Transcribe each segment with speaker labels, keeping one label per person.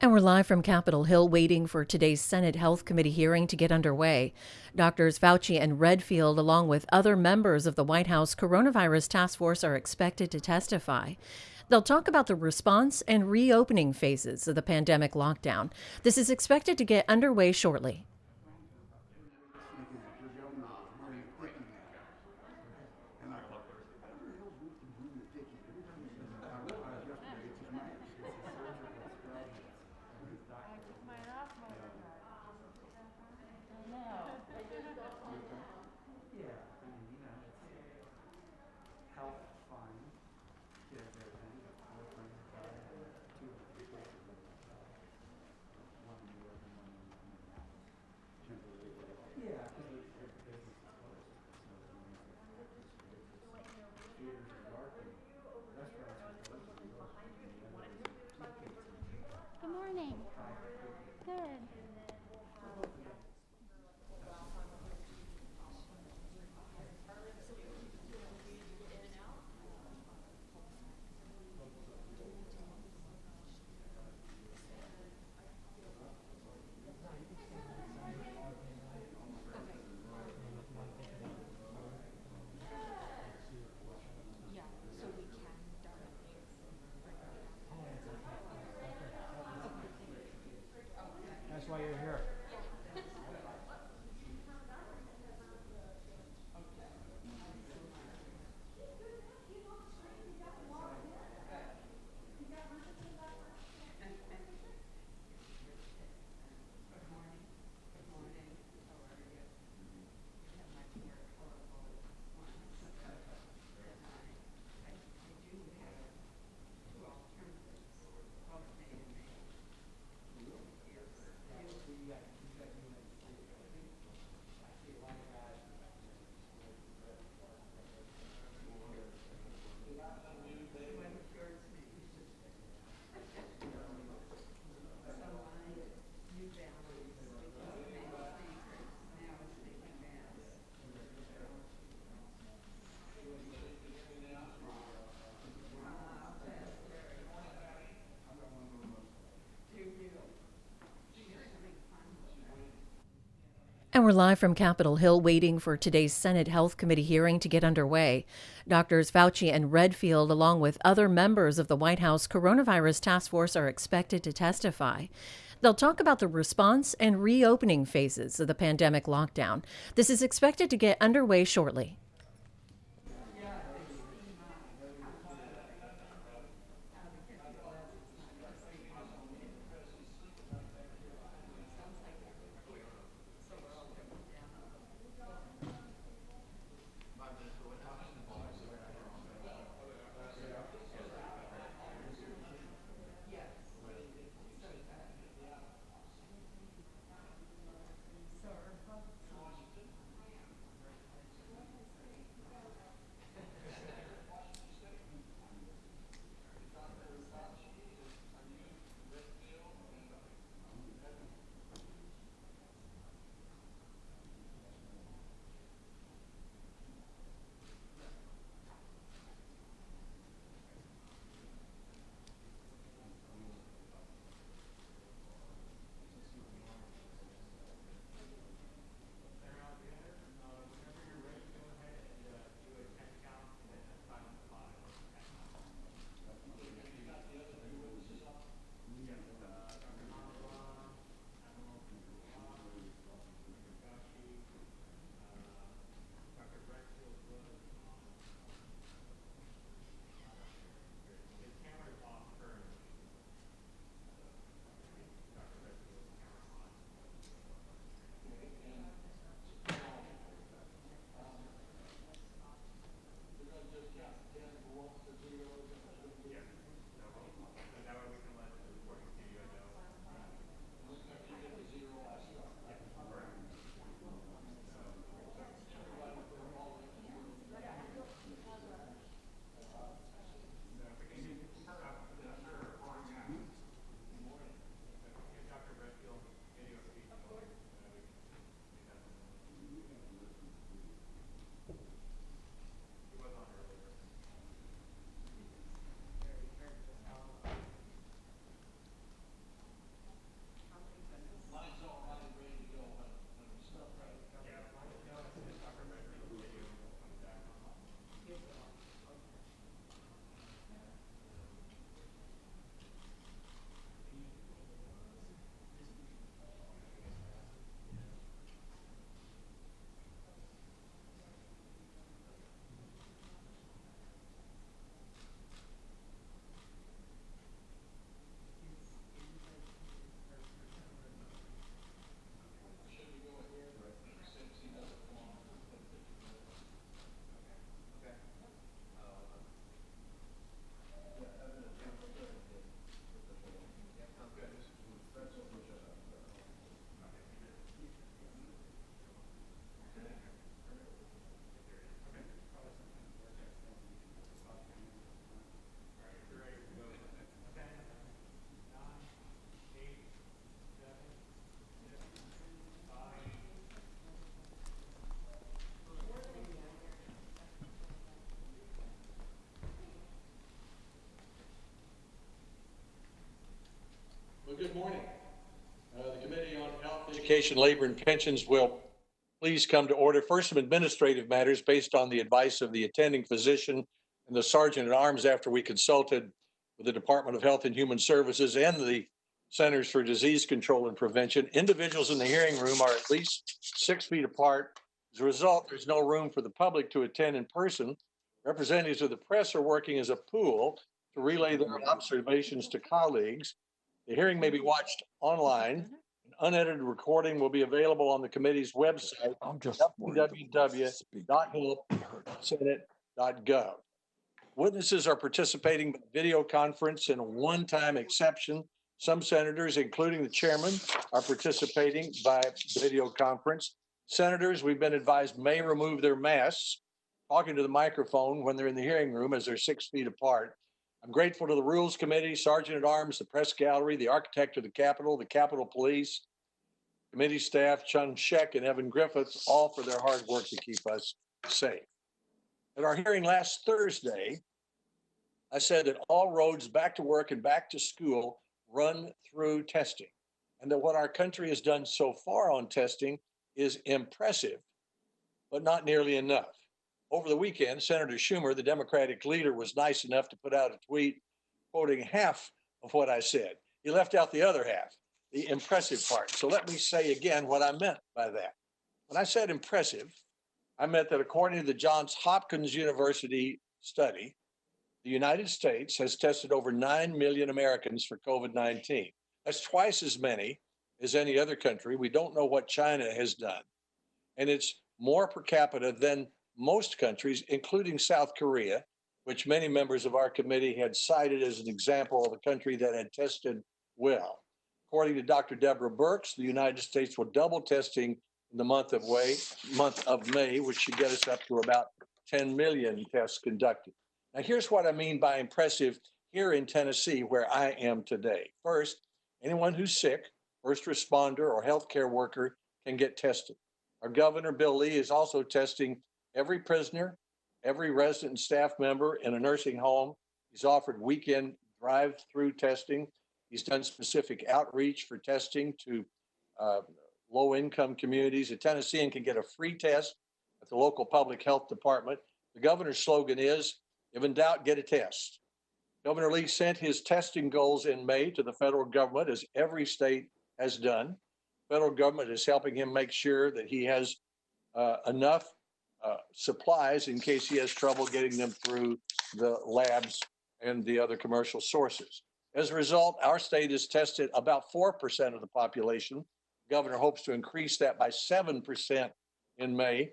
Speaker 1: And we're live from Capitol Hill waiting for today's Senate Health Committee hearing to get underway. Doctors Fauci and Redfield, along with other members of the White House Coronavirus Task Force, are expected to testify. They'll talk about the response and reopening phases of the pandemic lockdown. This is expected to get underway shortly.
Speaker 2: Good morning. Good.
Speaker 3: That's why you're here.
Speaker 1: And we're live from Capitol Hill waiting for today's Senate Health Committee hearing to get underway. Doctors Fauci and Redfield, along with other members of the White House Coronavirus Task Force, are expected to testify. They'll talk about the response and reopening phases of the pandemic lockdown. This is expected to get underway shortly.
Speaker 3: Education, Labor, and Pensions will please come to order. First, some administrative matters based on the advice of the attending physician and the sergeant at arms after we consulted with the Department of Health and Human Services and the Centers for Disease Control and Prevention. Individuals in the hearing room are at least 6 feet apart. As a result, there's no room for the public to attend in person. Representatives of the press are working as a pool to relay their observations to colleagues. The hearing may be watched online. An unedited recording will be available on the committee's website, www.healthsenate.gov. Witnesses are participating by video conference in a one-time exception. Some senators, including the chairman, are participating by video conference. Senators, we've been advised, may remove their masks, talking to the microphone when they're in the hearing room as they're 6 feet apart. I'm grateful to the Rules Committee, Sergeant at Arms, the Press Gallery, the Architect of the Capitol Police, committee staff, Chung Sheck and Evan Griffiths, all for their hard work to keep us safe. At our hearing last Thursday, I said that all roads back to work and back to school run through testing, and that what our country has done so far on testing is impressive, but not nearly enough. Over the weekend, Senator Schumer, the Democratic leader, was nice enough to put out a tweet quoting half of what I said. He left out the other half, the impressive part. So let me say again what I meant by that. When I said impressive, I meant that according to the Johns Hopkins University study, the United States has tested over 9 million Americans for COVID-19. That's twice as many as any other country. We don't know what China has done. And it's more per capita than most countries, including South Korea, which many members of our committee had cited as an example of a country that had tested well. According to Dr. Deborah Birx, the United States will double testing in the month of May, which should get us up to about 10 million tests conducted. Now, here's what I mean by impressive here in Tennessee, where I am today. First, anyone who's sick, first responder, or healthcare worker can get tested. Our governor, Bill Lee, is also testing every prisoner, every resident and staff member in a nursing home. He's offered weekend drive-through testing. He's done specific outreach for testing to low-income communities. A Tennessean can get a free test at the local public health department. The governor's slogan is, if in doubt, get a test. Governor Lee sent his testing goals in May to the federal government, as every state has done. Federal government is helping him make sure that he has enough supplies in case he has trouble getting them through the labs and the other commercial sources. As a result, our state has tested about 4% of the population. The governor hopes to increase that by 7% in May.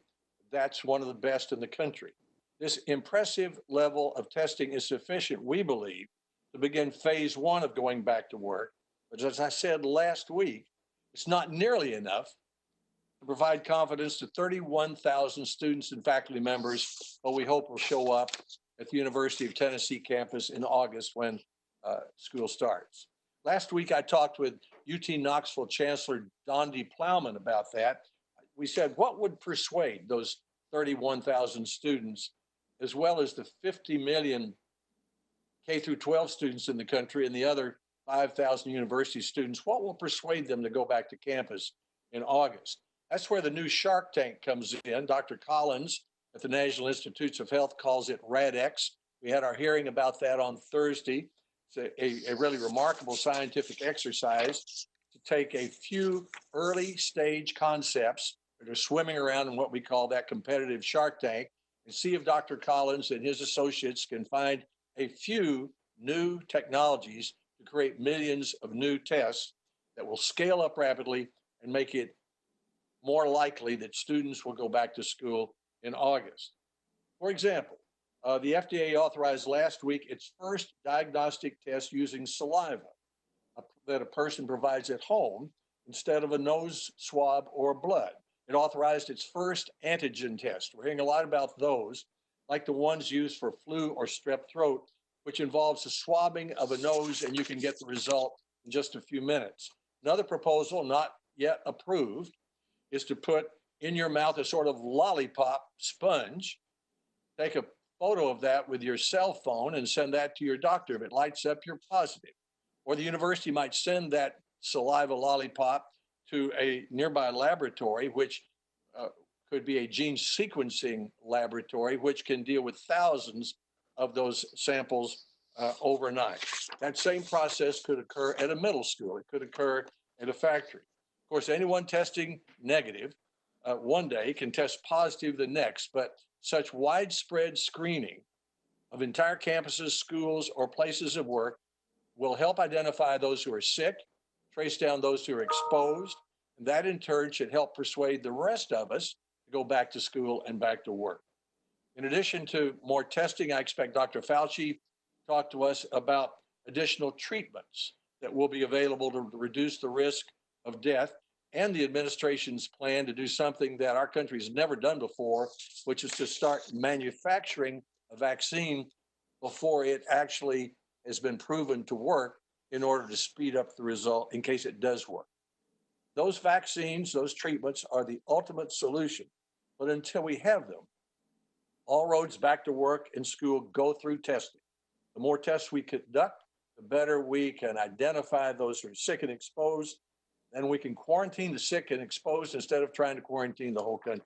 Speaker 3: That's one of the best in the country. This impressive level of testing is sufficient, we believe, to begin phase one of going back to work. But as I said last week, it's not nearly enough to provide confidence to 31,000 students and faculty members, who we hope will show up at the University of Tennessee campus in August when school starts. Last week, I talked with UT Knoxville Chancellor Dondi Plowman about that. We said, what would persuade those 31,000 students, as well as the 50 million K through 12 students in the country and the other 5,000 university students, what will persuade them to go back to campus in August? That's where the new Shark Tank comes in. Dr. Collins at the National Institutes of Health calls it RADx. We had our hearing about that on Thursday. It's a really remarkable scientific exercise to take a few early stage concepts that are swimming around in what we call that competitive Shark Tank and see if Dr. Collins and his associates can find a few new technologies to create millions of new tests that will scale up rapidly and make it more likely that students will go back to school in August. For example, the FDA authorized last week its first diagnostic test using saliva that a person provides at home instead of a nose swab or blood. It authorized its first antigen test. We're hearing a lot about those, like the ones used for flu or strep throat, which involves the swabbing of a nose, and you can get the result in just a few minutes. Another proposal, not yet approved, is to put in your mouth a sort of lollipop sponge. Take a photo of that with your cell phone and send that to your doctor. If it lights up, you're positive. Or the university might send that saliva lollipop to a nearby laboratory, which could be a gene sequencing laboratory, which can deal with thousands of those samples overnight. That same process could occur at a middle school. It could occur at a factory. Of course, anyone testing negative one day can test positive the next, but such widespread screening of entire campuses, schools, or places of work will help identify those who are sick, trace down those who are exposed, and that in turn should help persuade the rest of us to go back to school and back to work. In addition to more testing, I expect Dr. Fauci to talk to us about additional treatments that will be available to reduce the risk of death, and the administration's plan to do something that our country has never done before, which is to start manufacturing a vaccine before it actually has been proven to work in order to speed up the result in case it does work. Those vaccines, those treatments are the ultimate solution. But until we have them, all roads back to work and school go through testing. The more tests we conduct, the better we can identify those who are sick and exposed. Then we can quarantine the sick and exposed instead of trying to quarantine the whole country.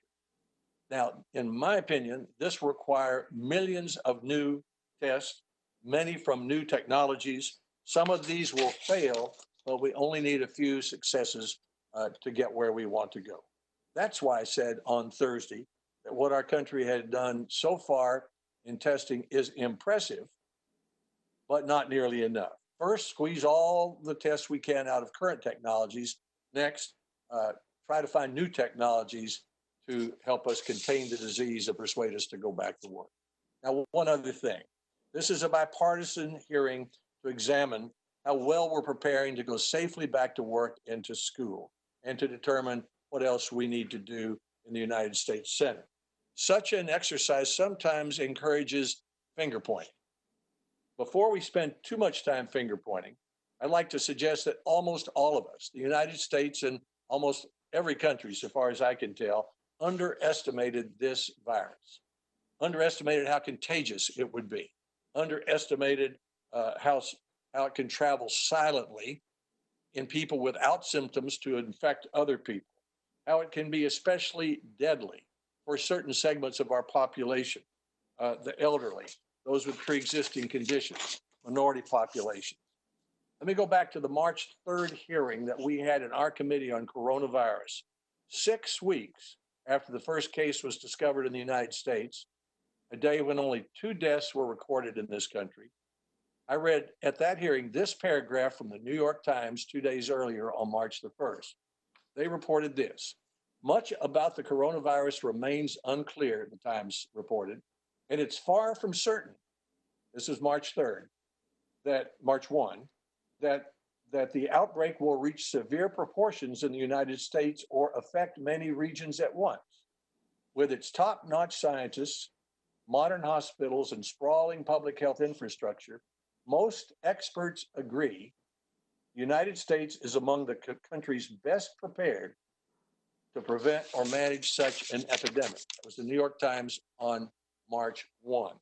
Speaker 3: Now, in my opinion, this will require millions of new tests, many from new technologies. Some of these will fail, but we only need a few successes to get where we want to go. That's why I said on Thursday that what our country had done so far in testing is impressive, but not nearly enough. First, squeeze all the tests we can out of current technologies. Next, try to find new technologies to help us contain the disease and persuade us to go back to work. Now, one other thing. This is a bipartisan hearing to examine how well we're preparing to go safely back to work and to school, and to determine what else we need to do in the United States Senate. Such an exercise sometimes encourages finger pointing. Before we spend too much time finger pointing, I'd like to suggest that almost all of us, the United States and almost every country, so far as I can tell, underestimated this virus, underestimated how contagious it would be, underestimated how it can travel silently in people without symptoms to infect other people, how it can be especially deadly for certain segments of our population, the elderly, those with pre-existing conditions, minority populations. Let me go back to the March 3rd hearing that we had in our committee on coronavirus. 6 weeks after the first case was discovered in the United States, a day when only 2 deaths were recorded in this country, I read at that hearing this paragraph from the New York Times 2 days earlier on March the 1st. They reported this: much about the coronavirus remains unclear, the Times reported, and it's far from certain, this is March 3rd, March 1, that the outbreak will reach severe proportions in the United States or affect many regions at once. With its top-notch scientists, modern hospitals, and sprawling public health infrastructure, most experts agree the United States is among the countries best prepared to prevent or manage such an epidemic. That was the New York Times on March 1.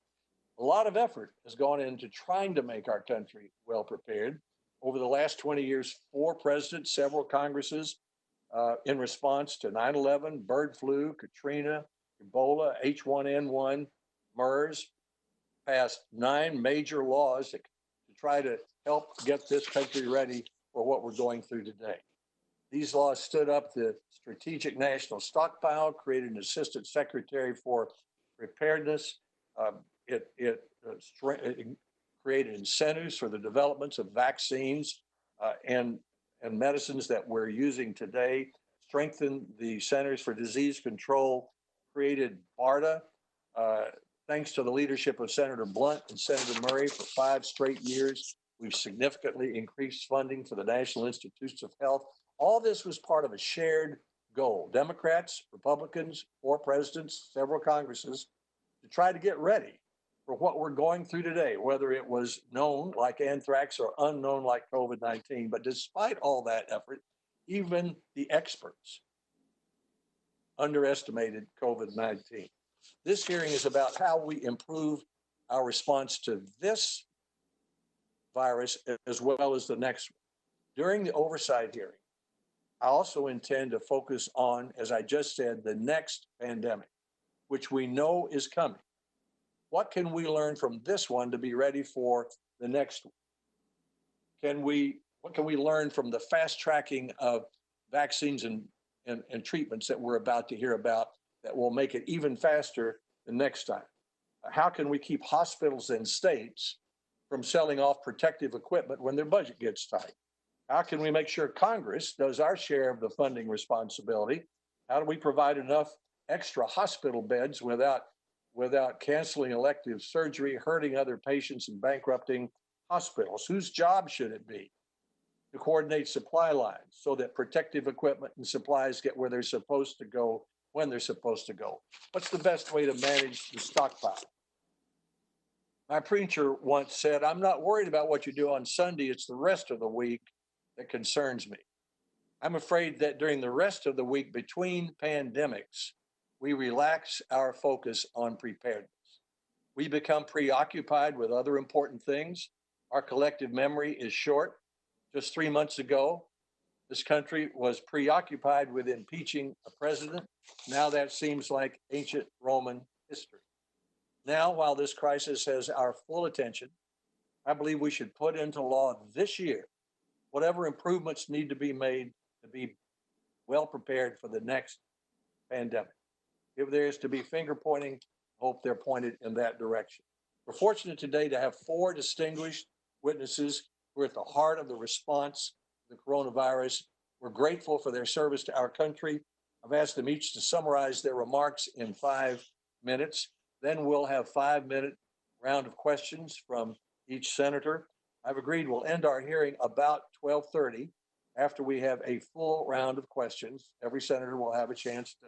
Speaker 3: A lot of effort has gone into trying to make our country well prepared. Over the last 20 years, 4 presidents, several Congresses, in response to 9/11, bird flu, Katrina, Ebola, H1N1, MERS, passed 9 major laws to try to help get this country ready for what we're going through today. These laws stood up the Strategic National Stockpile, created an assistant secretary for preparedness. It created incentives for the developments of vaccines and medicines that we're using today, strengthened the Centers for Disease Control, created BARDA, thanks to the leadership of Senator Blunt and Senator Murray for 5 straight years. We've significantly increased funding for the National Institutes of Health. All this was part of a shared goal. Democrats, Republicans, 4 presidents, several Congresses, to try to get ready for what we're going through today, whether it was known like anthrax or unknown like COVID-19. But despite all that effort, even the experts underestimated COVID-19. This hearing is about how we improve our response to this virus as well as the next one. During the oversight hearing, I also intend to focus on, as I just said, the next pandemic, which we know is coming. What can we learn from this one to be ready for the next one? What can we learn from the fast tracking of vaccines and treatments that we're about to hear about that will make it even faster the next time? How can we keep hospitals and states from selling off protective equipment when their budget gets tight? How can we make sure Congress does our share of the funding responsibility? How do we provide enough extra hospital beds without canceling elective surgery, hurting other patients, and bankrupting hospitals? Whose job should it be to coordinate supply lines so that protective equipment and supplies get where they're supposed to go when they're supposed to go? What's the best way to manage the stockpile? My preacher once said, "I'm not worried about what you do on Sunday. It's the rest of the week that concerns me." I'm afraid that during the rest of the week between pandemics, we relax our focus on preparedness. We become preoccupied with other important things. Our collective memory is short. Just 3 months ago, this country was preoccupied with impeaching a president. Now that seems like ancient Roman history. Now, while this crisis has our full attention, I believe we should put into law this year whatever improvements need to be made to be well prepared for the next pandemic. If there is to be finger pointing, I hope they're pointed in that direction. We're fortunate today to have four distinguished witnesses who are at the heart of the response to the coronavirus. We're grateful for their service to our country. I've asked them each to summarize their remarks in 5 minutes. Then we'll have 5 minute round of questions from each senator. I've agreed we'll end our hearing about 12:30 after we have a full round of questions. Every senator will have a chance to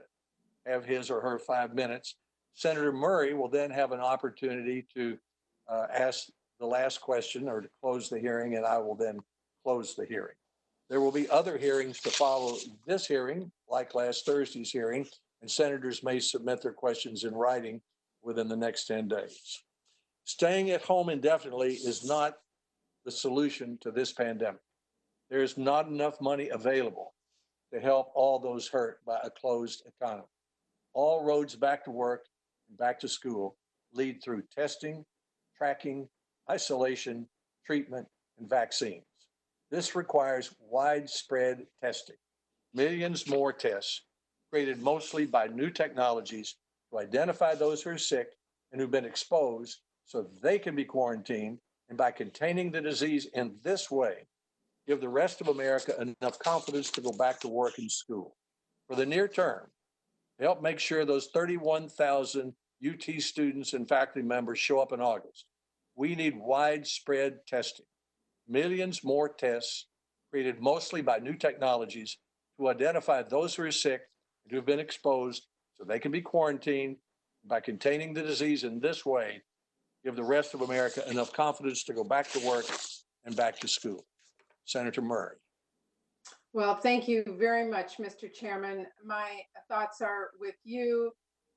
Speaker 3: have his or her 5 minutes. Senator Murray will then have an opportunity to ask the last question or to close the hearing, and I will then close the hearing. There will be other hearings to follow this hearing, like last Thursday's hearing, and senators may submit their questions in writing within the next 10 days. Staying at home indefinitely is not the solution to this pandemic. There is not enough money available to help all those hurt by a closed economy. All roads back to work and back to school lead through testing, tracking, isolation, treatment, and vaccines. This requires widespread testing, millions more tests created mostly by new technologies to identify those who are sick and who've been exposed so they can be quarantined, and by containing the disease in this way, give the rest of America enough confidence to go back to work and school. For the near term, help make sure those 31,000 UT students and faculty members show up in August. We need widespread testing, millions more tests created mostly by new technologies to identify those who are sick and who have been exposed so they can be quarantined. By containing the disease in this way, give the rest of America enough confidence to go back to work and back to school. Senator Murray.
Speaker 4: Well, thank you very much, Mr. Chairman. My thoughts are with you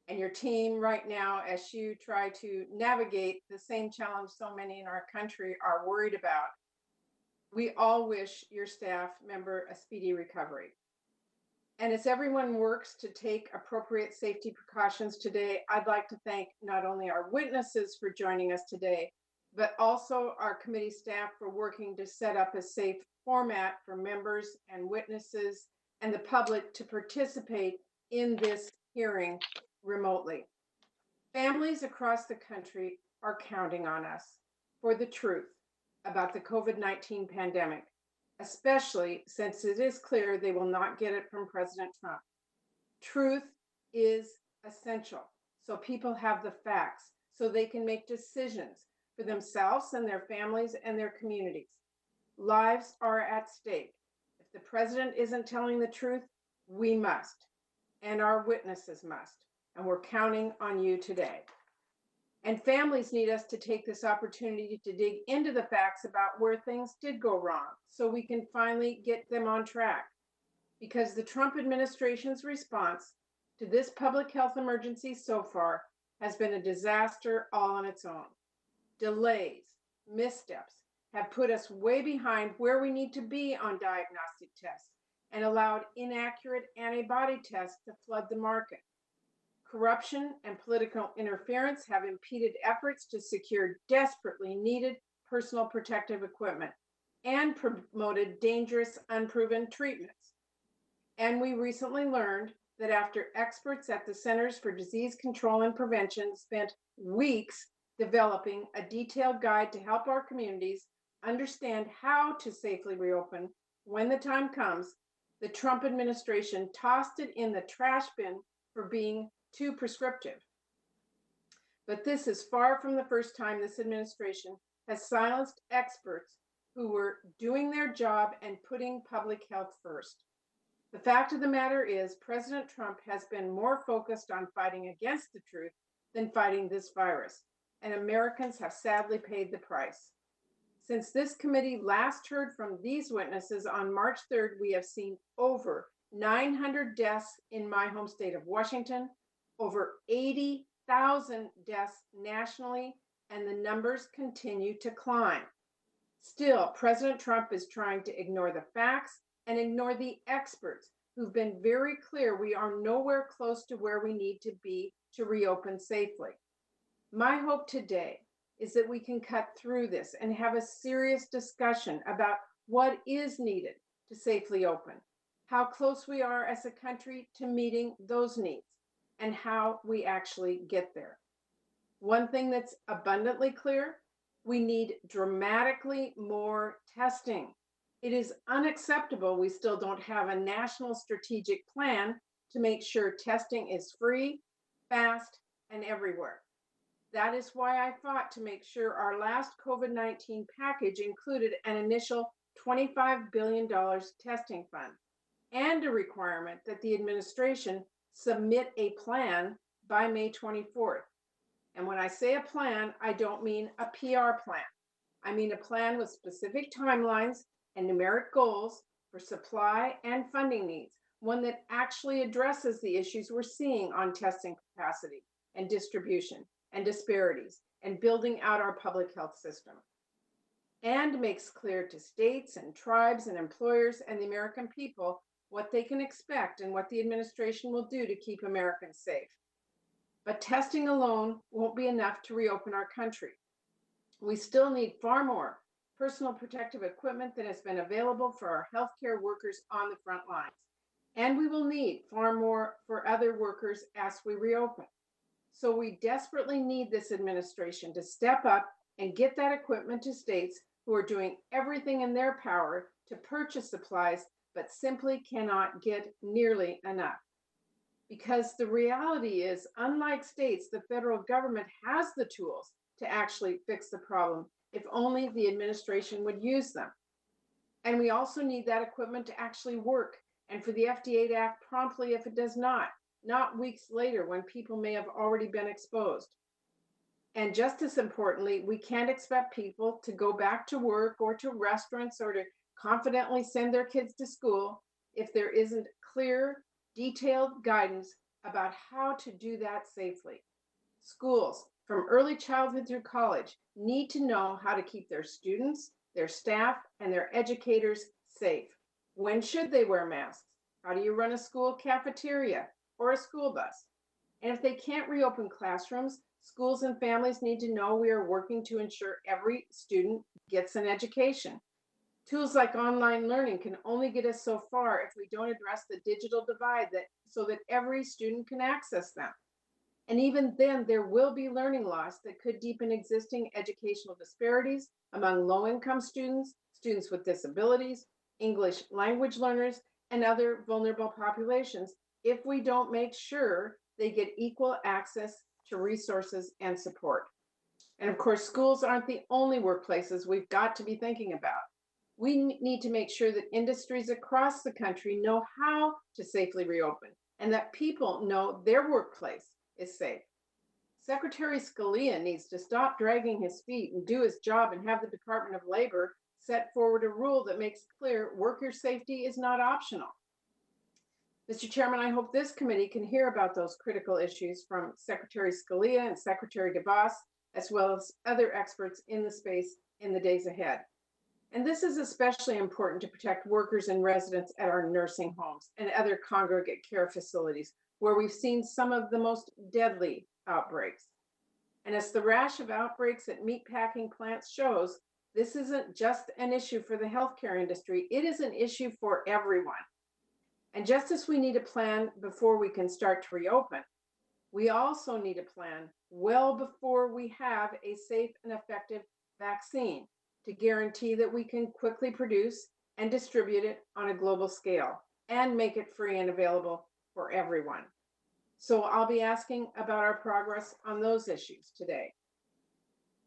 Speaker 4: and your team right now as you try to navigate the same challenge so many in our country are worried about. We all wish your staff member a speedy recovery. And as everyone works to take appropriate safety precautions today, I'd like to thank not only our witnesses for joining us today, but also our committee staff for working to set up a safe format for members and witnesses and the public to participate in this hearing remotely. Families across the country are counting on us for the truth about the COVID-19 pandemic, especially since it is clear they will not get it from President Trump. Truth is essential so people have the facts so they can make decisions for themselves and their families and their communities. Lives are at stake. If the president isn't telling the truth, we must, and our witnesses must, and we're counting on you today. And families need us to take this opportunity to dig into the facts about where things did go wrong so we can finally get them on track. Because the Trump administration's response to this public health emergency so far has been a disaster all on its own. Delays, missteps have put us way behind where we need to be on diagnostic tests and allowed inaccurate antibody tests to flood the market. Corruption and political interference have impeded efforts to secure desperately needed personal protective equipment and promoted dangerous, unproven treatments. And we recently learned that after experts at the Centers for Disease Control and Prevention spent weeks developing a detailed guide to help our communities understand how to safely reopen when the time comes, the Trump administration tossed it in the trash bin for being too prescriptive. But this is far from the first time this administration has silenced experts who were doing their job and putting public health first. The fact of the matter is, President Trump has been more focused on fighting against the truth than fighting this virus, and Americans have sadly paid the price. Since this committee last heard from these witnesses on March 3rd, we have seen over 900 deaths in my home state of Washington, over 80,000 deaths nationally, and the numbers continue to climb. Still, President Trump is trying to ignore the facts and ignore the experts who've been very clear we are nowhere close to where we need to be to reopen safely. My hope today is that we can cut through this and have a serious discussion about what is needed to safely open, how close we are as a country to meeting those needs, and how we actually get there. One thing that's abundantly clear, we need dramatically more testing. It is unacceptable we still don't have a national strategic plan to make sure testing is free, fast, and everywhere. That is why I fought to make sure our last COVID-19 package included an initial $25 billion testing fund and a requirement that the administration submit a plan by May 24th. And when I say a plan, I don't mean a PR plan. I mean a plan with specific timelines and numeric goals for supply and funding needs, one that actually addresses the issues we're seeing on testing capacity and distribution and disparities and building out our public health system, and makes clear to states and tribes and employers and the American people what they can expect and what the administration will do to keep Americans safe. But testing alone won't be enough to reopen our country. We still need far more personal protective equipment than has been available for our healthcare workers on the front lines. And we will need far more for other workers as we reopen. So we desperately need this administration to step up and get that equipment to states who are doing everything in their power to purchase supplies, but simply cannot get nearly enough. Because the reality is, unlike states, the federal government has the tools to actually fix the problem if only the administration would use them. And we also need that equipment to actually work and for the FDA to act promptly if it does not weeks later when people may have already been exposed. And just as importantly, we can't expect people to go back to work or to restaurants or to confidently send their kids to school if there isn't clear, detailed guidance about how to do that safely. Schools, from early childhood through college, need to know how to keep their students, their staff, and their educators safe. When should they wear masks? How do you run a school cafeteria or a school bus? And if they can't reopen classrooms, schools and families need to know we are working to ensure every student gets an education. Tools like online learning can only get us so far if we don't address the digital divide so that every student can access them. And even then, there will be learning loss that could deepen existing educational disparities among low-income students, students with disabilities, English language learners, and other vulnerable populations if we don't make sure they get equal access to resources and support. And of course, schools aren't the only workplaces we've got to be thinking about. We need to make sure that industries across the country know how to safely reopen and that people know their workplace is safe. Secretary Scalia needs to stop dragging his feet and do his job and have the Department of Labor set forward a rule that makes clear worker safety is not optional. Mr. Chairman, I hope this committee can hear about those critical issues from Secretary Scalia and Secretary DeVos, as well as other experts in the space in the days ahead. And this is especially important to protect workers and residents at our nursing homes and other congregate care facilities, where we've seen some of the most deadly outbreaks. And as the rash of outbreaks at meatpacking plants shows, this isn't just an issue for the healthcare industry, it is an issue for everyone. And just as we need a plan before we can start to reopen, we also need a plan well before we have a safe and effective vaccine to guarantee that we can quickly produce and distribute it on a global scale and make it free and available for everyone. So I'll be asking about our progress on those issues today.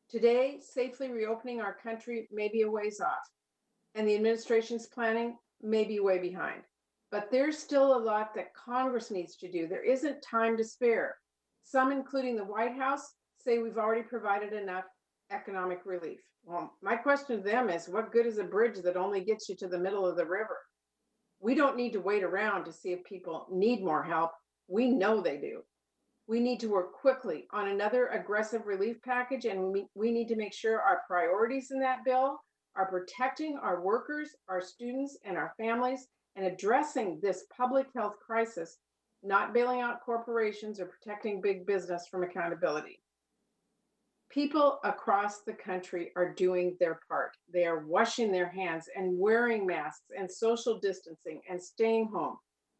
Speaker 4: Today, safely reopening our country may be a ways off, and the administration's planning may be way behind. But there's still a lot that Congress needs to do. There isn't time to spare. Some, including the White House, say we've already provided enough economic relief. Well, my question to them is, what good is a bridge that only gets you to the middle of the river? We don't need to wait around to see if people need more help. We know they do. We need to work quickly on another aggressive relief package, and we need to make sure our priorities in that bill are protecting our workers, our students, and our families, and addressing this public health crisis, not bailing out corporations or protecting big business from accountability. People across the country are doing their part. They are washing their hands and wearing masks and social distancing and staying home.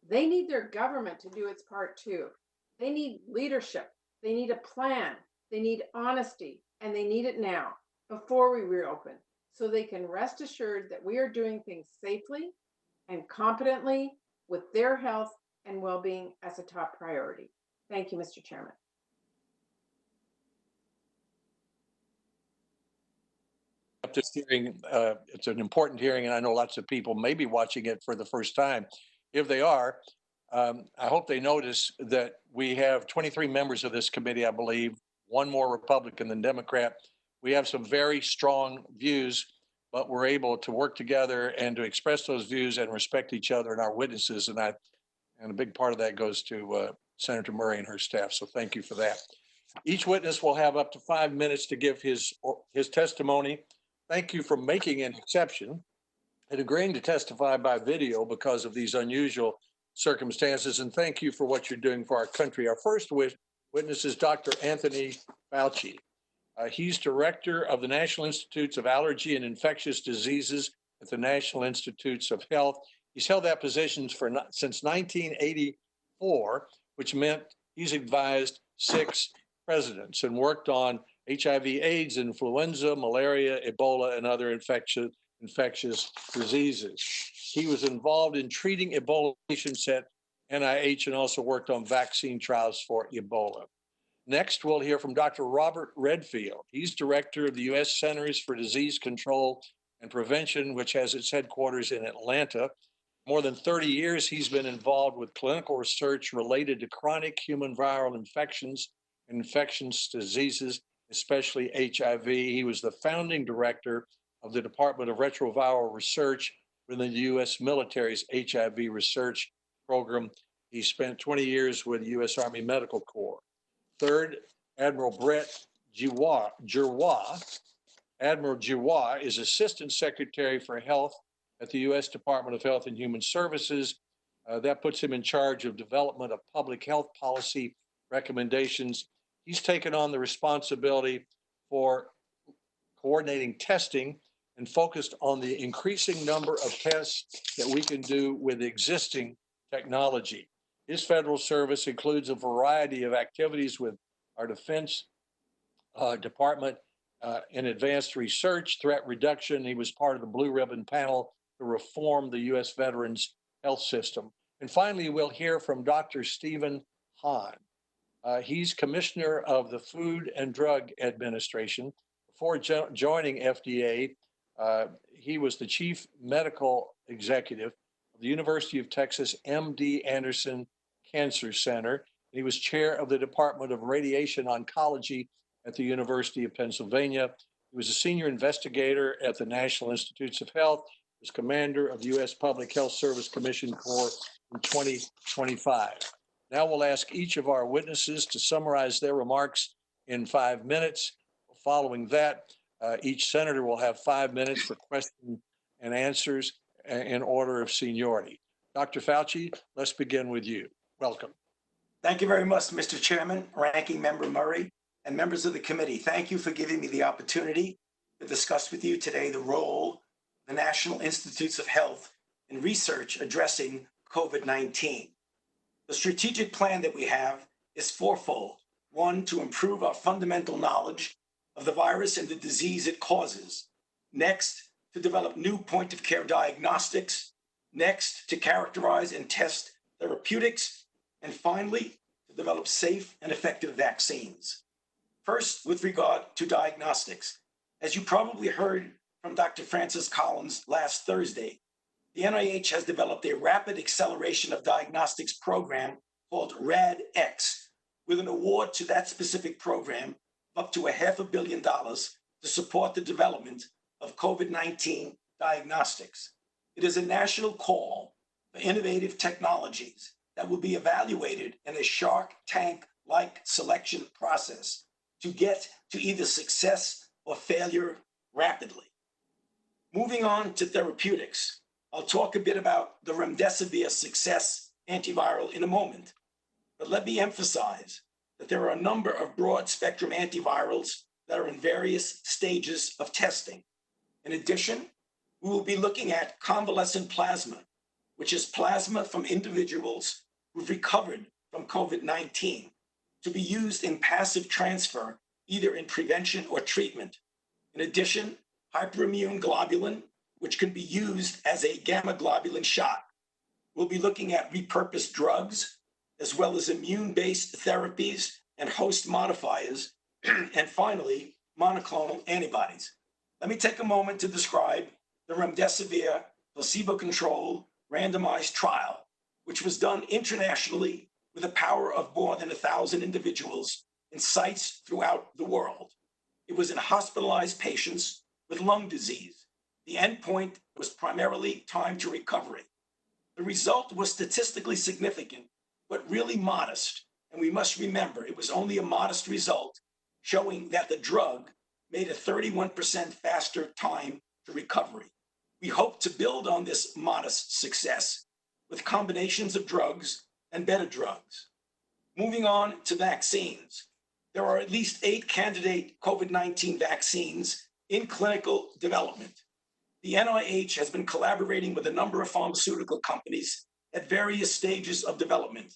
Speaker 4: They need their government to do its part too. They need leadership. They need a plan. They need honesty, and they need it now before we reopen, so they can rest assured that we are doing things safely and competently with their health and well-being as a top priority. Thank you, Mr. Chairman.
Speaker 3: This hearing, it's an important hearing, and I know lots of people may be watching it for the first time. If they are, I hope they notice that we have 23 members of this committee, I believe, one more Republican than Democrat. We have some very strong views, but we're able to work together and to express those views and respect each other and our witnesses. And a big part of that goes to Senator Murray and her staff. So thank you for that. Each witness will have up to 5 minutes to give his testimony. Thank you for making an exception and agreeing to testify by video because of these unusual circumstances. And thank you for what you're doing for our country. Our first witness is Dr. Anthony Fauci. He's director of the National Institutes of Allergy and Infectious Diseases at the National Institutes of Health. He's held that position since 1984, which meant he's advised 6 presidents and worked on HIV, AIDS, influenza, malaria, Ebola, and other infectious diseases. He was involved in treating Ebola patients at NIH and also worked on vaccine trials for Ebola. Next, we'll hear from Dr. Robert Redfield. He's director of the U.S. Centers for Disease Control and Prevention, which has its headquarters in Atlanta. More than 30 years, he's been involved with clinical research related to chronic human viral infections and infectious diseases, especially HIV. He was the founding director of the Department of Retroviral Research within the U.S. military's HIV research program. He spent 20 years with the U.S. Army Medical Corps. Third, Admiral Brett Giroir. Admiral Giroir is Assistant Secretary for Health at the U.S. Department of Health and Human Services. That puts him in charge of development of public health policy recommendations. He's taken on the responsibility for coordinating testing and focused on the increasing number of tests that we can do with existing technology. His federal service includes a variety of activities with our Defense Department in advanced research, threat reduction. He was part of the Blue Ribbon Panel to reform the U.S. Veterans Health System. And finally, we'll hear from Dr. Stephen Hahn. He's commissioner of the Food and Drug Administration. Before joining FDA, he was the chief medical executive of the University of Texas MD Anderson Cancer Center. He was chair of the Department of Radiation Oncology at the University of Pennsylvania. He was a senior investigator at the National Institutes of Health. He was commander of the U.S. Public Health Service Commission Corps in 2025. Now we'll ask each of our witnesses to summarize their remarks in 5 minutes. Following that, Each senator will have 5 minutes for questions and answers in order of seniority. Dr. Fauci, let's begin with you. Welcome.
Speaker 5: Thank you very much, Mr. Chairman, Ranking Member Murray, and members of the committee. Thank you for giving me the opportunity to discuss with you today the role of the National Institutes of Health in research addressing COVID-19. The strategic plan that we have is fourfold. One, to improve our fundamental knowledge of the virus and the disease it causes. Next, to develop new point-of-care diagnostics. Next, to characterize and test therapeutics. And finally, to develop safe and effective vaccines. First, with regard to diagnostics. As you probably heard from Dr. Francis Collins last Thursday, the NIH has developed a rapid acceleration of diagnostics program called RADx, with an award to that specific program of up to $500 million to support the development of COVID-19 diagnostics. It is a national call for innovative technologies that will be evaluated in a Shark Tank-like selection process to get to either success or failure rapidly. Moving on to therapeutics, I'll talk a bit about the remdesivir success antiviral in a moment, but let me emphasize that there are a number of broad-spectrum antivirals that are in various stages of testing. In addition, we will be looking at convalescent plasma, which is plasma from individuals who've recovered from COVID-19, to be used in passive transfer, either in prevention or treatment. In addition, hyperimmune globulin, which can be used as a gamma globulin shot. We'll be looking at repurposed drugs, as well as immune-based therapies and host modifiers, and finally, monoclonal antibodies. Let me take a moment to describe the remdesivir placebo-controlled randomized trial, which was done internationally with a power of more than 1,000 individuals in sites throughout the world. It was in hospitalized patients with lung disease. The endpoint was primarily time to recovery. The result was statistically significant, but really modest. And we must remember, it was only a modest result, showing that the drug made a 31% faster time to recovery. We hope to build on this modest success with combinations of drugs and better drugs. Moving on to vaccines. There are at least 8 candidate COVID-19 vaccines in clinical development. The NIH has been collaborating with a number of pharmaceutical companies at various stages of development.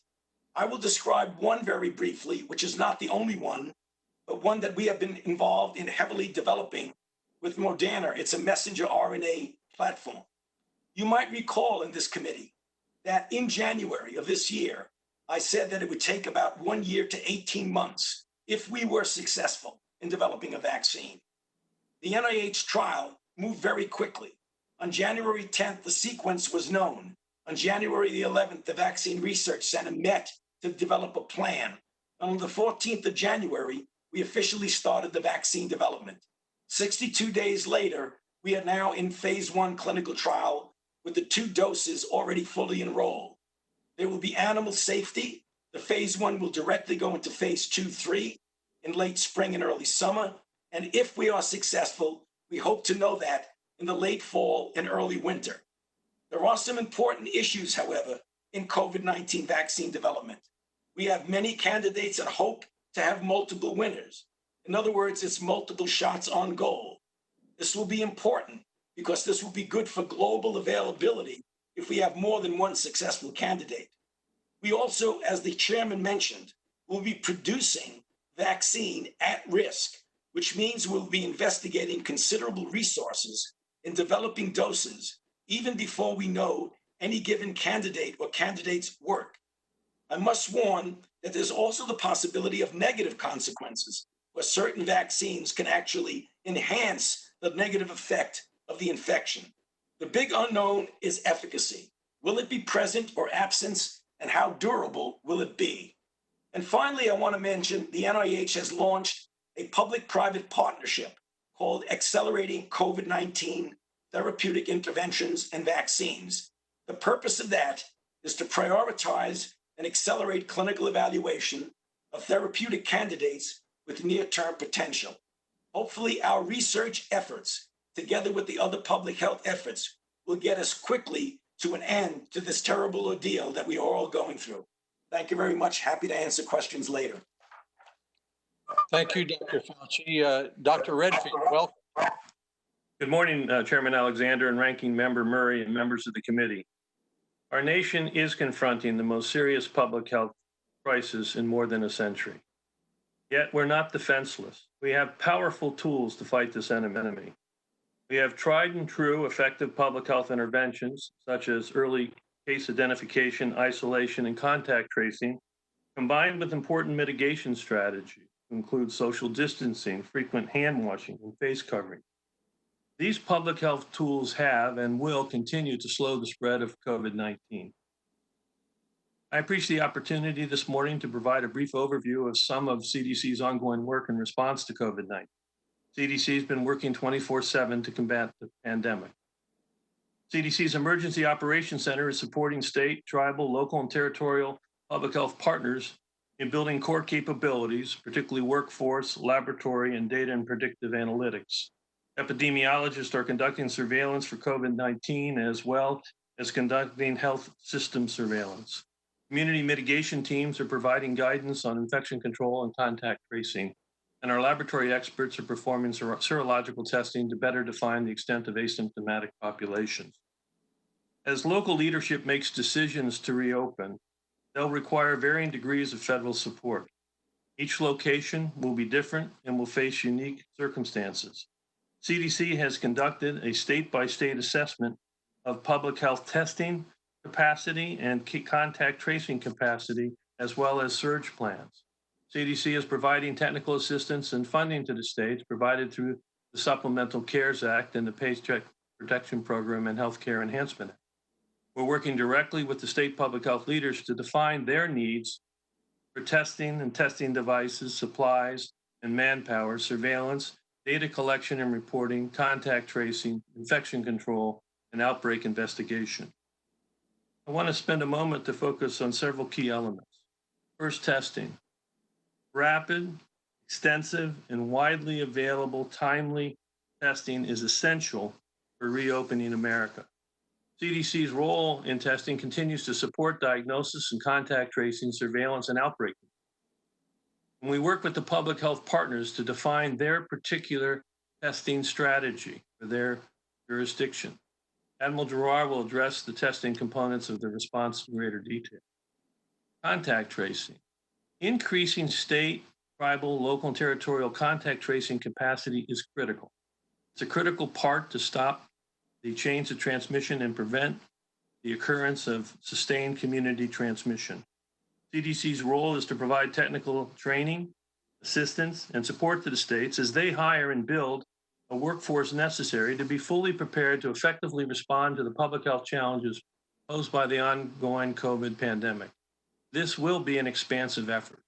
Speaker 5: I will describe one very briefly, which is not the only one, but one that we have been involved in heavily developing with Moderna. It's a messenger RNA platform. You might recall in this committee that in January of this year, I said that it would take about 1 year to 18 months if we were successful in developing a vaccine. The NIH trial moved very quickly. On January 10th, the sequence was known. On January the 11th, the Vaccine Research Center met to develop a plan. On the 14th of January, we officially started the vaccine development. 62 days later, we are now in phase 1 clinical trial with the 2 doses already fully enrolled. There will be animal safety. The phase 1 will directly go into phase 2-3 in late spring and early summer. And if we are successful, we hope to know that in the late fall and early winter. There are some important issues, however, in COVID-19 vaccine development. We have many candidates and hope to have multiple winners. In other words, it's multiple shots on goal. This will be important because this will be good for global availability if we have more than one successful candidate. We also, as the chairman mentioned, will be producing vaccine at risk, which means we'll be investigating considerable resources in developing doses even before we know any given candidate or candidates work. I must warn that there's also the possibility of negative consequences, where certain vaccines can actually enhance the negative effect of the infection. The big unknown is efficacy. Will it be present or absent, and how durable will it be? And finally, I want to mention the NIH has launched a public-private partnership called Accelerating COVID-19 Therapeutic Interventions and Vaccines. The purpose of that is to prioritize and accelerate clinical evaluation of therapeutic candidates with near-term potential. Hopefully, our research efforts, together with the other public health efforts, will get us quickly to an end to this terrible ordeal that we are all going through. Thank you very much. Happy to answer questions later.
Speaker 3: Thank you, Dr. Fauci. Dr. Redfield, welcome.
Speaker 6: Good morning, Chairman Alexander and Ranking Member Murray and members of the committee. Our nation is confronting the most serious public health crisis in more than a century. Yet we're not defenseless. We have powerful tools to fight this enemy. We have tried and true effective public health interventions, such as early case identification, isolation, and contact tracing, combined with important mitigation strategies to include social distancing, frequent hand washing, and face covering. These public health tools have and will continue to slow the spread of COVID-19. I appreciate the opportunity this morning to provide a brief overview of some of CDC's ongoing work in response to COVID-19. CDC has been working 24/7 to combat the pandemic. CDC's Emergency Operations Center is supporting state, tribal, local, and territorial public health partners in building core capabilities, particularly workforce, laboratory, and data and predictive analytics. Epidemiologists are conducting surveillance for COVID-19 as well as conducting health system surveillance. Community mitigation teams are providing guidance on infection control and contact tracing, and our laboratory experts are performing serological testing to better define the extent of asymptomatic populations. As local leadership makes decisions to reopen, they'll require varying degrees of federal support. Each location will be different and will face unique circumstances. CDC has conducted a state-by-state assessment of public health testing capacity and contact tracing capacity, as well as surge plans. CDC is providing technical assistance and funding to the states provided through the Supplemental CARES Act and the Paycheck Protection Program and Healthcare Enhancement Act. We're working directly with the state public health leaders to define their needs for testing and testing devices, supplies, and manpower, surveillance, data collection and reporting, contact tracing, infection control, and outbreak investigation. I want to spend a moment to focus on several key elements. First, testing. Rapid, extensive, and widely available timely testing is essential for reopening America. CDC's role in testing continues to support diagnosis and contact tracing, surveillance, and outbreak. And we work with the public health partners to define their particular testing strategy for their jurisdiction. Admiral Giroir will address the testing components of the response in greater detail. Contact tracing. Increasing state, tribal, local, and territorial contact tracing capacity is critical. It's a critical part to stop the chains of transmission and prevent the occurrence of sustained community transmission. CDC's role is to provide technical training, assistance, and support to the states as they hire and build a workforce necessary to be fully prepared to effectively respond to the public health challenges posed by the ongoing COVID pandemic. This will be an expansive effort.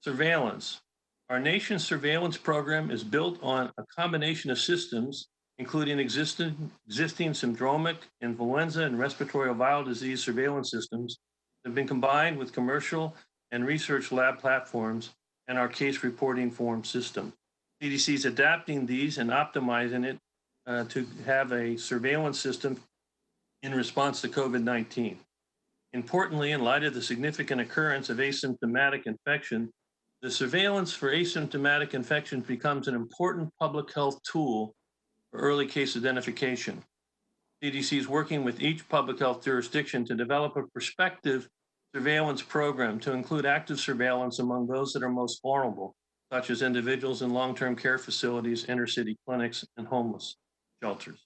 Speaker 6: Surveillance. Our nation's surveillance program is built on a combination of systems, including existing syndromic, influenza, and respiratory viral disease surveillance systems that have been combined with commercial and research lab platforms and our case reporting form system. CDC is adapting these and optimizing it to have a surveillance system in response to COVID-19. Importantly, in light of the significant occurrence of asymptomatic infection, the surveillance for asymptomatic infection becomes an important public health tool for early case identification. CDC is working with each public health jurisdiction to develop a prospective surveillance program to include active surveillance among those that are most vulnerable, such as individuals in long-term care facilities, inner-city clinics, and homeless shelters.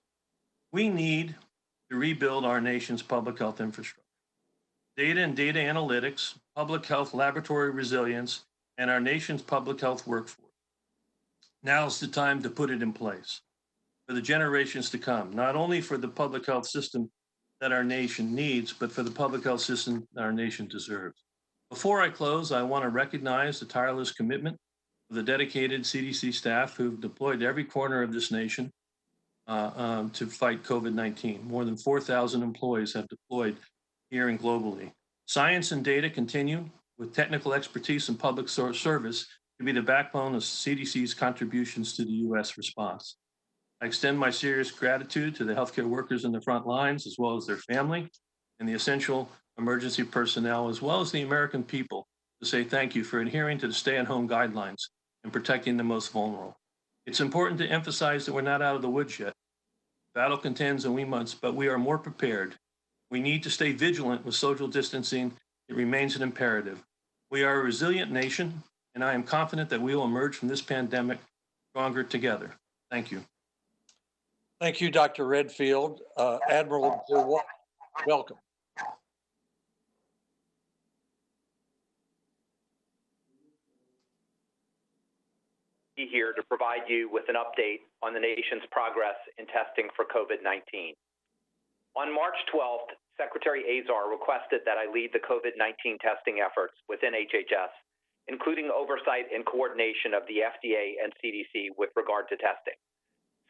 Speaker 6: We need to rebuild our nation's public health infrastructure. Data and data analytics, public health laboratory resilience, and our nation's public health workforce. Now's the time to put it in place for the generations to come, not only for the public health system that our nation needs, but for the public health system that our nation deserves. Before I close, I want to recognize the tireless commitment of the dedicated CDC staff who've deployed to every corner of this nation to fight COVID-19. More than 4,000 employees have deployed here and globally. Science and data continue with technical expertise and public service to be the backbone of CDC's contributions to the U.S. response. I extend my serious gratitude to the healthcare workers in the front lines, as well as their family, and the essential emergency personnel, as well as the American people, to say thank you for adhering to the stay-at-home guidelines and protecting the most vulnerable. It's important to emphasize that we're not out of the woods yet. Battle contends and we must, but we are more prepared. We need to stay vigilant with social distancing. It remains an imperative. We are a resilient nation, and I am confident that we will emerge from this pandemic stronger together. Thank you.
Speaker 3: Thank you, Dr. Redfield. Admiral, welcome.
Speaker 7: Here to provide you with an update on the nation's progress in testing for COVID-19. On March 12th, Secretary Azar requested that I lead the COVID-19 testing efforts within HHS, including oversight and coordination of the FDA and CDC with regard to testing.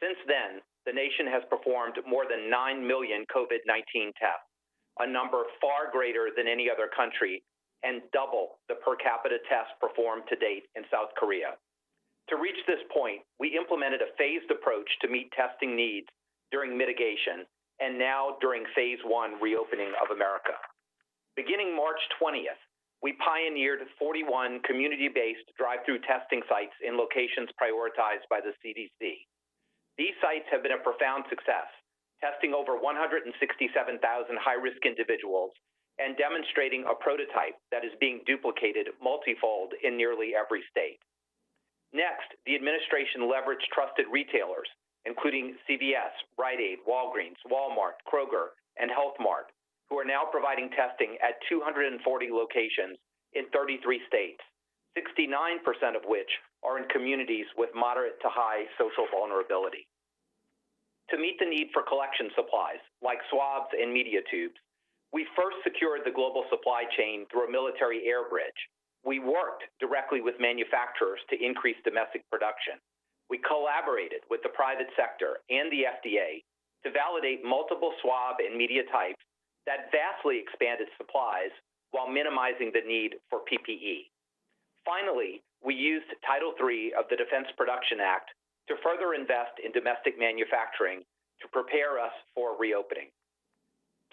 Speaker 7: Since then, the nation has performed more than 9 million COVID-19 tests, a number far greater than any other country and double the per capita tests performed to date in South Korea. To reach this point, we implemented a phased approach to meet testing needs during mitigation and now during phase 1 reopening of America. Beginning March 20th, we pioneered 41 community-based drive-through testing sites in locations prioritized by the CDC. These sites have been a profound success, testing over 167,000 high-risk individuals and demonstrating a prototype that is being duplicated multifold in nearly every state. Next, the administration leveraged trusted retailers, including CVS, Rite Aid, Walgreens, Walmart, Kroger, and Health Mart, who are now providing testing at 240 locations in 33 states, 69% of which are in communities with moderate to high social vulnerability. To meet the need for collection supplies, like swabs and media tubes, we first secured the global supply chain through a military air bridge. We worked directly with manufacturers to increase domestic production. We collaborated with the private sector and the FDA to validate multiple swab and media types that vastly expanded supplies while minimizing the need for PPE. Finally, we used Title III of the Defense Production Act to further invest in domestic manufacturing to prepare us for reopening.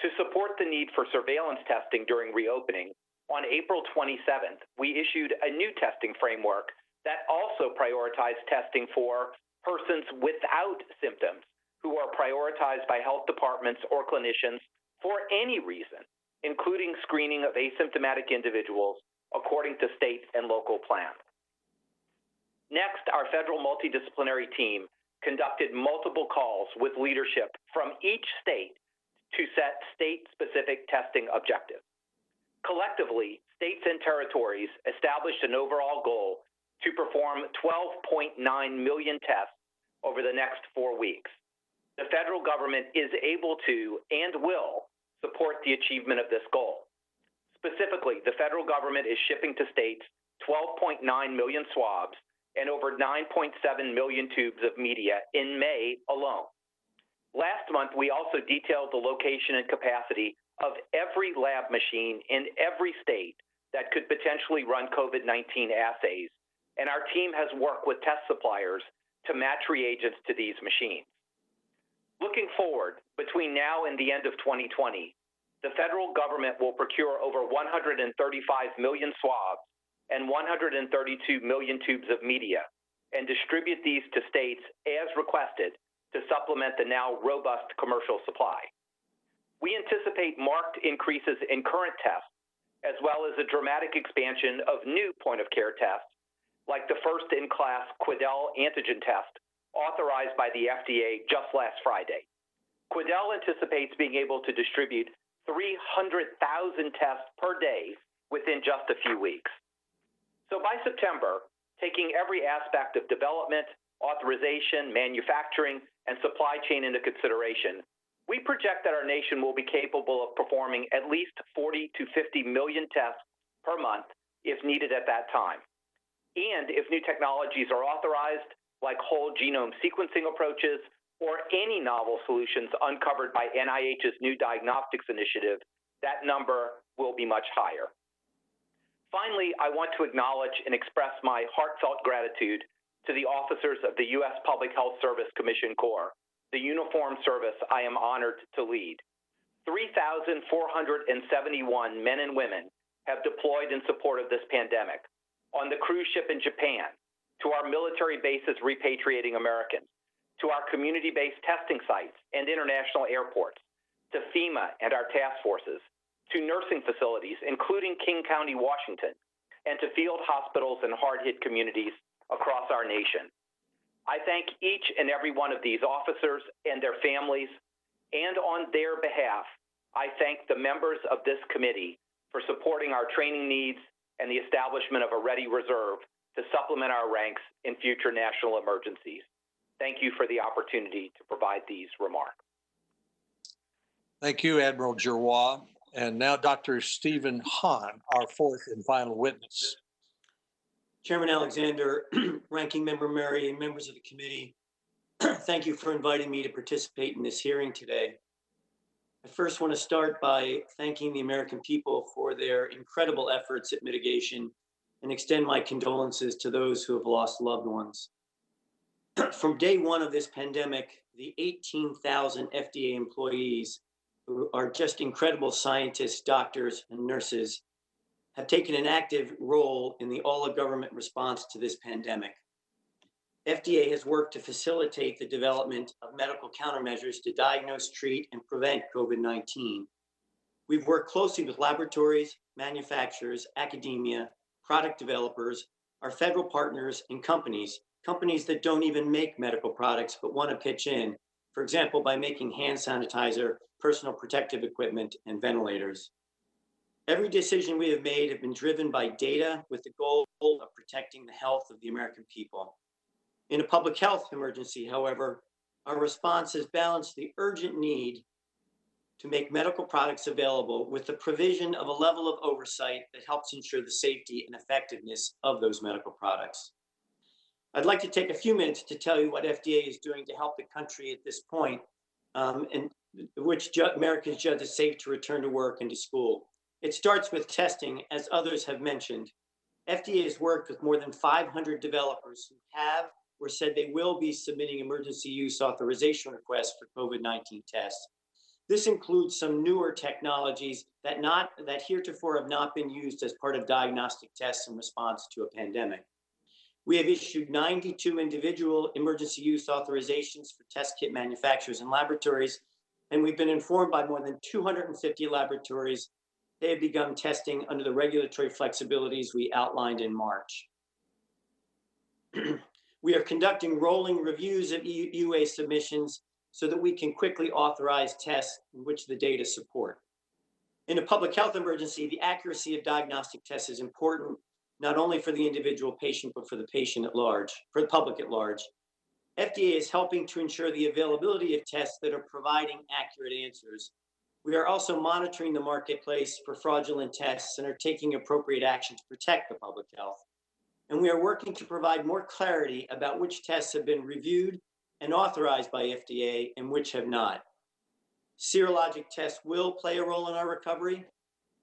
Speaker 7: To support the need for surveillance testing during reopening, on April 27th, we issued a new testing framework that also prioritized testing for persons without symptoms who are prioritized by health departments or clinicians for any reason, including screening of asymptomatic individuals according to state and local plans. Next, our federal multidisciplinary team conducted multiple calls with leadership from each state to set state-specific testing objectives. Collectively, states and territories established an overall goal to perform 12.9 million tests over the next 4 weeks. The federal government is able to and will support the achievement of this goal. Specifically, the federal government is shipping to states 12.9 million swabs and over 9.7 million tubes of media in May alone. Last month, we also detailed the location and capacity of every lab machine in every state that could potentially run COVID-19 assays, and our team has worked with test suppliers to match reagents to these machines. Looking forward, between now and the end of 2020, the federal government will procure over 135 million swabs and 132 million tubes of media and distribute these to states as requested to supplement the now robust commercial supply. We anticipate marked increases in current tests, as well as a dramatic expansion of new point-of-care tests, like the first-in-class Quidel antigen test authorized by the FDA just last Friday. Quidel anticipates being able to distribute 300,000 tests per day within just a few weeks. So by September, taking every aspect of development, authorization, manufacturing, and supply chain into consideration, we project that our nation will be capable of performing at least 40 to 50 million tests per month if needed at that time. And if new technologies are authorized, like whole genome sequencing approaches or any novel solutions uncovered by NIH's new Diagnostics initiative, that number will be much higher. Finally, I want to acknowledge and express my heartfelt gratitude to the officers of the U.S. Public Health Service Commission Corps, the uniformed service I am honored to lead. 3,471 men and women have deployed in support of this pandemic. On the cruise ship in Japan, to our military bases repatriating Americans, to our community-based testing sites and international airports, to FEMA and our task forces, to nursing facilities, including King County, Washington, and to field hospitals and hard-hit communities across our nation. I thank each and every one of these officers and their families, and on their behalf, I thank the members of this committee for supporting our training needs and the establishment of a ready reserve to supplement our ranks in future national emergencies. Thank you for the opportunity to provide these remarks.
Speaker 3: Thank you, Admiral Giroir. And now Dr. Stephen Hahn, our fourth and final witness.
Speaker 8: Chairman Alexander, Ranking Member Murray, and members of the committee, thank you for inviting me to participate in this hearing today. I first want to start by thanking the American people for their incredible efforts at mitigation and extend my condolences to those who have lost loved ones. From day one of this pandemic, the 18,000 FDA employees, who are just incredible scientists, doctors, and nurses, have taken an active role in the all-of-government response to this pandemic. FDA has worked to facilitate the development of medical countermeasures to diagnose, treat, and prevent COVID-19. We've worked closely with laboratories, manufacturers, academia, product developers, our federal partners, and companies that don't even make medical products but want to pitch in, for example, by making hand sanitizer, personal protective equipment, and ventilators. Every decision we have made have been driven by data with the goal of protecting the health of the American people. In a public health emergency, however, our response has balanced the urgent need to make medical products available with the provision of a level of oversight that helps ensure the safety and effectiveness of those medical products. I'd like to take a few minutes to tell you what FDA is doing to help the country at this point, and which Americans judge as safe to return to work and to school. It starts with testing, as others have mentioned. FDA has worked with more than 500 developers who have or said they will be submitting emergency use authorization requests for COVID-19 tests. This includes some newer technologies that heretofore have not been used as part of diagnostic tests in response to a pandemic. We have issued 92 individual emergency use authorizations for test kit manufacturers and laboratories, and we've been informed by more than 250 laboratories they have begun testing under the regulatory flexibilities we outlined in March. We are conducting rolling reviews of EUA submissions so that we can quickly authorize tests in which the data support. In a public health emergency, the accuracy of diagnostic tests is important, not only for the individual patient, but for the patient at large, for the public at large. FDA is helping to ensure the availability of tests that are providing accurate answers. We are also monitoring the marketplace for fraudulent tests and are taking appropriate action to protect the public health. And we are working to provide more clarity about which tests have been reviewed and authorized by FDA and which have not. Serologic tests will play a role in our recovery.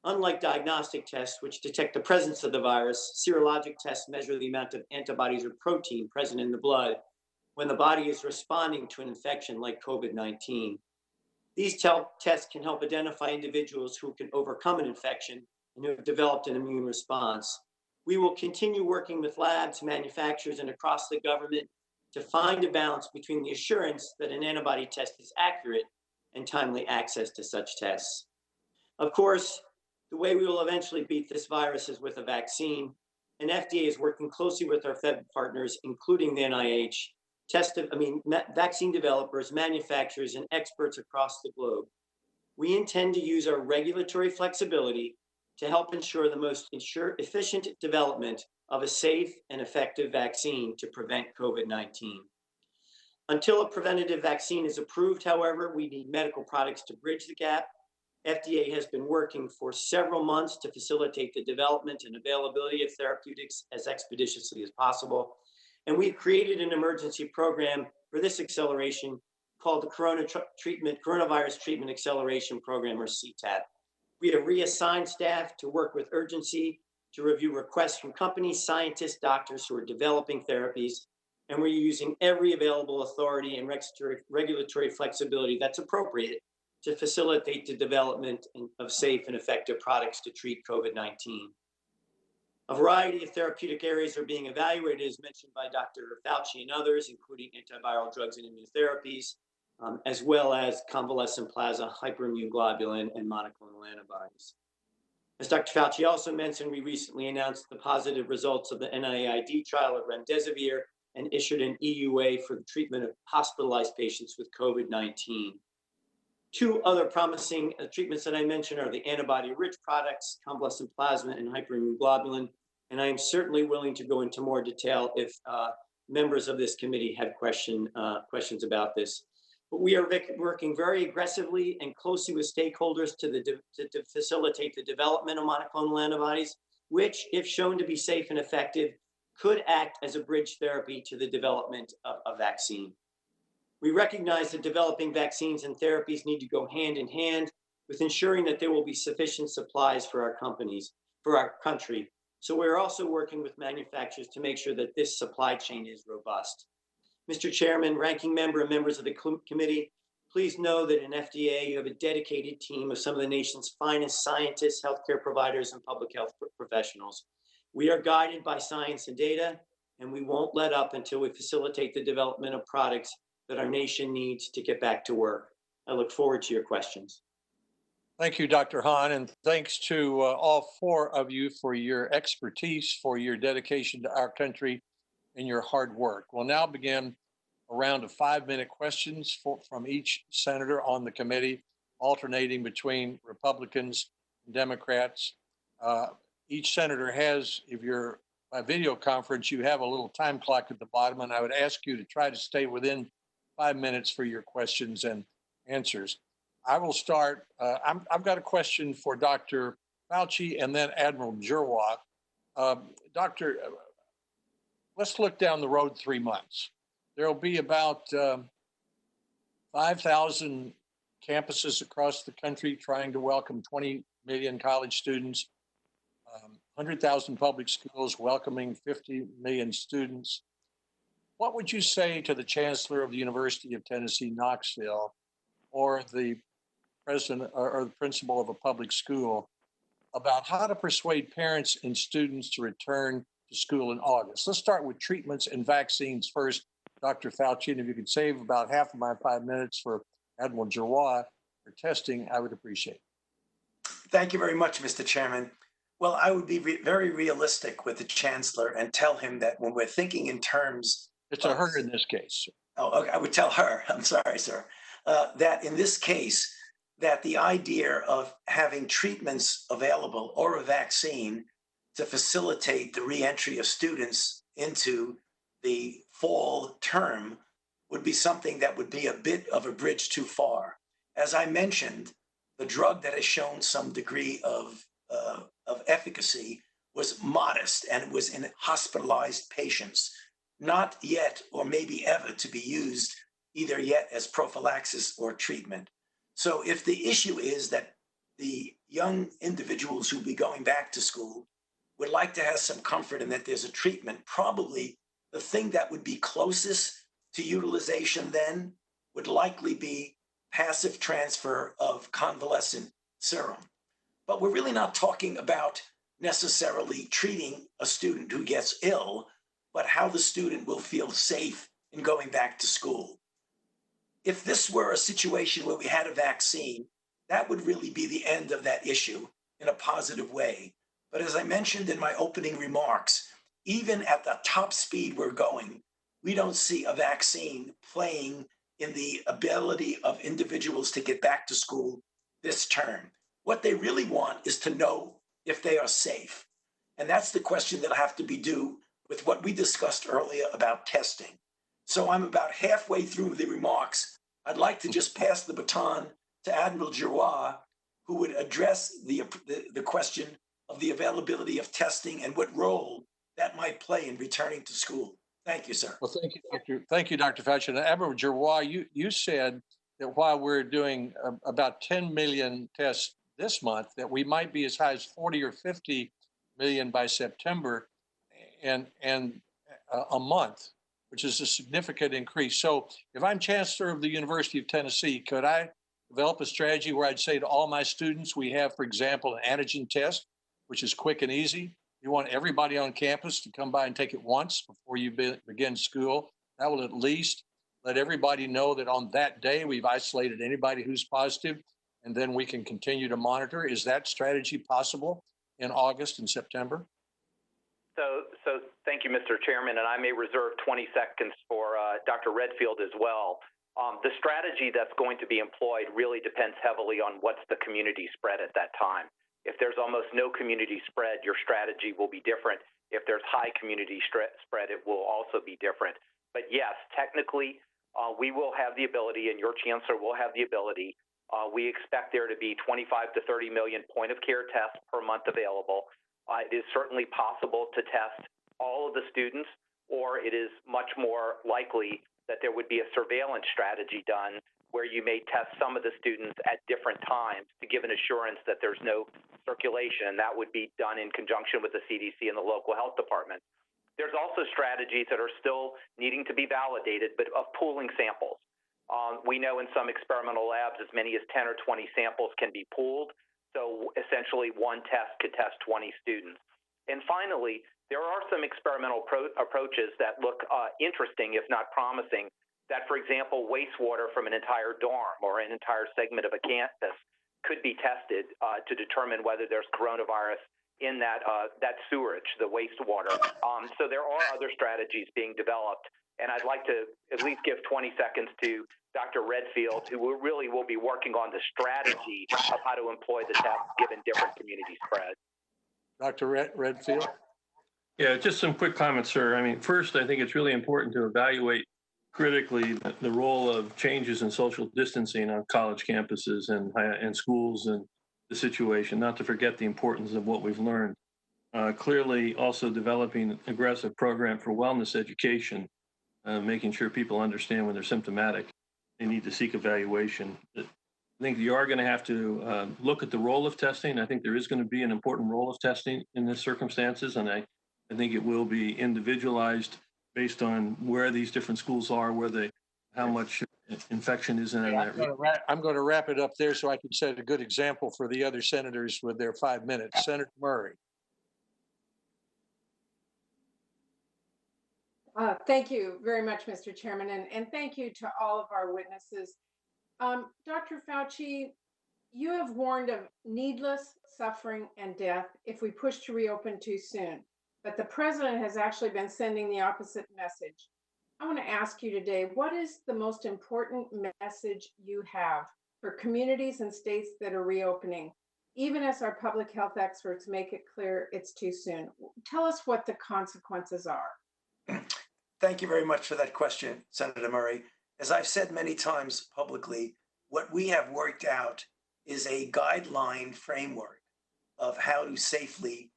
Speaker 8: Unlike diagnostic tests, which detect the presence of the virus, serologic tests measure the amount of antibodies or protein present in the blood when the body is responding to an infection like COVID-19. These tests can help identify individuals who can overcome an infection and who have developed an immune response. We will continue working with labs, manufacturers, and across the government to find a balance between the assurance that an antibody test is accurate and timely access to such tests. Of course, the way we will eventually beat this virus is with a vaccine, and FDA is working closely with our federal partners, including the NIH, vaccine developers, manufacturers, and experts across the globe. We intend to use our regulatory flexibility to help ensure the most efficient development of a safe and effective vaccine to prevent COVID-19. Until a preventative vaccine is approved, however, we need medical products to bridge the gap. FDA has been working for several months to facilitate the development and availability of therapeutics as expeditiously as possible. And we've created an emergency program for this acceleration called the Coronavirus Treatment Acceleration Program, or CTAP. We have reassigned staff to work with urgency to review requests from companies, scientists, doctors who are developing therapies, and we're using every available authority and regulatory flexibility that's appropriate to facilitate the development of safe and effective products to treat COVID-19. A variety of therapeutic areas are being evaluated, as mentioned by Dr. Fauci and others, including antiviral drugs and immunotherapies, as well as convalescent plasma, hyperimmune globulin, and monoclonal antibodies. As Dr. Fauci also mentioned, we recently announced the positive results of the NIAID trial of remdesivir and issued an EUA for the treatment of hospitalized patients with COVID-19. Two other promising treatments that I mentioned are the antibody-rich products, convalescent plasma and hyperimmune globulin, and I am certainly willing to go into more detail if members of this committee have questions about this. But we are working very aggressively and closely with stakeholders to facilitate the development of monoclonal antibodies, which, if shown to be safe and effective, could act as a bridge therapy to the development of a vaccine. We recognize that developing vaccines and therapies need to go hand in hand with ensuring that there will be sufficient supplies for our country. So we're also working with manufacturers to make sure that this supply chain is robust. Mr. Chairman, ranking member, and members of the committee, please know that in FDA, you have a dedicated team of some of the nation's finest scientists, healthcare providers, and public health professionals. We are guided by science and data, and we won't let up until we facilitate the development of products that our nation needs to get back to work. I look forward to your questions.
Speaker 3: Thank you, Dr. Hahn, and thanks to all four of you for your expertise, for your dedication to our country, and your hard work. We'll now begin a round of 5-minute questions from each senator on the committee, alternating between Republicans and Democrats. Each senator has, if you're by video conference, you have a little time clock at the bottom, and I would ask you to try to stay within 5 minutes for your questions and answers. I will start. I've got a question for Dr. Fauci and then Admiral Giroir. Doctor, let's look down the road 3 months. There'll be about 5,000 campuses across the country trying to welcome 20 million college students, 100,000 public schools welcoming 50 million students. What would you say to the chancellor of the University of Tennessee, Knoxville, or the president or the principal of a public school about how to persuade parents and students to return to school in August? Let's start with treatments and vaccines first, Dr. Fauci, and if you could save about half of my 5 minutes for Admiral Giroir for testing, I would appreciate it.
Speaker 5: Thank you very much, Mr. Chairman. Well, I would be very realistic with the chancellor and tell him that when we're thinking in terms—
Speaker 3: It's a her in this case.
Speaker 5: Oh, okay, I would tell her, I'm sorry, sir, that in this case, that the idea of having treatments available or a vaccine to facilitate the reentry of students into the fall term would be something that would be a bit of a bridge too far. As I mentioned, the drug that has shown some degree of efficacy was modest, and it was in hospitalized patients, not yet or maybe ever to be used either yet as prophylaxis or treatment. So if the issue is that the young individuals who will be going back to school would like to have some comfort in that there's a treatment, probably the thing that would be closest to utilization then would likely be passive transfer of convalescent serum. But we're really not talking about necessarily treating a student who gets ill, but how the student will feel safe in going back to school. If this were a situation where we had a vaccine, that would really be the end of that issue in a positive way. But as I mentioned in my opening remarks, even at the top speed we're going, we don't see a vaccine playing in the ability of individuals to get back to school this term. What they really want is to know if they are safe. And that's the question that'll have to be due with what we discussed earlier about testing. So I'm about halfway through the remarks. I'd like to just pass the baton to Admiral Giroir, who would address the question of the availability of testing and what role that might play in returning to school. Thank you, sir.
Speaker 3: Well, thank you, Doctor. Thank you, Dr. Fauci. And Admiral Giroir, you said that while we're doing about 10 million tests this month, that we might be as high as 40 or 50 million by September, and a month, which is a significant increase. So if I'm chancellor of the University of Tennessee, could I develop a strategy where I'd say to all my students, we have, for example, an antigen test, which is quick and easy. You want everybody on campus to come by and take it once before you begin school. That will at least let everybody know that on that day we've isolated anybody who's positive, and then we can continue to monitor. Is that strategy possible in August and September?
Speaker 7: So thank you, Mr. Chairman, and I may reserve 20 seconds for Dr. Redfield as well. The strategy that's going to be employed really depends heavily on what's the community spread at that time. If there's almost no community spread, your strategy will be different. If there's high community spread, it will also be different. But yes, technically, we will have the ability, and your chancellor will have the ability. We expect there to be 25 to 30 million point of care tests per month available. It is certainly possible to test all of the students, or it is much more likely that there would be a surveillance strategy done where you may test some of the students at different times to give an assurance that there's no circulation, and that would be done in conjunction with the CDC and the local health department. There's also strategies that are still needing to be validated, but of pooling samples. We know in some experimental labs as many as 10 or 20 samples can be pooled. So essentially one test could test 20 students. And finally, there are some experimental approaches that look interesting, if not promising, that, for example, wastewater from an entire dorm or an entire segment of a campus could be tested to determine whether there's coronavirus in that sewerage, the wastewater. So there are other strategies being developed. And I'd like to at least give 20 seconds to Dr. Redfield, who really will be working on the strategy of how to employ the test given different community spread.
Speaker 3: Dr. Redfield?
Speaker 6: Yeah, just some quick comments, sir. I mean, first, I think it's really important to evaluate critically the role of changes in social distancing on college campuses and schools and the situation, not to forget the importance of what we've learned. Clearly, also developing an aggressive program for wellness education, making sure people understand when they're symptomatic, they need to seek evaluation. I think you are going to have to look at the role of testing. I think there is going to be an important role of testing in this circumstances, and I think it will be individualized based on where these different schools are, how much infection is in that.
Speaker 3: I'm going to wrap it up there so I can set a good example for the other senators with their 5 minutes. Senator Murray.
Speaker 4: Thank you very much, Mr. Chairman, and thank you to all of our witnesses. Dr. Fauci, you have warned of needless suffering and death if we push to reopen too soon, but the president has actually been sending the opposite message. I want to ask you today, what is the most important message you have for communities and states that are reopening, even as our public health experts make it clear it's too soon? Tell us what the consequences are.
Speaker 5: Thank you very much for that question, Senator Murray. As I've said many times publicly, what we have worked out is a guideline framework of how to safely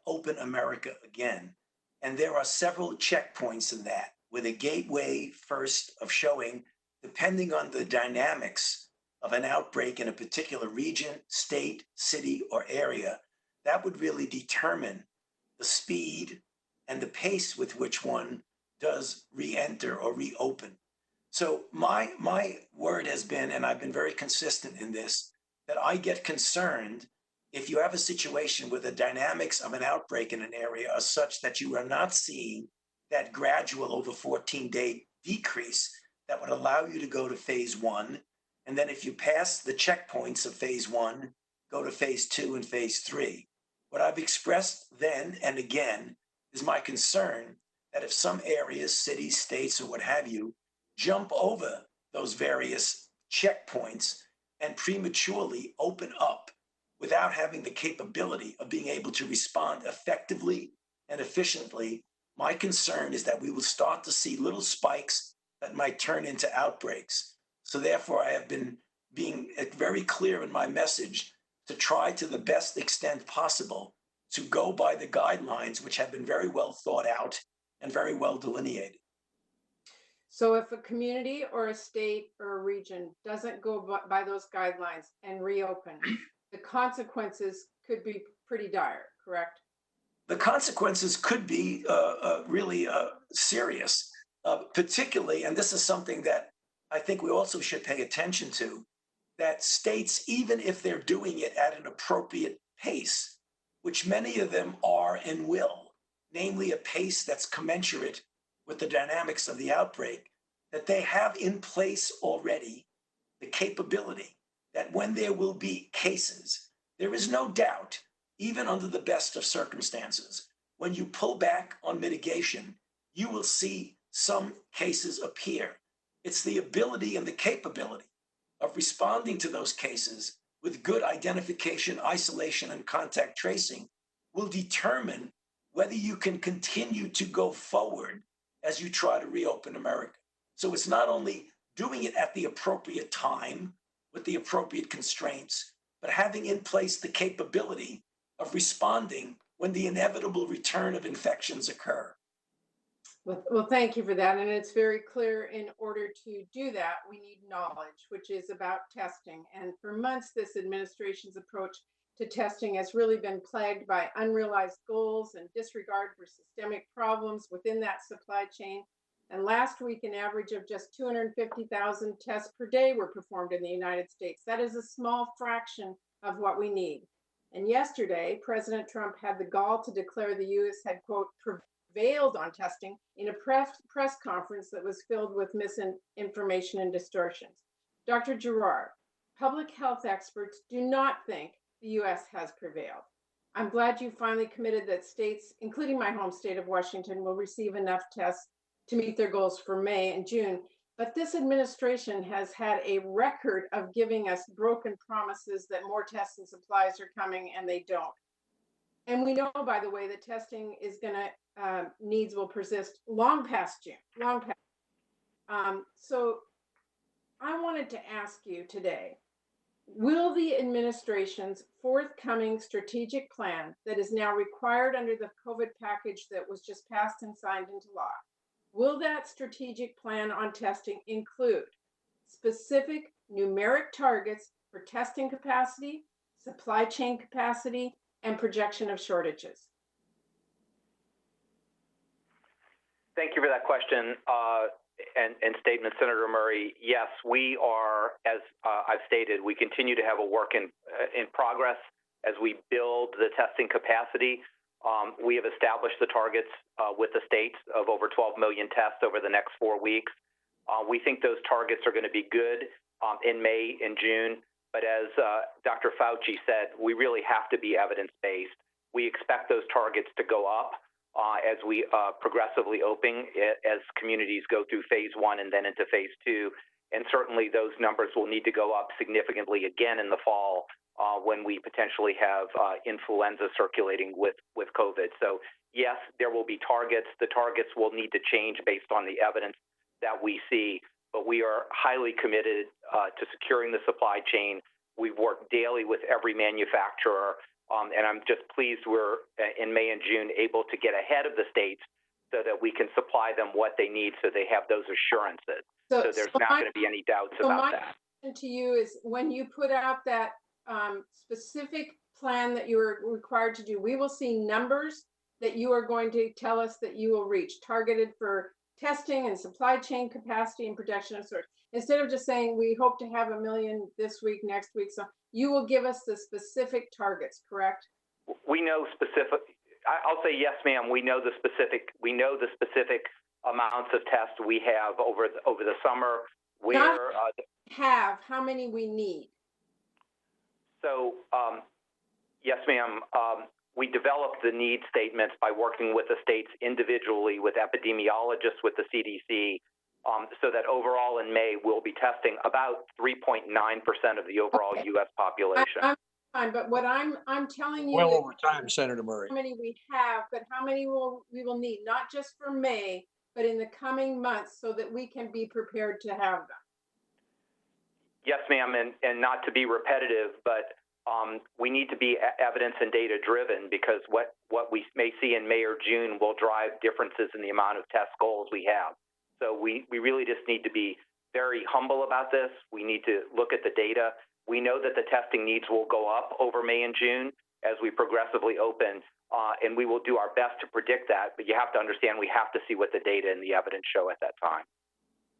Speaker 5: open America again. And there are several checkpoints in that, with a gateway first of showing, depending on the dynamics of an outbreak in a particular region, state, city, or area, that would really determine the speed and the pace with which one does re-enter or reopen. So my word has been, and I've been very consistent in this, that I get concerned if you have a situation where the dynamics of an outbreak in an area are such that you are not seeing that gradual over 14-day decrease that would allow you to go to phase 1. And then if you pass the checkpoints of phase 1, go to phase 2 and phase 3. What I've expressed then and again is my concern that if some areas, cities, states, or what have you, jump over those various checkpoints and prematurely open up without having the capability of being able to respond effectively and efficiently, my concern is that we will start to see little spikes that might turn into outbreaks. So therefore, I have been being very clear in my message to try to the best extent possible to go by the guidelines, which have been very well thought out and very well delineated.
Speaker 4: So if a community or a state or a region doesn't go by those guidelines and reopen, the consequences could be pretty dire, correct?
Speaker 5: the consequences could be really serious, particularly, and this is something that I think we also should pay attention to, that states, even if they're doing it at an appropriate pace, which many of them are and will, namely a pace that's commensurate with the dynamics of the outbreak, that they have in place already the capability that when there will be cases, there is no doubt, even under the best of circumstances, when you pull back on mitigation, you will see some cases appear. It's the ability and the capability of responding to those cases with good identification, isolation, and contact tracing will determine whether you can continue to go forward as you try to reopen America. So it's not only doing it at the appropriate time with the appropriate constraints, but having in place the capability of responding when the inevitable return of infections occur.
Speaker 4: Well, thank you for that. And it's very clear in order to do that, we need knowledge, which is about testing. And for months, this administration's approach to testing has really been plagued by unrealized goals and disregard for systemic problems within that supply chain. And last week, an average of just 250,000 tests per day were performed in the United States. That is a small fraction of what we need. And yesterday, President Trump had the gall to declare the U.S. had, quote, prevailed on testing in a press conference that was filled with misinformation and distortions. Dr. Gerard, public health experts do not think the U.S. has prevailed. I'm glad you finally committed that states, including my home state of Washington, will receive enough tests to meet their goals for May and June. But this administration has had a record of giving us broken promises that more tests and supplies are coming, and they don't. And we know, by the way, that testing is going to needs will persist long past June, long past. So I wanted to ask you today, will the administration's forthcoming strategic plan that is now required under the COVID package that was just passed and signed into law, will that strategic plan on testing include specific numeric targets for testing capacity, supply chain capacity, and projection of shortages?
Speaker 7: Thank you for that question and statement, Senator Murray. Yes, we are, as I've stated, we continue to have a work in progress as we build the testing capacity. We have established the targets with the states of over 12 million tests over the next 4 weeks. We think those targets are going to be good in May and June. But as Dr. Fauci said, we really have to be evidence-based. We expect those targets to go up as we progressively open, as communities go through phase 1 and then into phase 2. And certainly those numbers will need to go up significantly again in the fall when we potentially have influenza circulating with COVID. So yes, there will be targets. The targets will need to change based on the evidence that we see. But we are highly committed to securing the supply chain. We've worked daily with every manufacturer, and I'm just pleased we're in May and June able to get ahead of the states so that we can supply them what they need so they have those assurances. So there's not going to be any doubts about that.
Speaker 4: My question to you is, when you put out that specific plan that you are required to do, we will see numbers that you are going to tell us that you will reach, targeted for testing and supply chain capacity and projection of sorts. Instead of just saying we hope to have 1 million this week, next week, so you will give us the specific targets, correct?
Speaker 7: We know specific. I'll say yes, ma'am. We know the specific. We know the specific amounts of tests we have over the summer.
Speaker 4: How many we need?
Speaker 7: So yes, ma'am. We developed the need statements by working with the states individually, with epidemiologists, with the CDC, so that overall in May we'll be testing about 3.9% of the overall U.S. population.
Speaker 4: I'm fine, but what I'm telling you,
Speaker 3: Well over time, Senator Murray.
Speaker 4: How many we have, but how many we will need, not just for May, but in the coming months, so that we can be prepared to have them.
Speaker 7: Yes, ma'am, and not to be repetitive, but we need to be evidence and data driven, because what we may see in May or June will drive differences in the amount of test goals we have. So we really just need to be very humble about this. We need to look at the data. We know that the testing needs will go up over May and June, as we progressively open, and we will do our best to predict that. But you have to understand we have to see what the data and the evidence show at that time.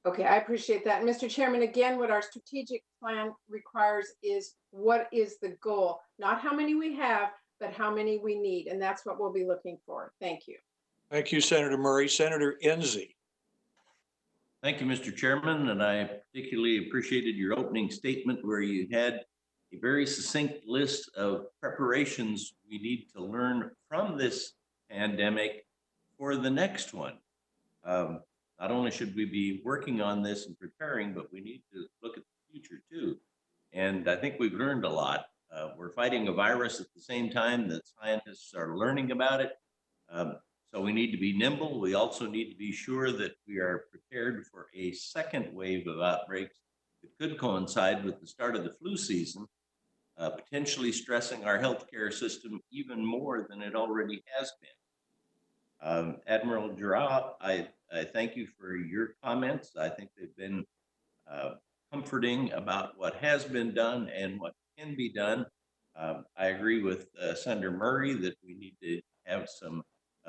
Speaker 4: Okay, I appreciate that. Mr. Chairman, again, what our strategic plan requires is what is the goal? Not how many we have, but how many we need. And that's what we'll be looking for. Thank you.
Speaker 3: Thank you, Senator Murray. Senator Enzi.
Speaker 9: Thank you, Mr. Chairman, and I particularly appreciated your opening statement where you had a very succinct list of preparations we need to learn from this pandemic for the next one. Not only should we be working on this and preparing, but we need to look at the future too. And I think we've learned a lot. We're fighting a virus at the same time that scientists are learning about it. So we need to be nimble. We also need to be sure that we are prepared for a second wave of outbreaks that could coincide with the start of the flu season, potentially stressing our healthcare system even more than it already has been. Admiral Giroir, I thank you for your comments. I think they've been comforting about what has been done and what can be done. I agree with Senator Murray that we need to have some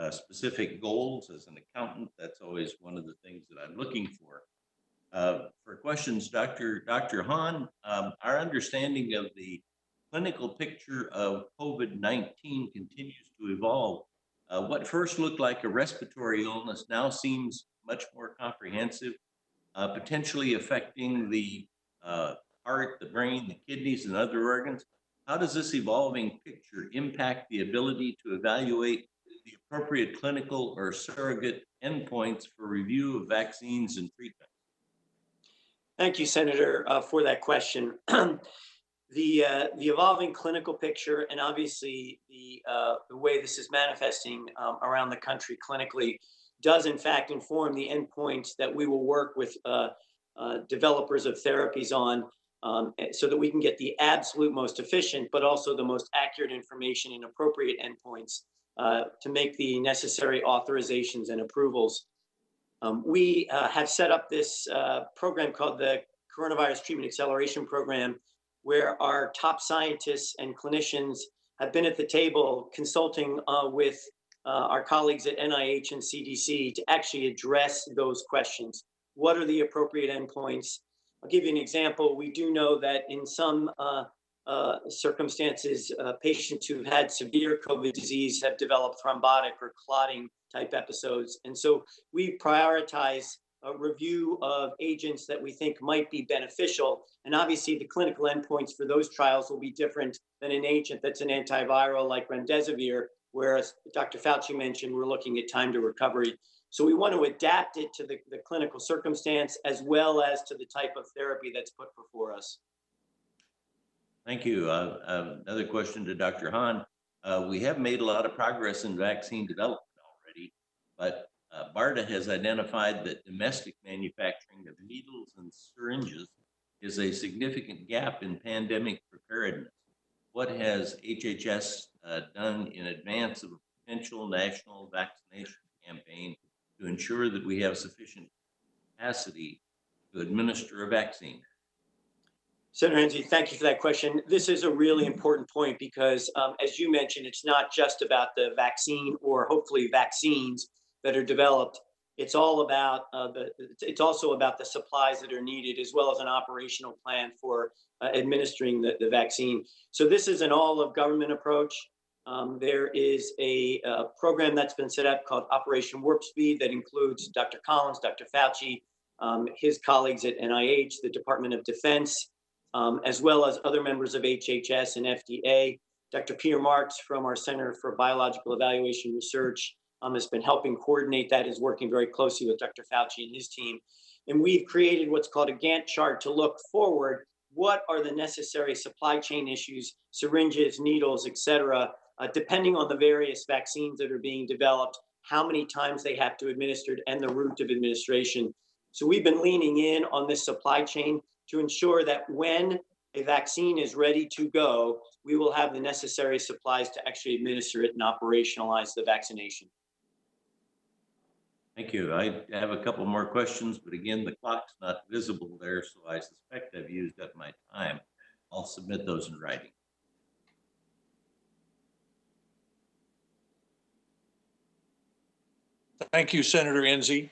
Speaker 9: specific goals. As an accountant, that's always one of the things that I'm looking for. For questions, Dr. Hahn, our understanding of the clinical picture of COVID-19 continues to evolve. What first looked like a respiratory illness now seems much more comprehensive, potentially affecting the heart, the brain, the kidneys, and other organs. How does this evolving picture impact the ability to evaluate the appropriate clinical or surrogate endpoints for review of vaccines and treatment?
Speaker 8: Thank you, Senator, for that question. The evolving clinical picture and obviously the way this is manifesting around the country clinically does in fact inform the endpoints that we will work with developers of therapies on, so that we can get the absolute most efficient, but also the most accurate information and appropriate endpoints to make the necessary authorizations and approvals. We have set up this program called the Coronavirus Treatment Acceleration Program, where our top scientists and clinicians have been at the table consulting with our colleagues at NIH and CDC to actually address those questions. What are the appropriate endpoints? I'll give you an example. We do know that in some circumstances, patients who've had severe COVID disease have developed thrombotic or clotting type episodes. And so we prioritize a review of agents that we think might be beneficial. And obviously the clinical endpoints for those trials will be different than an agent that's an antiviral like remdesivir, whereas Dr. Fauci mentioned we're looking at time to recovery. So we want to adapt it to the clinical circumstance as well as to the type of therapy that's put before us.
Speaker 9: Thank you. Another question to Dr. Hahn. We have made a lot of progress in vaccine development already, but BARDA has identified that domestic manufacturing of needles and syringes is a significant gap in pandemic preparedness. What has HHS done in advance of a potential national vaccination campaign to ensure that we have sufficient capacity to administer a vaccine?
Speaker 8: Senator Enzi, thank you for that question. This is a really important point because, as you mentioned, it's not just about the vaccine or hopefully vaccines that are developed. It's all about it's also about the supplies that are needed as well as an operational plan for administering the vaccine. So this is an all of government approach. There is a program that's been set up called Operation Warp Speed that includes Dr. Collins, Dr. Fauci, his colleagues at NIH, the Department of Defense, as well as other members of HHS and FDA. Dr. Peter Marks from our Center for Biological Evaluation Research has been helping coordinate that, is working very closely with Dr. Fauci and his team. And we've created what's called a Gantt chart to look forward. What are the necessary supply chain issues, syringes, needles, et cetera, depending on the various vaccines that are being developed, how many times they have to administer and the route of administration. So we've been leaning in on this supply chain to ensure that when a vaccine is ready to go, we will have the necessary supplies to actually administer it and operationalize the vaccination.
Speaker 9: Thank you. I have a couple more questions, but again, the clock's not visible there, so I suspect I've used up my time. I'll submit those in writing.
Speaker 3: Thank you, Senator Enzi.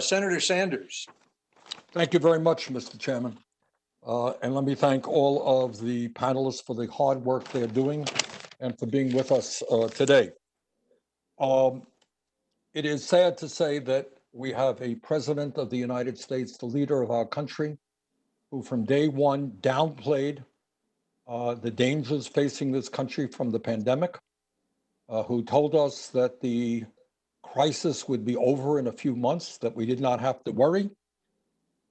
Speaker 3: Senator Sanders.
Speaker 10: Thank you very much, Mr. Chairman. And let me thank all of the panelists for the hard work they're doing and for being with us today. It is sad to say that we have a president of the United States, the leader of our country, who from day one downplayed the dangers facing this country from the pandemic, who told us that the crisis would be over in a few months, that we did not have to worry,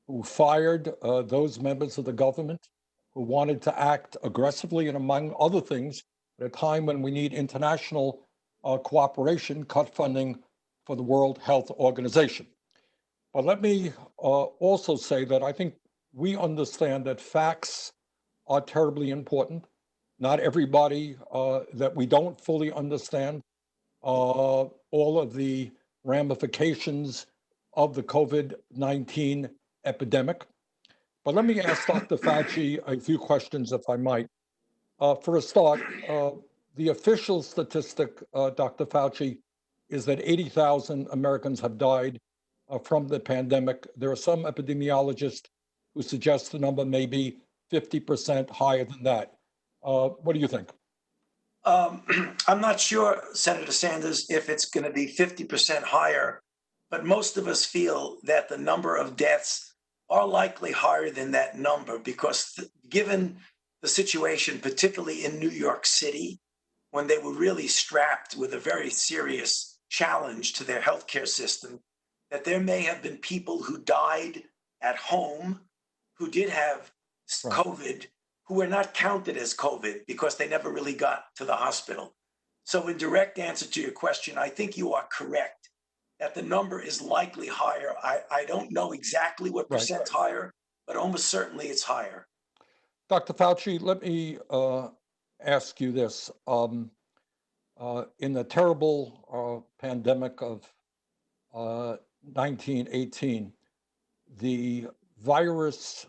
Speaker 10: who fired those members of the government who wanted to act aggressively and, among other things, at a time when we need international cooperation, cut funding for the World Health Organization. But let me also say that I think we understand that facts are terribly important. Not everybody that we don't fully understand all of the ramifications of the COVID-19 epidemic. But let me ask Dr. Fauci a few questions, if I might. For a start, the official statistic, Dr. Fauci, is that 80,000 Americans have died from the pandemic. There are some epidemiologists who suggest the number may be 50% higher than that. What do you think?
Speaker 5: I'm not sure, Senator Sanders, if it's going to be 50% higher, but most of us feel that the number of deaths are likely higher than that number because given the situation, particularly in New York City, when they were really strapped with a very serious challenge to their healthcare system, that there may have been people who died at home who did have COVID, who were not counted as COVID because they never really got to the hospital. So in direct answer to your question, I think you are correct that the number is likely higher. I don't know exactly what percent higher, but almost certainly it's higher.
Speaker 10: Dr. Fauci, let me ask you this. In the terrible pandemic of 1918, the virus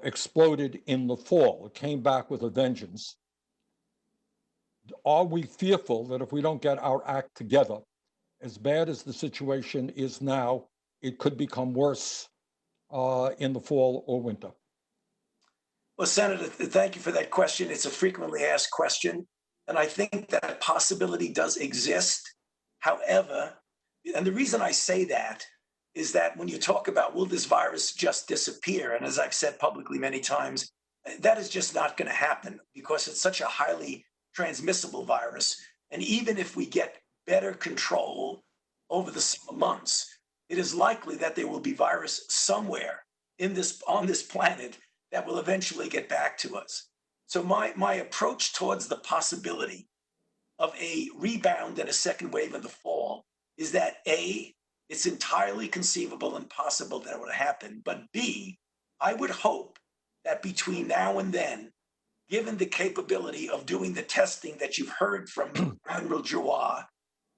Speaker 10: exploded in the fall. It came back with a vengeance. Are we fearful that if we don't get our act together, as bad as the situation is now, it could become worse in the fall or winter?
Speaker 5: Well, Senator, thank you for that question. It's a frequently asked question. And I think that possibility does exist. However, and the reason I say that is that when you talk about will this virus just disappear, and as I've said publicly many times, that is just not going to happen because it's such a highly transmissible virus. And even if we get better control over the summer months, it is likely that there will be virus somewhere on this planet that will eventually get back to us. So my approach towards the possibility of a rebound and a second wave in the fall is that A, it's entirely conceivable and possible that it would happen, but B, I would hope that between now and then, given the capability of doing the testing that you've heard from Admiral Giroir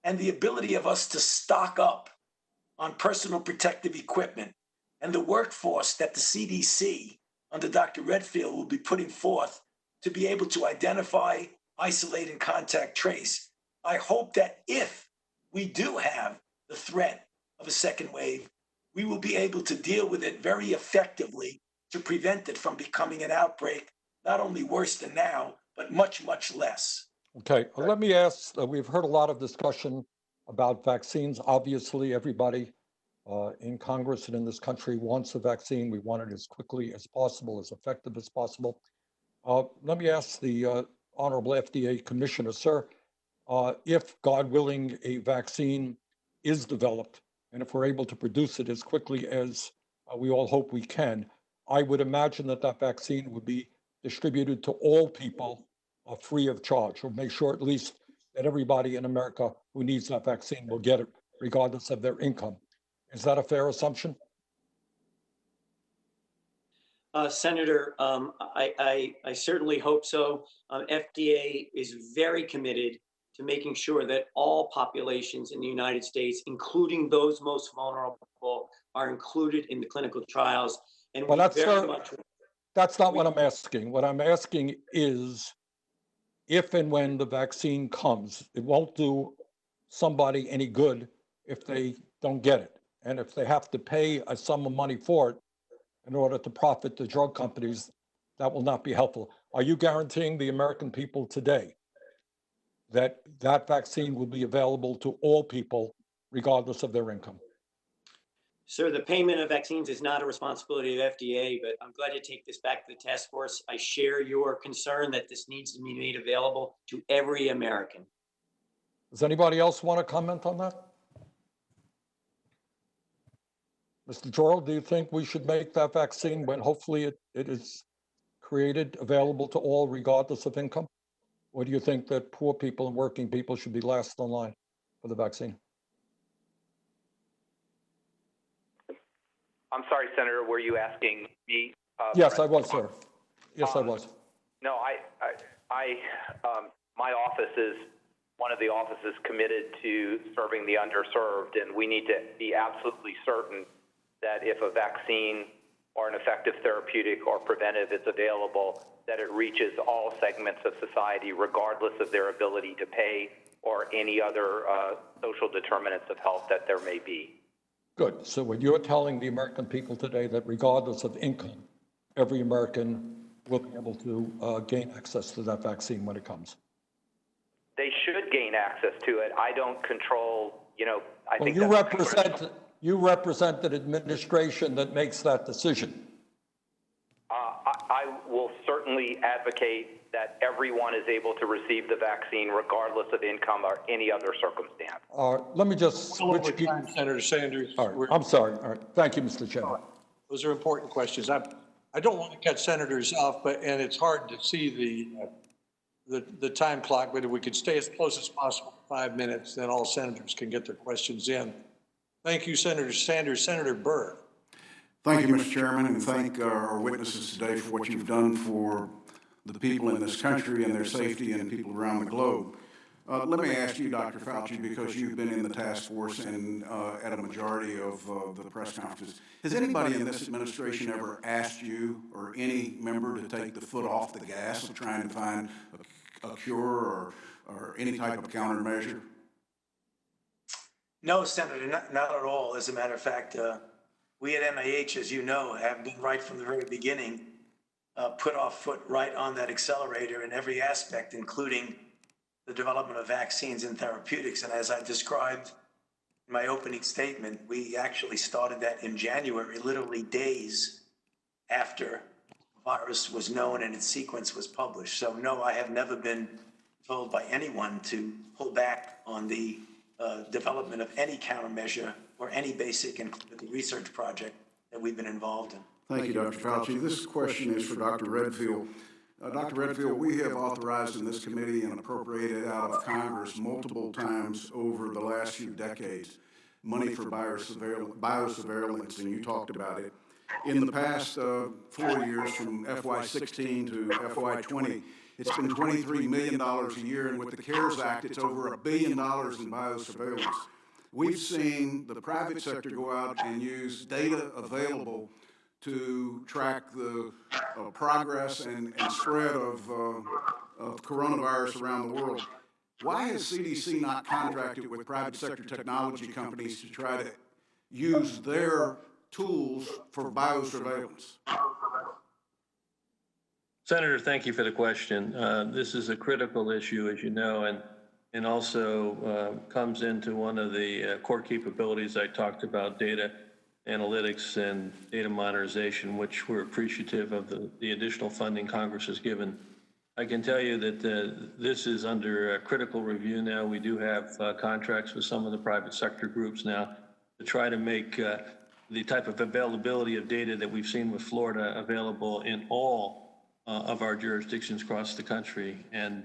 Speaker 5: and the ability of us to stock up on personal protective equipment and the workforce that the CDC under Dr. Redfield will be putting forth to be able to identify, isolate, and contact trace. I hope that if we do have the threat of a second wave, we will be able to deal with it very effectively to prevent it from becoming an outbreak, not only worse than now, but much, much less.
Speaker 10: Okay, well, let me ask, we've heard a lot of discussion about vaccines. Obviously, everybody in Congress and in this country wants a vaccine. We want it as quickly as possible, as effective as possible. Let me ask the Honorable FDA Commissioner, sir, if, God willing, a vaccine is developed, and if we're able to produce it as quickly as we all hope we can, I would imagine that that vaccine would be distributed to all people free of charge, or make sure at least that everybody in America who needs that vaccine will get it, regardless of their income. Is that a fair assumption?
Speaker 8: Senator, I certainly hope so. FDA is very committed to making sure that all populations in the United States, including those most vulnerable, are included in the clinical trials. And
Speaker 10: well, that's not what I'm asking. What I'm asking is, if and when the vaccine comes, it won't do somebody any good if they don't get it. And if they have to pay a sum of money for it in order to profit the drug companies, that will not be helpful. Are you guaranteeing the American people today that that vaccine will be available to all people, regardless of their income?
Speaker 8: Sir, the payment of vaccines is not a responsibility of FDA, but I'm glad to take this back to the task force. I share your concern that this needs to be made available to every American.
Speaker 10: Does anybody else want to comment on that? Mr. Jorrell, do you think we should make that vaccine, when hopefully it is created, available to all regardless of income? Or do you think that poor people and working people should be last in line for the vaccine?
Speaker 7: I'm sorry, Senator, were you asking me?
Speaker 10: Yes, I was, sir. Yes, I was.
Speaker 7: No, my office is one of the offices committed to serving the underserved, and we need to be absolutely certain that if a vaccine or an effective therapeutic or preventive is available, that it reaches all segments of society, regardless of their ability to pay or any other social determinants of health that there may be.
Speaker 10: Good. So what you're telling the American people today, that regardless of income, every American will be able to gain access to that vaccine when it comes.
Speaker 7: They should gain access to it. I don't control, I think
Speaker 10: you represent an administration that makes that decision.
Speaker 7: I will certainly advocate that everyone is able to receive the vaccine regardless of income or any other circumstance.
Speaker 10: Let me just switch
Speaker 3: gears. Senator Sanders.
Speaker 10: All right. I'm sorry. All right. Thank you, Mr. Chairman.
Speaker 3: Those are important questions. I don't want to cut senators off, and it's hard to see the time clock, but if we could stay as close as possible, 5 minutes, then all senators can get their questions in. Thank you, Senator Sanders. Senator Burr.
Speaker 11: Thank you, Mr. Chairman, and thank our witnesses today for what you've done for the people in this country and their safety and people around the globe. Let me ask you, Dr. Fauci, because you've been in the task force and at a majority of the press conferences, has anybody in this administration ever asked you or any member to take the foot off the gas of trying to find a cure or any type of countermeasure?
Speaker 5: No, Senator, not at all. As a matter of fact, we at MAH, as you know, have been right from the very beginning, put our foot right on that accelerator in every aspect, including the development of vaccines and therapeutics. And as I described in my opening statement, we actually started that in January, literally days after the virus was known and its sequence was published. So no, I have never been told by anyone to pull back on the development of any countermeasure or any basic and clinical research project that we've been involved in.
Speaker 11: Thank you, Dr. Fauci. This question is for Dr. Redfield. Dr. Redfield, we have authorized in this committee and appropriated out of Congress multiple times over the last few decades money for biosurveillance, and you talked about it. In the past 4 years, from FY16 to FY20, it's been $23 million a year, and with the CARES Act, it's over $1 billion in biosurveillance. We've seen the private sector go out and use data available to track the progress and spread of coronavirus around the world. Why has CDC not contracted with private sector technology companies to try to use their tools for biosurveillance?
Speaker 6: Senator, thank you for the question. This is a critical issue, as you know, and also comes into one of the core capabilities I talked about, data analytics and data modernization, which we're appreciative of the additional funding Congress has given. I can tell you that this is under critical review now. We do have contracts with some of the private sector groups now to try to make the type of availability of data that we've seen with Florida available in all of our jurisdictions across the country, and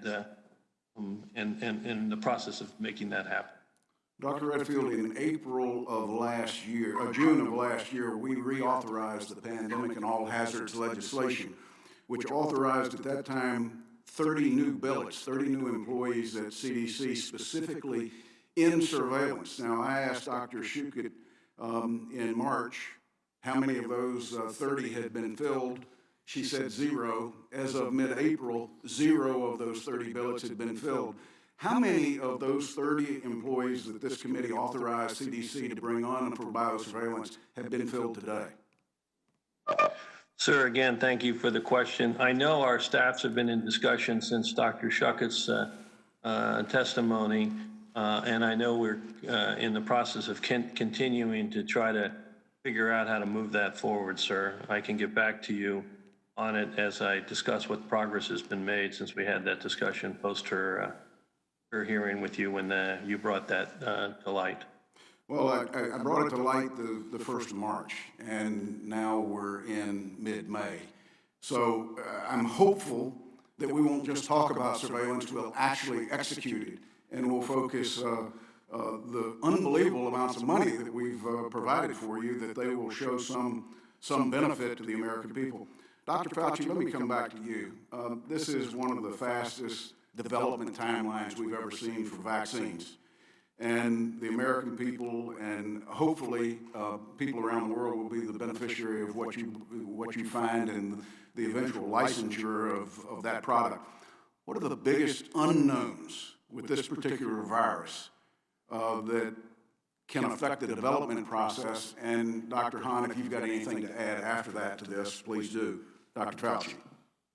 Speaker 6: in the process of making that happen.
Speaker 11: Dr. Redfield, in April of last year, June of last year, we reauthorized the pandemic and all hazards legislation, which authorized at that time 30 new billets, 30 new employees at CDC specifically in surveillance. Now, I asked Dr. Shukit in March how many of those 30 had been filled. She said 0. As of mid-April, 0 of those 30 billets had been filled. How many of those 30 employees that this committee authorized CDC to bring on for biosurveillance have been filled today?
Speaker 6: Sir, again, thank you for the question. I know our staffs have been in discussion since Dr. Schuckett's testimony, and I know we're in the process of continuing to try to figure out how to move that forward, sir. I can get back to you on it as I discuss what progress has been made since we had that discussion post her hearing with you when you brought that to light.
Speaker 11: Well, I brought it to light the 1st of March, and now we're in mid-May. So I'm hopeful that we won't just talk about surveillance, we'll actually execute it, and we'll focus the unbelievable amounts of money that we've provided for you, that they will show some benefit to the American people. Dr. Fauci, let me come back to you. This is one of the fastest development timelines we've ever seen for vaccines. And the American people, and hopefully people around the world, will be the beneficiary of what you find and the eventual licensure of that product. What are the biggest unknowns with this particular virus that can affect the development process? And Dr. Hahn, if you've got anything to add after that to this, please do. Dr. Fauci.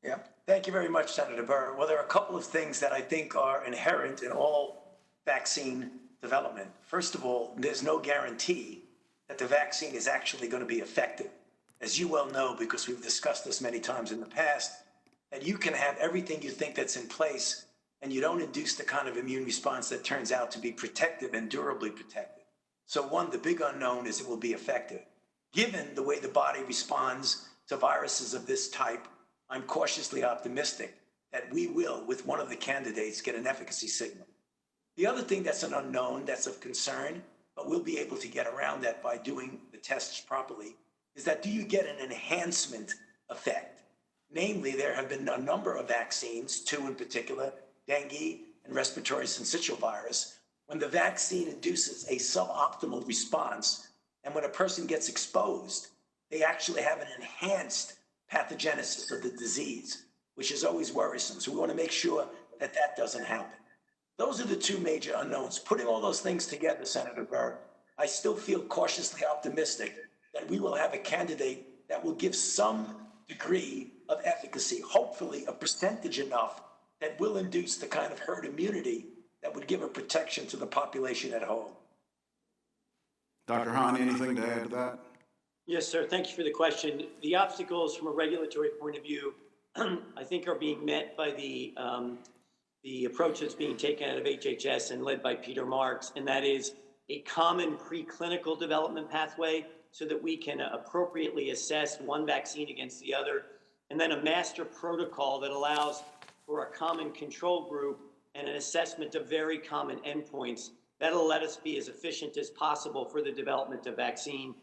Speaker 5: Yeah, thank you very much, Senator Burr. Well, there are a couple of things that I think are inherent in all vaccine development. First of all, there's no guarantee that the vaccine is actually going to be effective. As you well know, because we've discussed this many times in the past, that you can have everything you think that's in place and you don't induce the kind of immune response that turns out to be protective and durably protective. So one, the big unknown is it will be effective. Given the way the body responds to viruses of this type, I'm cautiously optimistic that we will, with one of the candidates, get an efficacy signal. The other thing that's an unknown, that's of concern, but we'll be able to get around that by doing the tests properly, is that do you get an enhancement effect? Namely, there have been a number of vaccines, 2 in particular, dengue and respiratory syncytial virus, when the vaccine induces a suboptimal response, and when a person gets exposed, they actually have an enhanced pathogenesis of the disease, which is always worrisome. So we want to make sure that that doesn't happen. Those are the 2 major unknowns. Putting all those things together, Senator Burr, I still feel cautiously optimistic that we will have a candidate that will give some degree of efficacy, hopefully a percentage enough that will induce the kind of herd immunity that would give a protection to the population at home.
Speaker 11: Dr. Hahn, anything to add to that?
Speaker 8: Yes, sir. Thank you for the question. The obstacles from a regulatory point of view, I think, are being met by the approach that's being taken out of HHS and led by Peter Marks, and that is a common preclinical development pathway so that we can appropriately assess one vaccine against the other, and then a master protocol that allows for a common control group and an assessment of very common endpoints. That'll let us be as efficient as possible for the development of vaccine.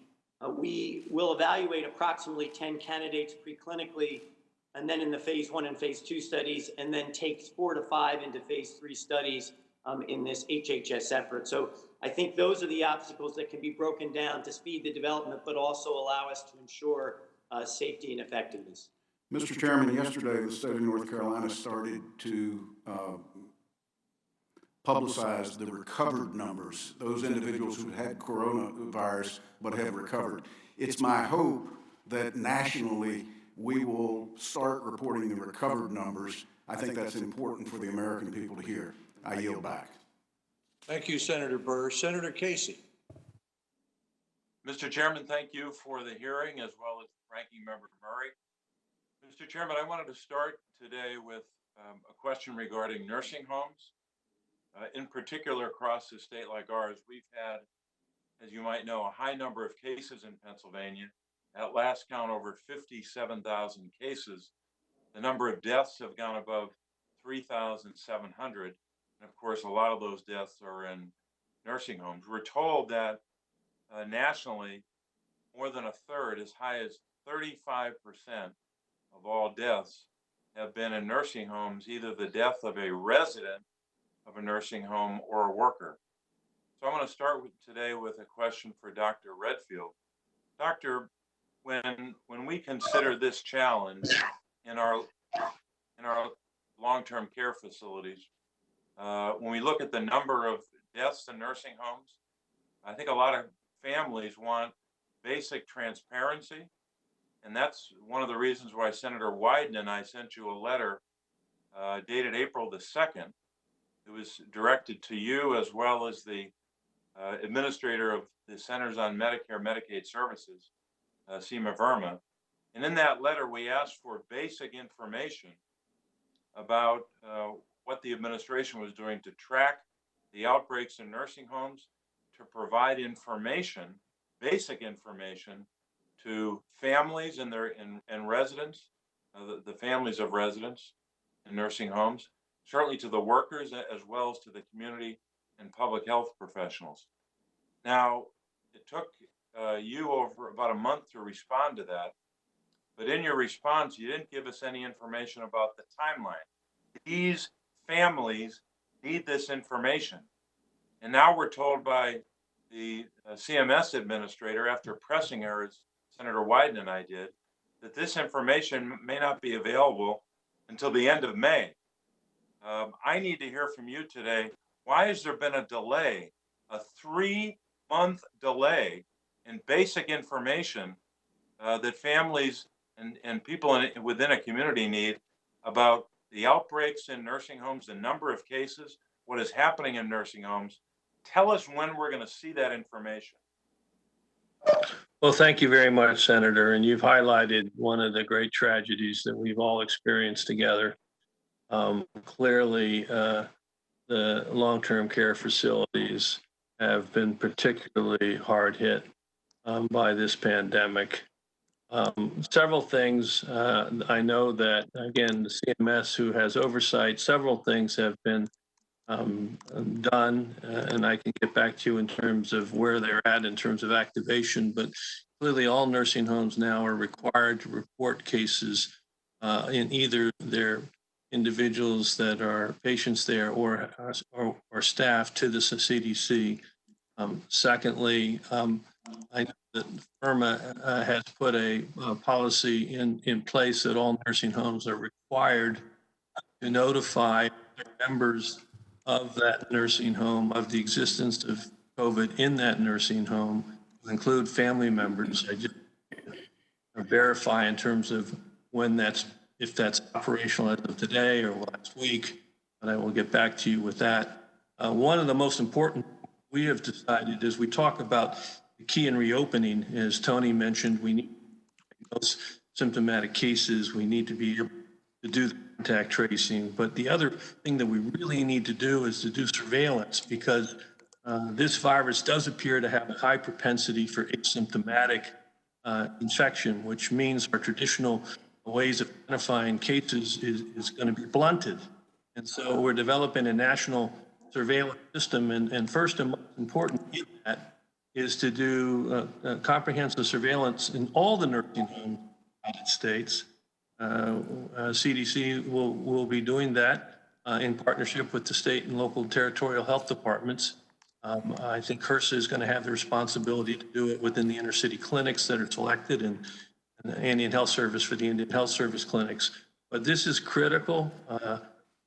Speaker 8: We will evaluate approximately 10 candidates preclinically, and then in the phase 1 and phase 2 studies, and then take 4 to 5 into phase 3 studies in this HHS effort. So I think those are the obstacles that can be broken down to speed the development, but also allow us to ensure safety and effectiveness.
Speaker 11: Mr. Chairman, yesterday the state of North Carolina started to publicize the recovered numbers, those individuals who had coronavirus but have recovered. It's my hope that nationally we will start reporting the recovered numbers. I think that's important for the American people to hear. I yield back.
Speaker 3: Thank you, Senator Burr. Senator Casey.
Speaker 12: Mr. Chairman, thank you for the hearing as well as Ranking Member Murray. Mr. Chairman, I wanted to start today with a question regarding nursing homes. In particular, across the state like ours, we've had, as you might know, a high number of cases in Pennsylvania. At last count, over 57,000 cases. The number of deaths have gone above 3,700. And of course, a lot of those deaths are in nursing homes. We're told that nationally, more than a third, as high as 35% of all deaths have been in nursing homes, either the death of a resident of a nursing home or a worker. So I'm going to start today with a question for Dr. Redfield. Doctor, when we consider this challenge in our long-term care facilities, When we look at the number of deaths in nursing homes, I think a lot of families want basic transparency. And that's one of the reasons why Senator Wyden and I sent you a letter dated April the 2nd. It was directed to you as well as the administrator of the Centers on Medicare Medicaid Services, Seema Verma. And in that letter, we asked for basic information about what the administration was doing to track the outbreaks in nursing homes, to provide information, basic information, to families and residents, the families of residents in nursing homes, certainly to the workers as well as to the community and public health professionals. Now, it took you over about a month to respond to that, but in your response, you didn't give us any information about the timeline. These families need this information. And now we're told by the CMS administrator, after pressing her, as Senator Wyden and I did, that this information may not be available until the end of May. I need to hear from you today. Why has there been a delay, a 3-month delay in basic information that families and people within a community need about the outbreaks in nursing homes, the number of cases, what is happening in nursing homes? Tell us when we're going to see that information.
Speaker 6: Well, thank you very much, Senator. And you've highlighted one of the great tragedies that we've all experienced together. Clearly, the long-term care facilities have been particularly hard hit by this pandemic. Several things, I know that, again, the CMS, who has oversight, several things have been done, and I can get back to you in terms of where they're at in terms of activation, but clearly all nursing homes now are required to report cases in either their individuals that are patients there or staff to the CDC. Secondly, I know that FERMA has put a policy in place that all nursing homes are required to notify their members of that nursing home, of the existence of COVID in that nursing home, to include family members. I just verify in terms of when if that's operational as of today or last week, but I will get back to you with that. One of the most important we have decided is we talk about the key in reopening, as Tony mentioned, we need those symptomatic cases, we need to be able to do the contact tracing. But the other thing that we really need to do is to do surveillance, because this virus does appear to have a high propensity for asymptomatic infection, which means our traditional ways of identifying cases is going to be blunted. And so we're developing a national surveillance system. And first and most important in that is to do comprehensive surveillance in all the nursing homes in the United States. CDC will be doing that in partnership with the state and local territorial health departments. I think HRSA is going to have the responsibility to do it within the inner city clinics that are selected, and the Indian Health Service for the Indian Health Service clinics. But this is critical.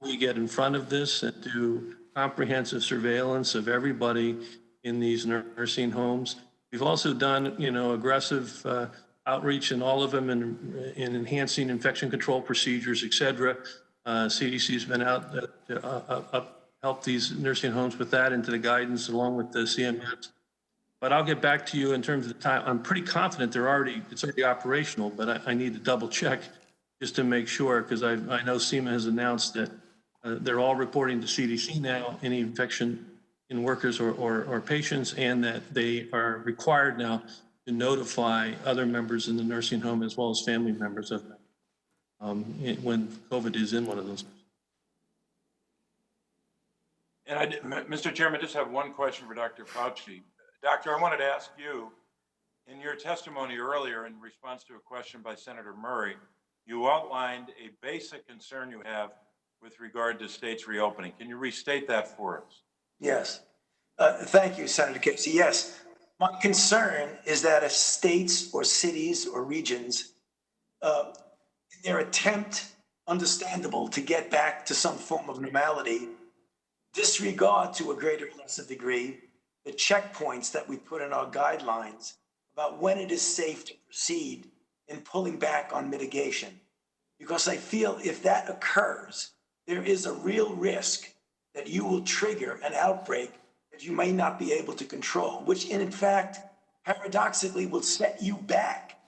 Speaker 6: We get in front of this and do comprehensive surveillance of everybody in these nursing homes. We've also done, aggressive outreach in all of them in enhancing infection control procedures, et cetera. CDC's been out to help these nursing homes with that into the guidance along with the CMS. But I'll get back to you in terms of the time. I'm pretty confident it's already operational, but I need to double check just to make sure, because I know SEMA has announced that they're all reporting to CDC now, any infection in workers or patients, and that they are required now to notify other members in the nursing home as well as family members of them when COVID is in one of those.
Speaker 12: And Mr. Chairman, I just have one question for Dr. Fauci. Doctor, I wanted to ask you, in your testimony earlier in response to a question by Senator Murray, you outlined a basic concern you have with regard to states reopening. Can you restate that for us?
Speaker 5: Yes. Thank you, Senator Casey. Yes. My concern is that if states or cities or regions, in their attempt, understandable, to get back to some form of normality, disregard to a greater or lesser degree the checkpoints that we put in our guidelines about when it is safe to proceed in pulling back on mitigation. Because I feel if that occurs, there is a real risk that you will trigger an outbreak that you may not be able to control, which in fact, paradoxically will set you back,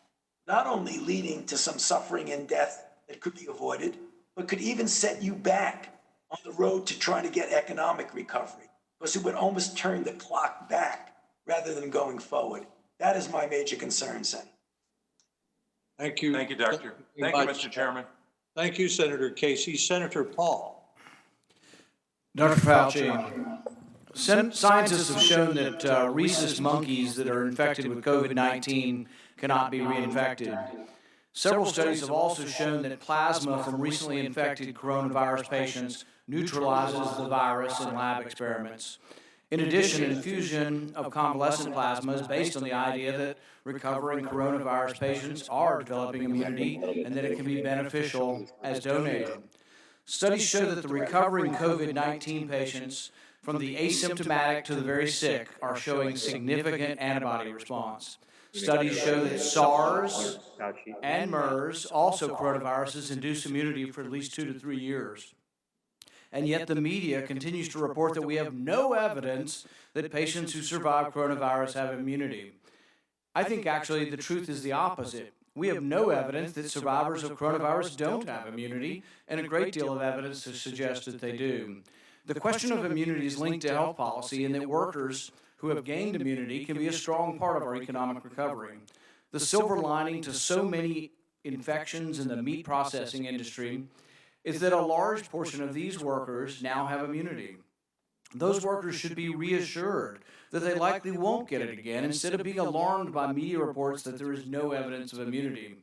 Speaker 5: not only leading to some suffering and death that could be avoided, but could even set you back on the road to trying to get economic recovery, because it would almost turn the clock back rather than going forward. That is my major concern, Senator.
Speaker 3: Thank you.
Speaker 12: Thank you, Doctor. Thank you, Mr. Chairman.
Speaker 3: Thank you, Senator Casey. Senator Paul.
Speaker 13: Dr. Fauci, scientists have shown that rhesus monkeys that are infected with COVID-19 cannot be reinfected. Several studies have also shown that plasma from recently infected coronavirus patients neutralizes the virus in lab experiments. In addition, infusion of convalescent plasma is based on the idea that recovering coronavirus patients are developing immunity and that it can be beneficial as donated. Studies show that the recovering COVID-19 patients, from the asymptomatic to the very sick, are showing significant antibody response. Studies show that SARS and MERS, also coronaviruses, induce immunity for at least 2 to 3 years. And yet the media continues to report that we have no evidence that patients who survive coronavirus have immunity. I think actually the truth is the opposite. We have no evidence that survivors of coronavirus don't have immunity, and a great deal of evidence to suggest that they do. The question of immunity is linked to health policy, and that workers who have gained immunity can be a strong part of our economic recovery. The silver lining to so many infections in the meat processing industry is that a large portion of these workers now have immunity. Those workers should be reassured that they likely won't get it again, instead of being alarmed by media reports that there is no evidence of immunity.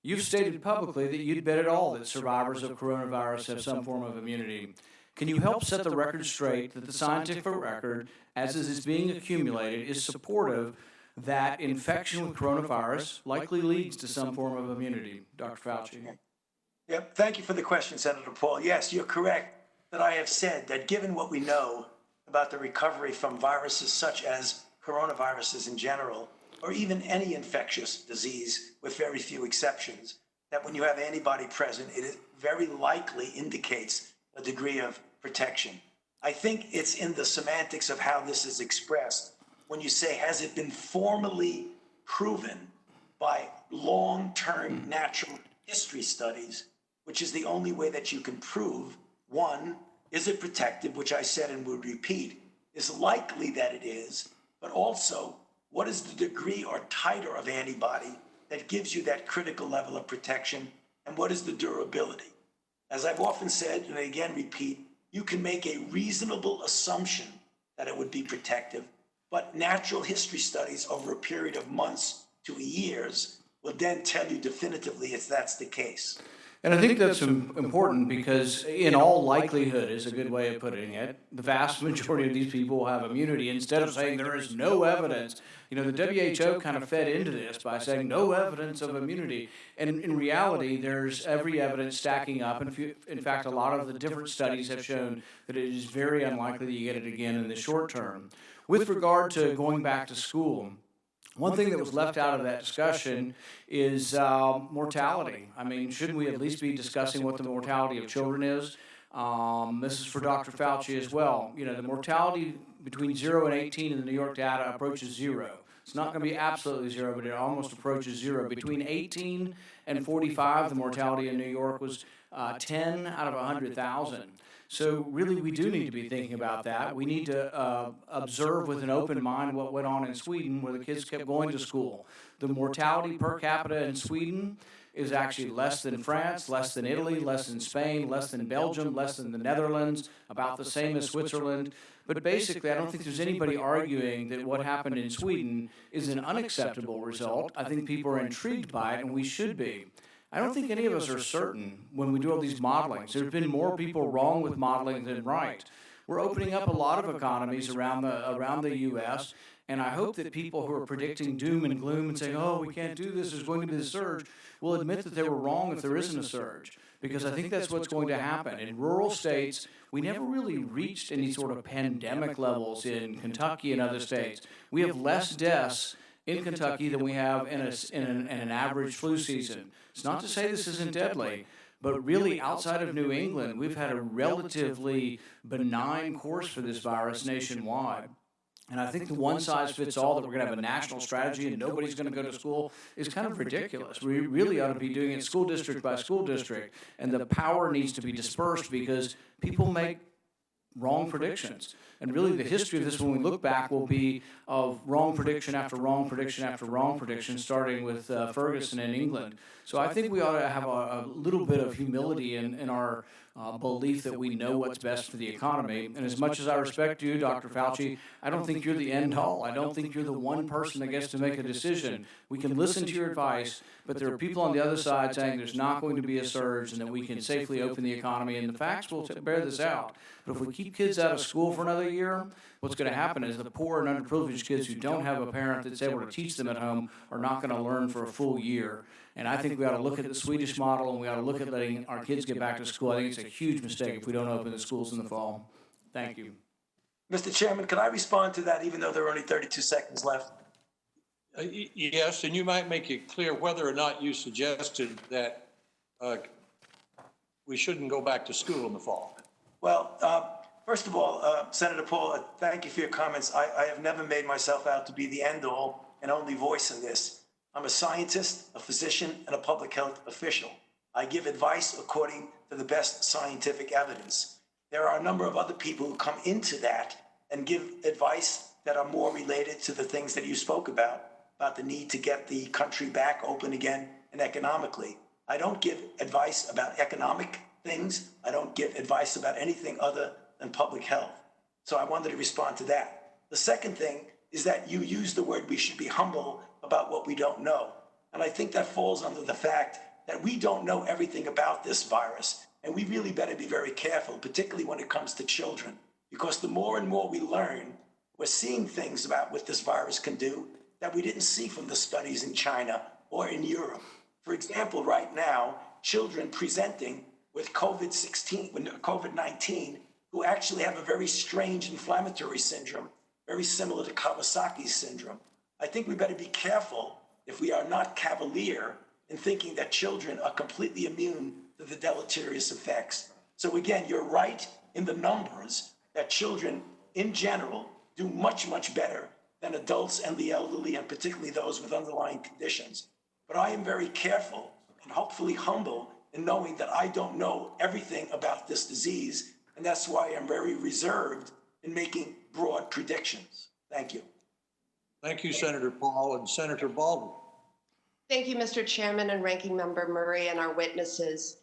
Speaker 13: You've stated publicly that you'd bet it all that survivors of coronavirus have some form of immunity. Can you help set the record straight that the scientific record, as it is being accumulated, is supportive that infection with coronavirus likely leads to some form of immunity? Dr. Fauci.
Speaker 5: Yep, thank you for the question, Senator Paul. Yes, you're correct that I have said that given what we know about the recovery from viruses such as coronaviruses in general, or even any infectious disease with very few exceptions, that when you have antibody present, it very likely indicates a degree of protection. I think it's in the semantics of how this is expressed when you say, has it been formally proven by long-term natural history studies, which is the only way that you can prove, one, is it protective, which I said and would repeat, is likely that it is, but also, what is the degree or titer of antibody that gives you that critical level of protection, and what is the durability? As I've often said, and I again repeat, you can make a reasonable assumption that it would be protective, but natural history studies over a period of months to years will then tell you definitively if that's the case.
Speaker 13: And I think that's important because in all likelihood is a good way of putting it. The vast majority of these people will have immunity. Instead of saying there is no evidence, you know, the WHO kind of fed into this by saying no evidence of immunity. And in reality, there's every evidence stacking up. And in fact, a lot of the different studies have shown that it is very unlikely that you get it again in the short term. With regard to going back to school, one thing that was left out of that discussion is mortality. I mean, shouldn't we at least be discussing what the mortality of children is? This is for Dr. Fauci as well. You know, the mortality between 0 and 18 in the New York data approaches 0. It's not going to be absolutely 0, but it almost approaches 0. Between 18 and 45, the mortality in New York was 10 out of 100,000. So really, we do need to be thinking about that. We need to observe with an open mind what went on in Sweden, where the kids kept going to school. The mortality per capita in Sweden is actually less than France, less than Italy, less than Spain, less than Belgium, less than the Netherlands, about the same as Switzerland. But basically, I don't think there's anybody arguing that what happened in Sweden is an unacceptable result. I think people are intrigued by it, and we should be. I don't think any of us are certain when we do all these modelings. There's been more people wrong with modeling than right. we're opening up a lot of economies around the U.S. And I hope that people who are predicting doom and gloom and saying, "Oh, we can't do this, there's going to be a surge," will admit that they were wrong if there isn't a surge. Because I think that's what's going to happen. In rural states, we never really reached any sort of pandemic levels in Kentucky and other states. We have less deaths in Kentucky than we have in an average flu season. It's not to say this isn't deadly, but really outside of New England, we've had a relatively benign course for this virus nationwide. And I think the one size fits all, that we're going to have a national strategy and nobody's going to go to school, is kind of ridiculous. We really ought to be doing it school district by school district. And the power needs to be dispersed because people make wrong predictions. And really the history of this, when we look back, will be of wrong prediction after wrong prediction after wrong prediction, starting with Ferguson in England. So I think we ought to have a little bit of humility in our belief that we know what's best for the economy. And as much as I respect you, Dr. Fauci, I don't think you're the end all. I don't think you're the one person that gets to make a decision. We can listen to your advice, but there are people on the other side saying there's not going to be a surge and that we can safely open the economy, and the facts will bear this out. But if we keep kids out of school for another year, what's going to happen is the poor and underprivileged kids who don't have a parent that's able to teach them at home are not going to learn for a full year. And I think we ought to look at the Swedish model, and we ought to look at letting our kids get back to school. I think it's a huge mistake if we don't open the schools in the fall. Thank you.
Speaker 5: Mr. Chairman, can I respond to that even though there are only 32 seconds left?
Speaker 3: Yes, and you might make it clear whether or not you suggested that we shouldn't go back to school in the fall.
Speaker 5: Well, first of all, Senator Paul, thank you for your comments. I have never made myself out to be the end-all and only voice in this. I'm a scientist, a physician, and a public health official. I give advice according to the best scientific evidence. There are a number of other people who come into that and give advice that are more related to the things that you spoke about the need to get the country back open again and economically. I don't give advice about economic things. I don't give advice about anything other than public health. So I wanted to respond to that. The second thing is that you use the word we should be humble about what we don't know. And I think that falls under the fact that we don't know everything about this virus. And we really better be very careful, particularly when it comes to children, because the more and more we learn, we're seeing things about what this virus can do that we didn't see from the studies in China or in Europe. For example, right now, children presenting with COVID-19 who actually have a very strange inflammatory syndrome, very similar to Kawasaki's syndrome. I think we better be careful if we are not cavalier in thinking that children are completely immune to the deleterious effects. So again, you're right in the numbers that children in general do much, much better than adults and the elderly, and particularly those with underlying conditions. But I am very careful and hopefully humble in knowing that I don't know everything about this disease, and that's why I'm very reserved in making broad predictions. Thank you.
Speaker 3: Thank you, Senator Paul. And Senator Baldwin.
Speaker 14: Thank you, Mr. Chairman and Ranking Member Murray and our witnesses.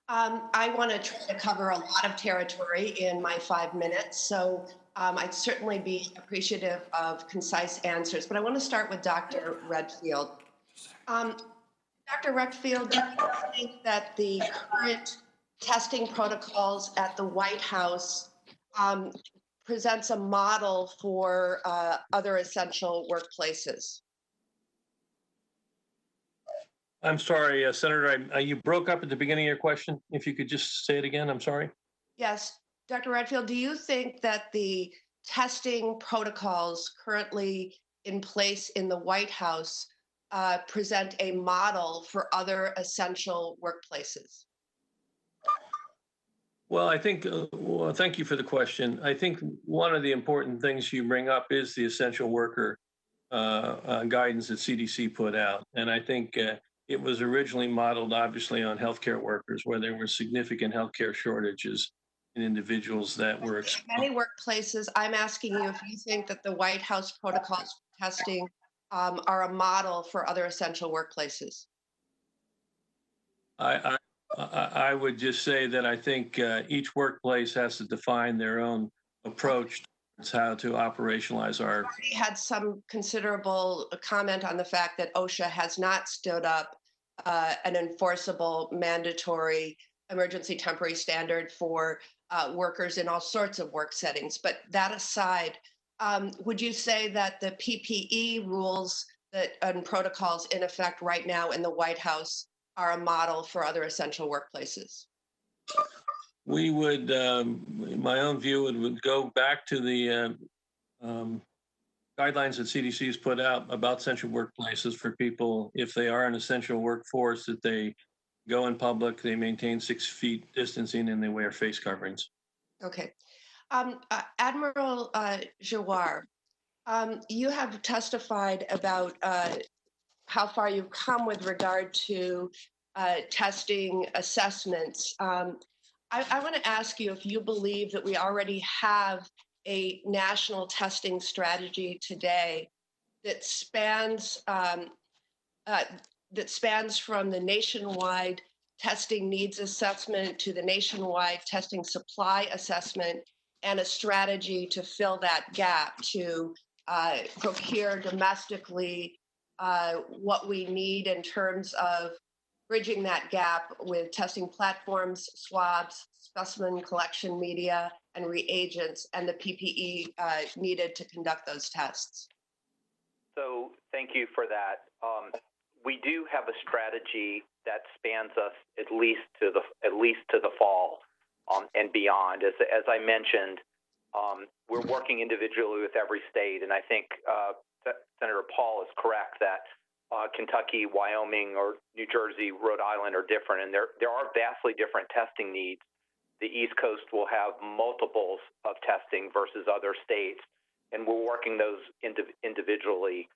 Speaker 14: I want to try to cover a lot of territory in my 5 minutes, so I'd certainly be appreciative of concise answers. But I want to start with Dr. Redfield. Dr. Redfield, do you think that the current testing protocols at the White House presents a model for other essential workplaces?
Speaker 6: I'm sorry, Senator, you broke up at the beginning of your question. If you could just say it again, I'm sorry.
Speaker 14: Yes. Dr. Redfield, do you think that the testing protocols currently in place in the White House present a model for other essential workplaces?
Speaker 6: Well, I think, thank you for the question. I think one of the important things you bring up is the essential worker guidance that CDC put out. And I think it was originally modeled, obviously, on healthcare workers, where there were significant healthcare shortages in individuals that were exposed.
Speaker 14: Many workplaces, I'm asking you if you think that the White House protocols for testing are a model for other essential workplaces.
Speaker 6: I would just say that I think each workplace has to define their own approach to how to operationalize our.
Speaker 14: We already had some considerable comment on the fact that OSHA has not stood up an enforceable mandatory emergency temporary standard for workers in all sorts of work settings. But that aside, would you say that the PPE rules and protocols in effect right now in the White House are a model for other essential workplaces?
Speaker 6: We would, my own view would go back to the guidelines that CDC has put out about essential workplaces for people, if they are an essential workforce, that they go in public, they maintain 6 feet distancing, and they wear face coverings.
Speaker 14: Okay. Admiral Giroir, you have testified about how far you've come with regard to testing assessments. I want to ask you if you believe that we already have a national testing strategy today that spans from the nationwide testing needs assessment to the nationwide testing supply assessment, and a strategy to fill that gap to procure domestically what we need in terms of bridging that gap with testing platforms, swabs, specimen collection media, and reagents, and the PPE needed to conduct those tests.
Speaker 7: So thank you for that. We do have a strategy that spans us at least to the fall and beyond. As I mentioned, we're working individually with every state, and I think Senator Paul is correct that Kentucky, Wyoming, or New Jersey, Rhode Island are different, and there are vastly different testing needs. The East Coast will have multiples of testing versus other states, and we're working those individually.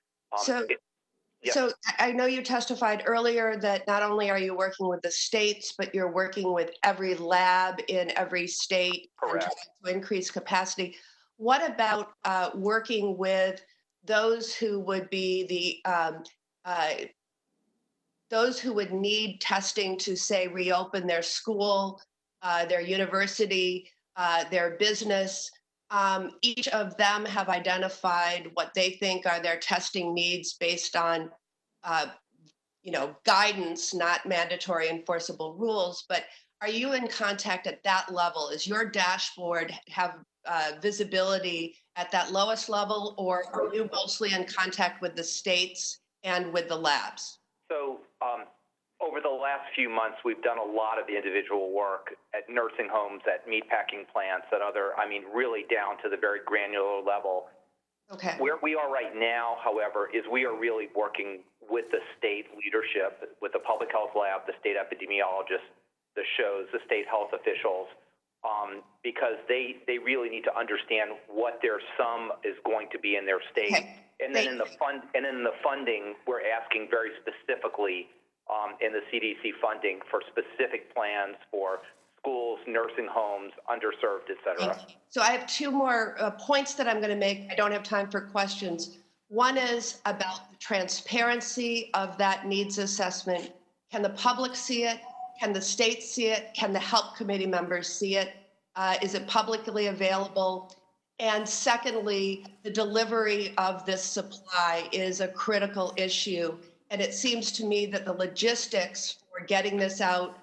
Speaker 14: So I know you testified earlier that not only are you working with the states, but you're working with every lab in every state and trying to increase capacity. What about working with those who would be those who would need testing to, say, reopen their school, their university, their business? Each of them have identified what they think are their testing needs based on, guidance, not mandatory enforceable rules. But are you in contact at that level? Is your dashboard have visibility at that lowest level, or are you mostly in contact with the states and with the labs?
Speaker 7: So over the last few months, we've done a lot of the individual work at nursing homes, at meatpacking plants, really down to the very granular level.
Speaker 14: Okay.
Speaker 7: Where we are right now, however, is we are really working with the state leadership, with the public health lab, the state epidemiologists, the shows, the state health officials, because they really need to understand what their sum is going to be in their state.
Speaker 14: Okay.
Speaker 7: And then in the funding, we're asking very specifically in the CDC funding for specific plans for schools, nursing homes, underserved, et cetera.
Speaker 14: So I have two more points that I'm going to make. I don't have time for questions. One is about the transparency of that needs assessment. Can the public see it? Can the state see it? Can the HELP committee members see it? Is it publicly available? And secondly, the delivery of this supply is a critical issue. And it seems to me that the logistics for getting this out,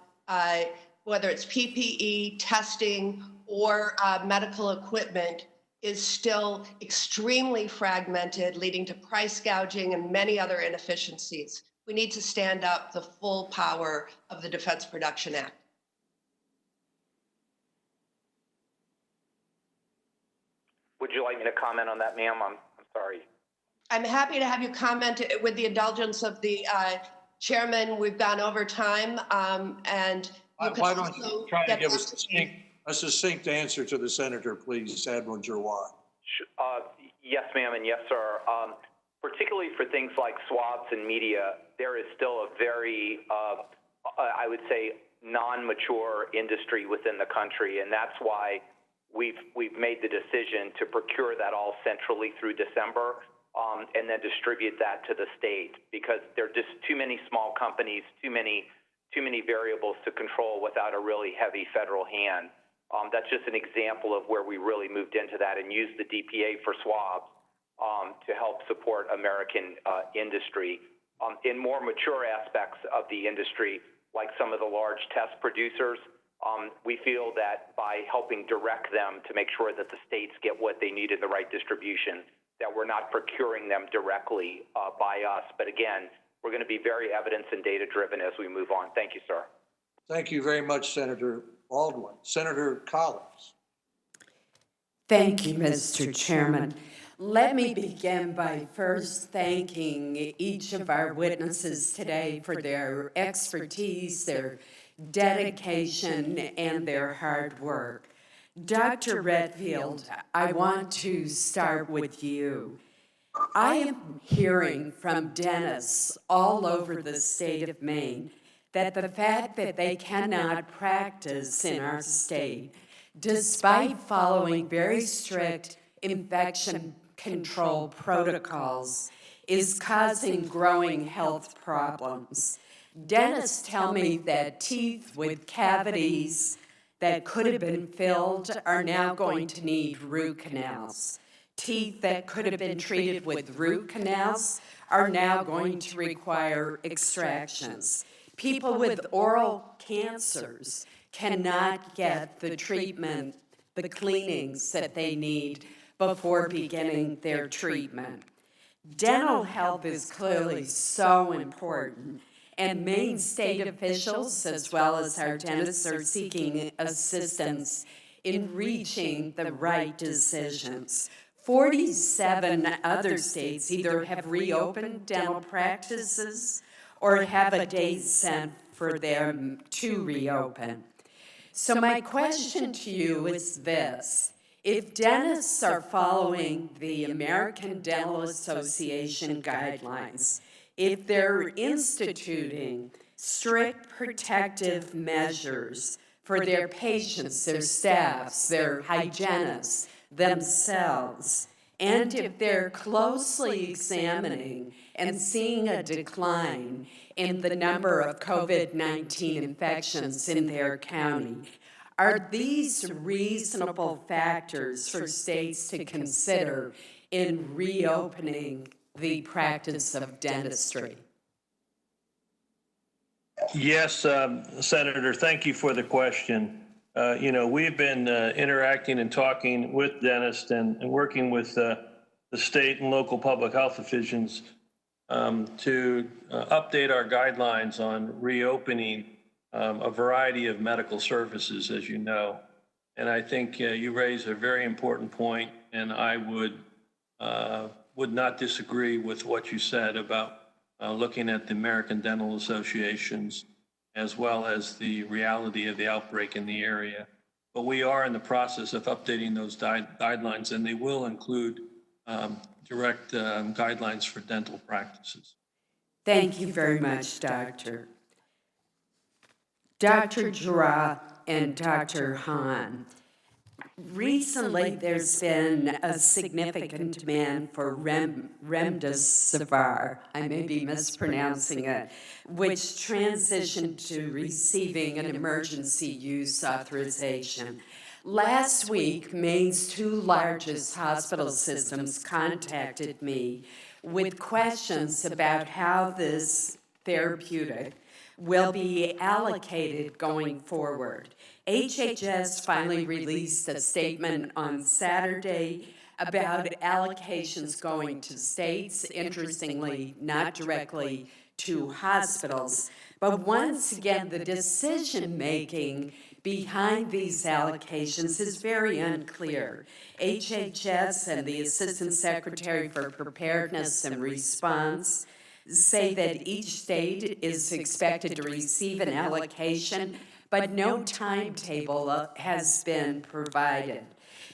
Speaker 14: whether it's PPE, testing, or medical equipment, is still extremely fragmented, leading to price gouging and many other inefficiencies. We need to stand up the full power of the Defense Production Act.
Speaker 7: Would you like me to comment on that, ma'am? I'm sorry.
Speaker 14: I'm happy to have you comment with the indulgence of the chairman. We've gone over time, and you can
Speaker 3: why don't
Speaker 14: also
Speaker 3: you try to
Speaker 14: get
Speaker 3: give
Speaker 14: back
Speaker 3: a succinct answer to the senator, please, Admiral Giroir.
Speaker 7: Yes, ma'am, and yes, sir. Particularly for things like swabs and media, there is still a very, I would say, non-mature industry within the country, and that's why we've made the decision to procure that all centrally through December, and then distribute that to the state, because there are just too many small companies, too many variables to control without a really heavy federal hand. That's just an example of where we really moved into that and used the DPA for swabs to help support American industry. In more mature aspects of the industry, like some of the large test producers, We feel that by helping direct them to make sure that the states get what they need in the right distribution, that we're not procuring them directly by us. But again, we're going to be very evidence and data driven as we move on. Thank you, sir.
Speaker 3: Thank you very much, Senator Baldwin. Senator Collins.
Speaker 15: Thank you, Mr. Chairman. Let me begin by first thanking each of our witnesses today for their expertise, their dedication, and their hard work. Dr. Redfield, I want to start with you. I am hearing from dentists all over the state of Maine that the fact that they cannot practice in our state, despite following very strict infection control protocols, is causing growing health problems. Dentists tell me that teeth with cavities that could have been filled are now going to need root canals. Teeth that could have been treated with root canals are now going to require extractions. People with oral cancers cannot get the treatment, the cleanings that they need before beginning their treatment. Dental health is clearly so important, and Maine state officials, as well as our dentists, are seeking assistance in reaching the right decisions. 47 other states either have reopened dental practices or have a date set for them to reopen. So my question to you is this. If dentists are following the American Dental Association guidelines, if they're instituting strict protective measures for their patients, their staffs, their hygienists, themselves, and if they're closely examining and seeing a decline in the number of COVID-19 infections in their county, are these reasonable factors for states to consider in reopening the practice of dentistry?
Speaker 6: Yes, Senator, thank you for the question. We've been interacting and talking with dentists and working with the state and local public health officials to update our guidelines on reopening a variety of medical services, as you know. And I think you raise a very important point, and I would not disagree with what you said about looking at the American Dental Associations as well as the reality of the outbreak in the area. But we are in the process of updating those guidelines, and they will include direct guidelines for dental practices.
Speaker 15: Thank you very much, Doctor. Dr. Jura and Dr. Hahn, recently there's been a significant demand for remdesivir, I may be mispronouncing it, which transitioned to receiving an emergency use authorization. Last week, Maine's two largest hospital systems contacted me with questions about how this therapeutic will be allocated going forward. HHS finally released a statement on Saturday about allocations going to states, interestingly, not directly to hospitals. But once again, the decision-making behind these allocations is very unclear. HHS and the Assistant Secretary for Preparedness and Response say that each state is expected to receive an allocation, but no timetable has been provided.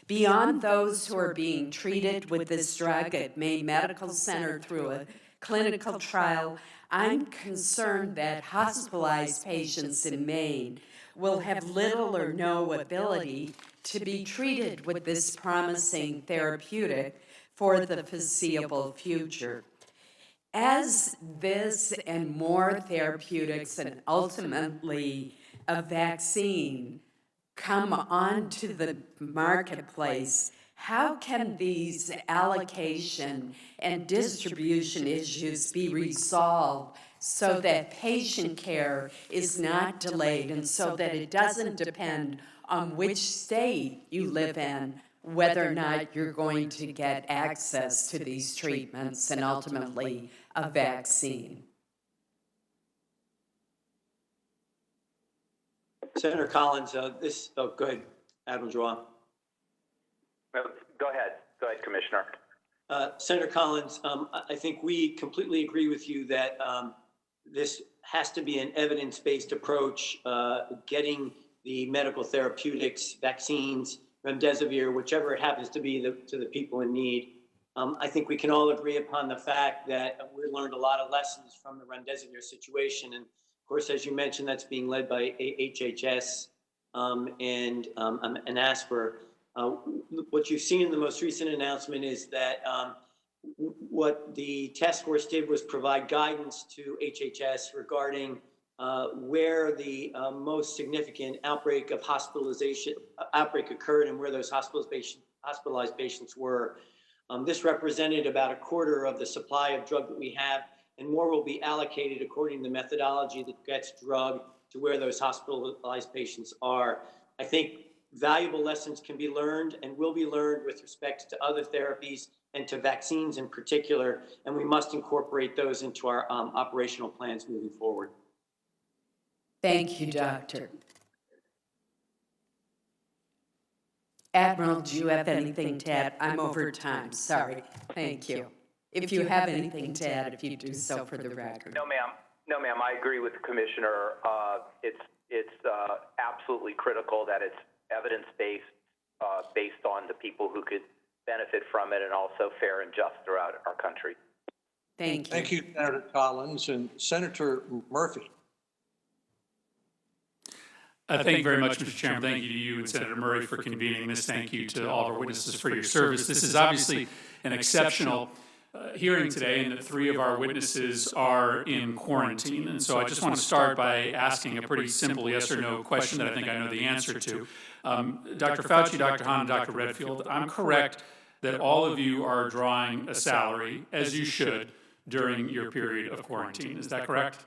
Speaker 15: Beyond those who are being treated with this drug at Maine Medical Center through a clinical trial, I'm concerned that hospitalized patients in Maine will have little or no ability to be treated with this promising therapeutic for the foreseeable future. As this and more therapeutics and ultimately a vaccine come onto the marketplace, how can these allocation and distribution issues be resolved so that patient care is not delayed and so that it doesn't depend on which state you live in, whether or not you're going to get access to these treatments and ultimately a vaccine.
Speaker 8: Senator Collins, go ahead, Admiral Joa.
Speaker 7: Go ahead, Commissioner.
Speaker 8: Senator Collins, I think we completely agree with you that this has to be an evidence-based approach, getting the medical therapeutics, vaccines, remdesivir, whichever it happens to be, to the people in need. I think we can all agree upon the fact that we learned a lot of lessons from the remdesivir situation. And of course, as you mentioned, that's being led by HHS and ASPR. What you've seen in the most recent announcement is that what the task force did was provide guidance to HHS regarding where the most significant outbreak occurred and where those hospitalized patients were. This represented about a quarter of the supply of drug that we have, and more will be allocated according to the methodology that gets drug to where those hospitalized patients are. I think valuable lessons can be learned and will be learned with respect to other therapies and to vaccines in particular, and we must incorporate those into our operational plans moving forward.
Speaker 15: Thank you, Doctor. Admiral, do you have anything to add? I'm over time, sorry. Thank you. If you have anything to add, if you do so for the record.
Speaker 7: No, ma'am. No, ma'am. I agree with the Commissioner. It's absolutely critical that it's evidence-based, based on the people who could benefit from it, and also fair and just throughout our country.
Speaker 15: Thank you.
Speaker 3: Thank you, Senator Collins. And Senator Murphy.
Speaker 16: Thank you very much, Mr. Chairman. Thank you to you and Senator Murray for convening this. Thank you to all of our witnesses for your service. This is obviously an exceptional hearing today, and that 3 of our witnesses are in quarantine. And so I just want to start by asking a pretty simple yes or no question that I think I know the answer to. Dr. Fauci, Dr. Hahn, and Dr. Redfield, I'm correct that all of you are drawing a salary, as you should, during your period of quarantine. Is that correct?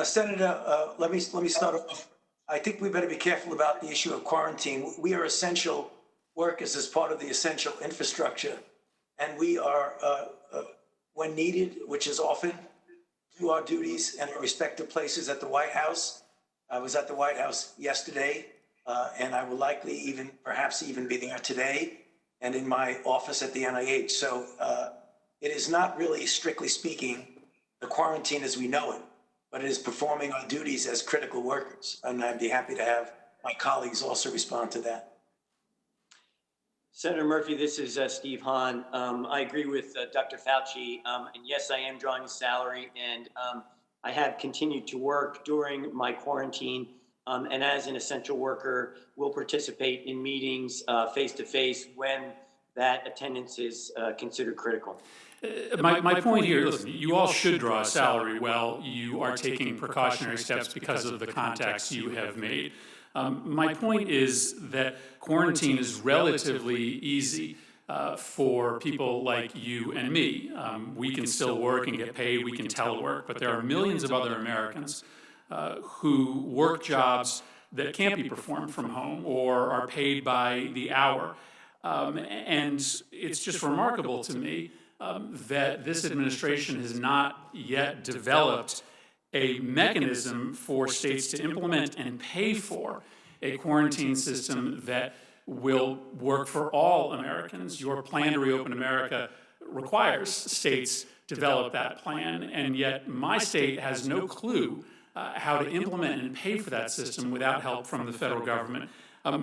Speaker 5: Senator, let me start off. I think we better be careful about the issue of quarantine. We are essential workers as part of the essential infrastructure, and we are, when needed, which is often, do our duties in our respective places at the White House. I was at the White House yesterday, and I will likely perhaps even be there today, and in my office at the NIH. So it is not really, strictly speaking, the quarantine as we know it, but it is performing our duties as critical workers. And I'd be happy to have my colleagues also respond to that.
Speaker 8: Senator Murphy, this is Steve Hahn. I agree with Dr. Fauci, and yes, I am drawing a salary, and I have continued to work during my quarantine, and as an essential worker, will participate in meetings face-to-face when that attendance is considered critical.
Speaker 16: My point here, listen, you all should draw a salary while you are taking precautionary steps because of the contacts you have made. My point is that quarantine is relatively easy for people like you and me. We can still work and get paid, we can telework, but there are millions of other Americans who work jobs that can't be performed from home or are paid by the hour. And it's just remarkable to me that this administration has not yet developed a mechanism for states to implement and pay for a quarantine system that will work for all Americans. Your plan to reopen America requires states develop that plan, and yet my state has no clue how to implement and pay for that system without help from the federal government.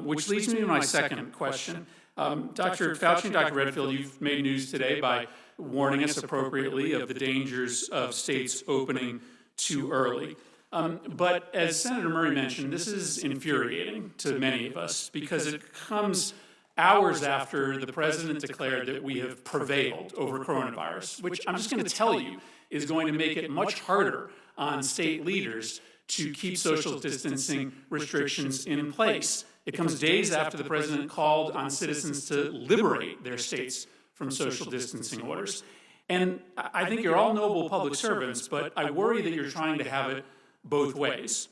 Speaker 16: Which leads me to my second question. Dr. Fauci and Dr. Redfield, you've made news today by warning us appropriately of the dangers of states opening too early. But as Senator Murray mentioned, this is infuriating to many of us because it comes hours after the president declared that we have prevailed over coronavirus, which I'm just going to tell you is going to make it much harder on state leaders to keep social distancing restrictions in place. It comes days after the president called on citizens to liberate their states from social distancing orders. And I think you're all noble public servants, but I worry that you're trying to have it both ways.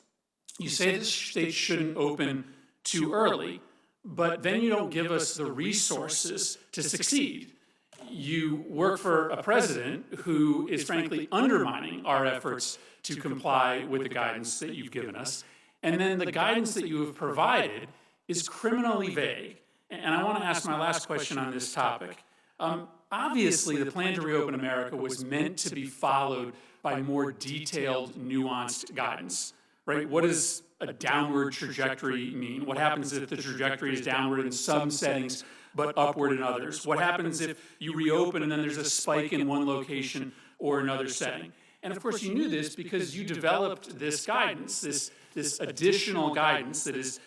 Speaker 16: You say the state shouldn't open too early, but then you don't give us the resources to succeed. You work for a president who is frankly undermining our efforts to comply with the guidance that you've given us. And then the guidance that you have provided is criminally vague. And I want to ask my last question on this topic. Obviously, the plan to reopen America was meant to be followed by more detailed, nuanced guidance, right? What does a downward trajectory mean? What happens if the trajectory is downward in some settings, but upward in others? What happens if you reopen and then there's a spike in one location or another setting? And of course, you knew this because you developed this guidance, this additional guidance that is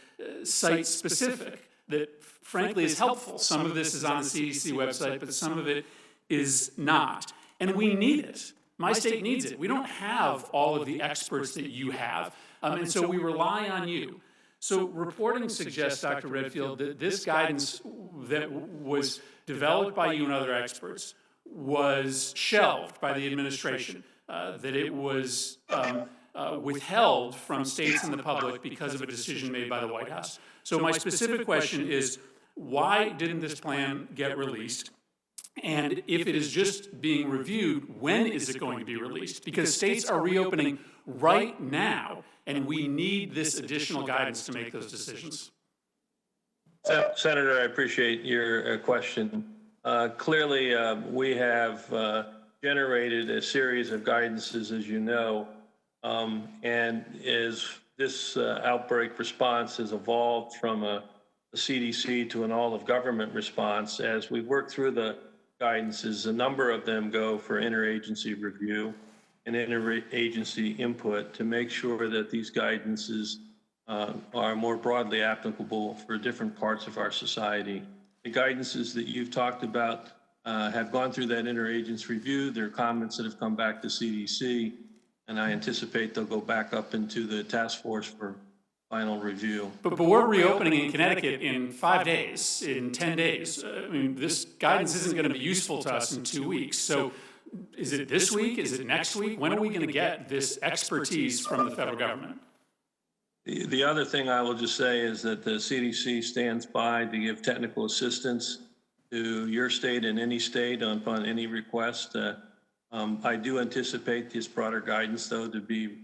Speaker 16: site-specific, that frankly is helpful. Some of this is on the CDC website, but some of it is not. And we need it. My state needs it. We don't have all of the experts that you have, and so we rely on you. So reporting suggests, Dr. Redfield, that this guidance that was developed by you and other experts was shelved by the administration, that it was withheld from states and the public because of a decision made by the White House. So my specific question is, why didn't this plan get released? And if it is just being reviewed, when is it going to be released? Because states are reopening right now, and we need this additional guidance to make those decisions.
Speaker 6: Senator, I appreciate your question. Clearly, we have generated a series of guidances, as you know, and as this outbreak response has evolved from a CDC to an all-of-government response, as we work through the guidances, a number of them go for interagency review and interagency input to make sure that these guidances are more broadly applicable for different parts of our society. The guidances that you've talked about have gone through that interagency review. There are comments that have come back to CDC, and I anticipate they'll go back up into the task force for final review.
Speaker 16: But we're reopening in Connecticut in 5 days, in 10 days. I mean, this guidance isn't going to be useful to us in 2 weeks. So is it this week? Is it next week? When are we going to get this expertise from the federal government?
Speaker 6: The other thing I will just say is that the CDC stands by to give technical assistance to your state and any state upon any request. I do anticipate this broader guidance, though, to be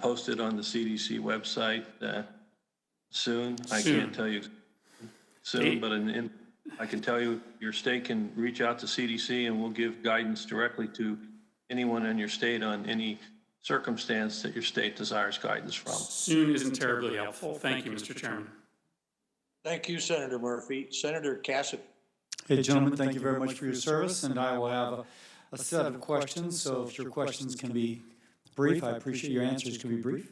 Speaker 6: posted on the CDC website soon. I can't tell you soon, but I can tell you your state can reach out to CDC and we'll give guidance directly to anyone in your state on any circumstance that your state desires guidance from.
Speaker 16: Soon isn't terribly helpful. Thank you, Mr. Chairman.
Speaker 3: Thank you, Senator Murphy. Senator Cassidy.
Speaker 17: Hey, gentlemen, thank you very much for your service, and I will have a set of questions, so if your questions can be brief, I appreciate your answers can be brief.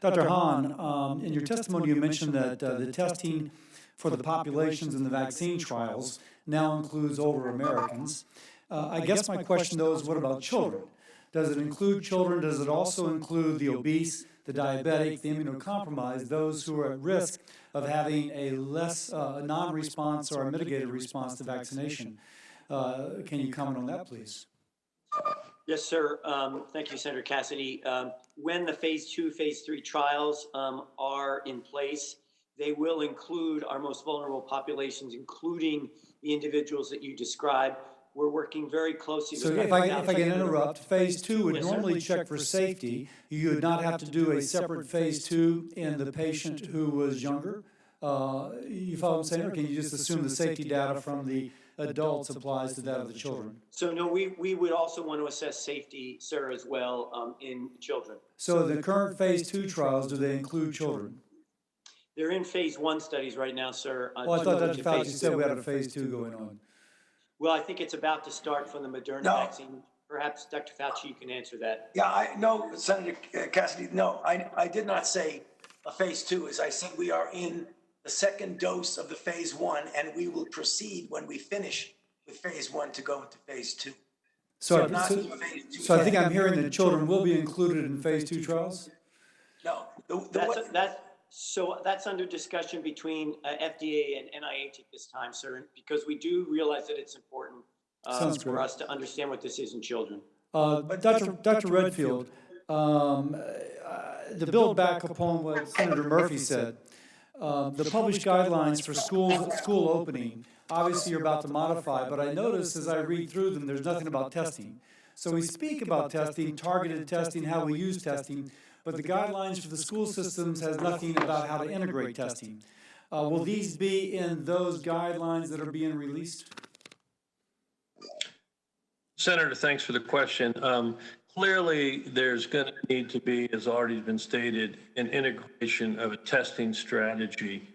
Speaker 17: Dr. Hahn, in your testimony, you mentioned that the testing for the populations in the vaccine trials now includes older Americans. I guess my question, though, is what about children? Does it include children? Does it also include the obese, the diabetic, the immunocompromised, those who are at risk of having a less non-response or a mitigated response to vaccination? Can you comment on that, please?
Speaker 8: Yes, sir. Thank you, Senator Cassidy. When the phase 2, phase 3 trials are in place, they will include our most vulnerable populations, including the individuals that you described. We're working very closely.
Speaker 17: So if I can interrupt, phase 2 would normally check for safety. You would not have to do a separate phase 2 in the patient who was younger. You follow what I'm saying, or can you just assume the safety data from the adults applies to that of the children?
Speaker 8: So no, we would also want to assess safety, sir, as well in children.
Speaker 17: So the current phase 2 trials, do they include children?
Speaker 8: They're in phase 1 studies right now, sir.
Speaker 17: Well, I thought Dr. Fauci said we had a phase 2 going on.
Speaker 8: Well, I think it's about to start from the Moderna vaccine. Perhaps, Dr. Fauci, you can answer that.
Speaker 5: Yeah, no, Senator Cassidy, no, I did not say a phase 2. As I said, we are in the second dose of the phase 1, and we will proceed when we finish with phase 1 to go into phase 2.
Speaker 17: So I think I'm hearing that children will be included in phase 2 trials?
Speaker 5: No.
Speaker 8: That's under discussion between FDA and NIH at this time, sir, because we do realize that it's important
Speaker 17: Sounds
Speaker 8: for
Speaker 17: great.
Speaker 8: us to understand what this is in children.
Speaker 17: Dr. Redfield, to build back upon what Senator Murphy said, the published guidelines for school opening, obviously you're about to modify, but I notice as I read through them, there's nothing about testing. So we speak about testing, targeted testing, how we use testing, but the guidelines for the school systems has nothing about how to integrate testing. Will these be in those guidelines that are being released?
Speaker 6: Senator, thanks for the question. Clearly, there's going to need to be, as already been stated, an integration of a testing strategy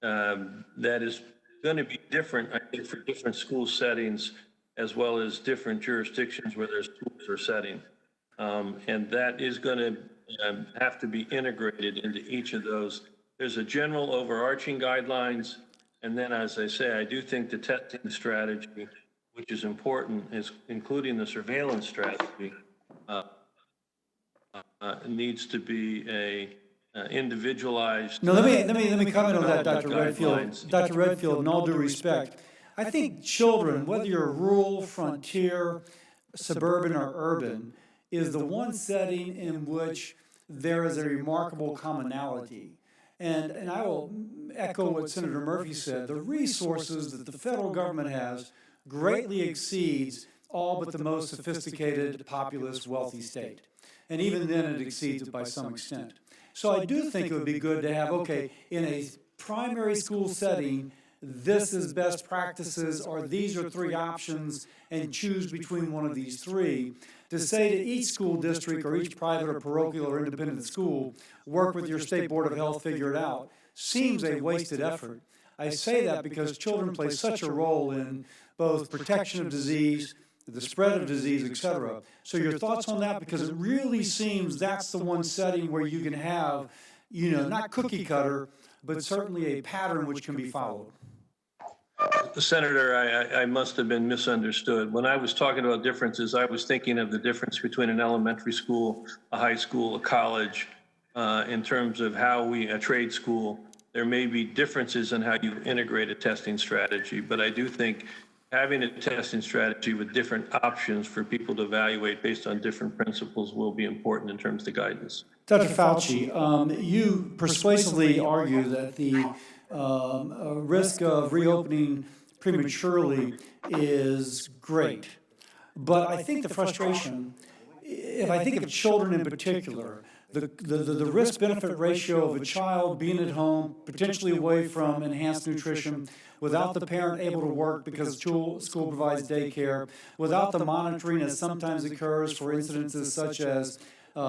Speaker 6: that is going to be different, I think, for different school settings, as well as different jurisdictions where their schools are setting. And that is going to have to be integrated into each of those. There's a general overarching guidelines. And then, as I say, I do think the testing strategy, which is important, is including the surveillance strategy, needs to be a individualized.
Speaker 17: No, let me comment on that, Dr. Redfield. Dr. Redfield, in all due respect, I think children, whether you're rural, frontier, suburban, or urban, is the one setting in which there is a remarkable commonality. And I will echo what Senator Murphy said. The resources that the federal government has greatly exceeds all but the most sophisticated, populous, wealthy state. And even then it exceeds it by some extent. So I do think it would be good to have, okay, in a primary school setting, this is best practices, or these are three options, and choose between one of these three. To say to each school district or each private or parochial or independent school, work with your state board of health, figure it out, seems a wasted effort. I say that because children play such a role in both protection of disease, the spread of disease, et cetera. So your thoughts on that? Because it really seems that's the one setting where you can have, not cookie cutter, but certainly a pattern which can be followed.
Speaker 6: Senator, I must have been misunderstood. When I was talking about differences, I was thinking of the difference between an elementary school, a high school, a college, in terms of how a trade school. There may be differences in how you integrate a testing strategy, but I do think having a testing strategy with different options for people to evaluate based on different principles will be important in terms of the guidance.
Speaker 17: Dr. Fauci, you persuasively argue that the risk of reopening prematurely is great. But I think the frustration, if I think of children in particular, the risk-benefit ratio of a child being at home, potentially away from enhanced nutrition, without the parent able to work because school provides daycare, without the monitoring as sometimes occurs for incidences such as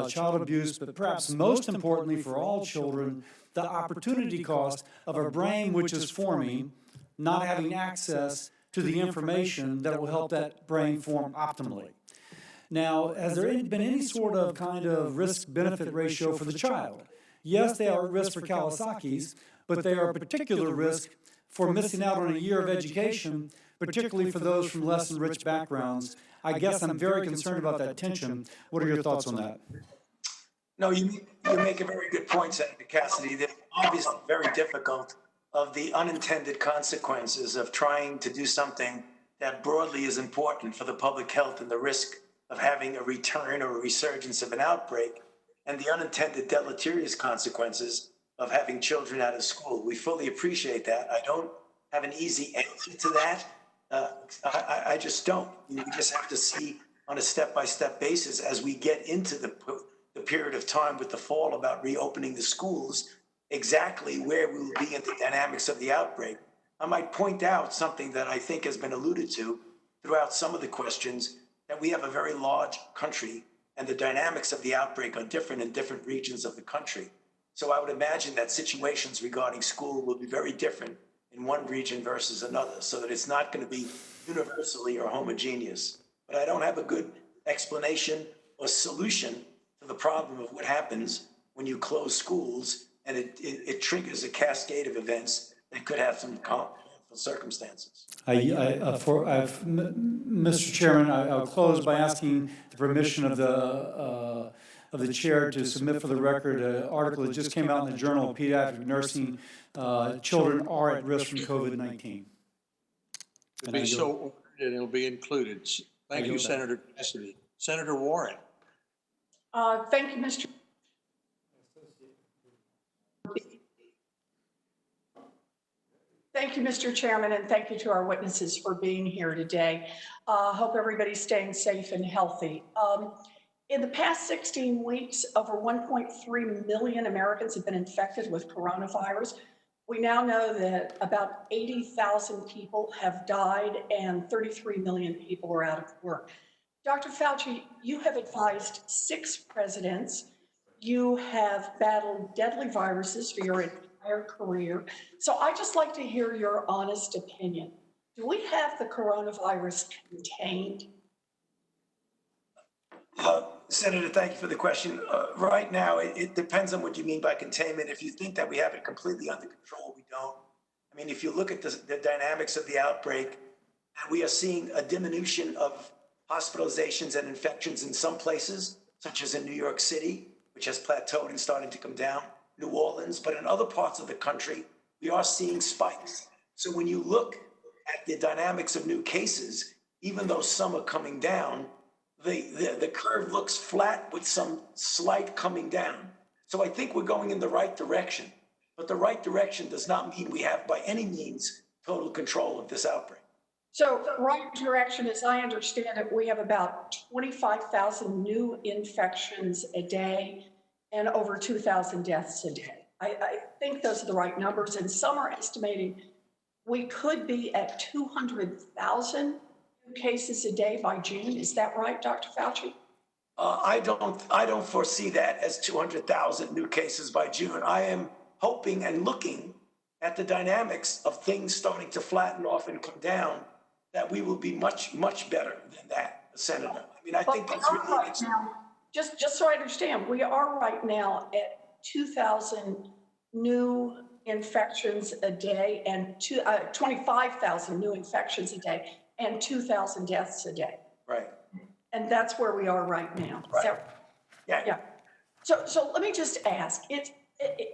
Speaker 17: child abuse, but perhaps most importantly for all children, the opportunity cost of a brain which is forming, not having access to the information that will help that brain form optimally. Now, has there been any sort of kind of risk-benefit ratio for the child? Yes, they are at risk for Kawasaki's, but they are a particular risk for missing out on a year of education, particularly for those from less enriched backgrounds. I guess I'm very concerned about that tension. What are your thoughts on that?
Speaker 5: No, you make a very good point, Senator Cassidy, that obviously very difficult of the unintended consequences of trying to do something that broadly is important for the public health and the risk of having a return or a resurgence of an outbreak, and the unintended deleterious consequences of having children out of school. We fully appreciate that. I don't have an easy answer to that. I just don't. We just have to see on a step-by-step basis as we get into the period of time with the fall about reopening the schools, exactly where we will be in the dynamics of the outbreak. I might point out something that I think has been alluded to throughout some of the questions, that we have a very large country and the dynamics of the outbreak are different in different regions of the country. So I would imagine that situations regarding school will be very different in one region versus another, so that it's not going to be universally or homogeneous. But I don't have a good explanation or solution to the problem of what happens when you close schools and it triggers a cascade of events that could have some harmful circumstances.
Speaker 17: Mr. Chairman, I'll close by asking the permission of the chair to submit for the record an article that just came out in the Journal of Pediatric Nursing. Children are at risk from COVID-19.
Speaker 3: To be so and it'll be included. Thank you, Senator Cassidy. Senator Warren.
Speaker 18: Thank you, Mr. Thank you, Mr. Chairman, and thank you to our witnesses for being here today. Hope everybody's staying safe and healthy. In the past 16 weeks, over 1.3 million Americans have been infected with coronavirus. We now know that about 80,000 people have died and 33 million people are out of work. Dr. Fauci, you have advised 6 presidents. You have battled deadly viruses for your entire career. So I'd just like to hear your honest opinion. Do we have the coronavirus contained?
Speaker 5: Senator, thank you for the question. Right now, it depends on what you mean by containment. If you think that we have it completely under control, we don't. I mean, if you look at the dynamics of the outbreak, and we are seeing a diminution of hospitalizations and infections in some places, such as in New York City, which has plateaued and starting to come down, New Orleans, but in other parts of the country, we are seeing spikes. So when you look at the dynamics of new cases, even though some are coming down, the curve looks flat with some slight coming down. So I think we're going in the right direction, but the right direction does not mean we have by any means total control of this outbreak.
Speaker 18: So right direction, as I understand it, we have about 25,000 new infections a day and over 2,000 deaths a day. I think those are the right numbers, and some are estimating we could be at 200,000 cases a day by June. Is that right, Dr. Fauci?
Speaker 5: I don't foresee that as 200,000 new cases by June. I am hoping and looking at the dynamics of things starting to flatten off and come down, that we will be much, much better than that, Senator. I mean, I think that's really
Speaker 18: right now, just so I understand, we are right now at 2,000 new infections a day and 25,000 new infections a day and 2,000 deaths a day.
Speaker 5: Right.
Speaker 18: And that's where we are right now.
Speaker 5: Right.
Speaker 18: Yeah. So let me just ask,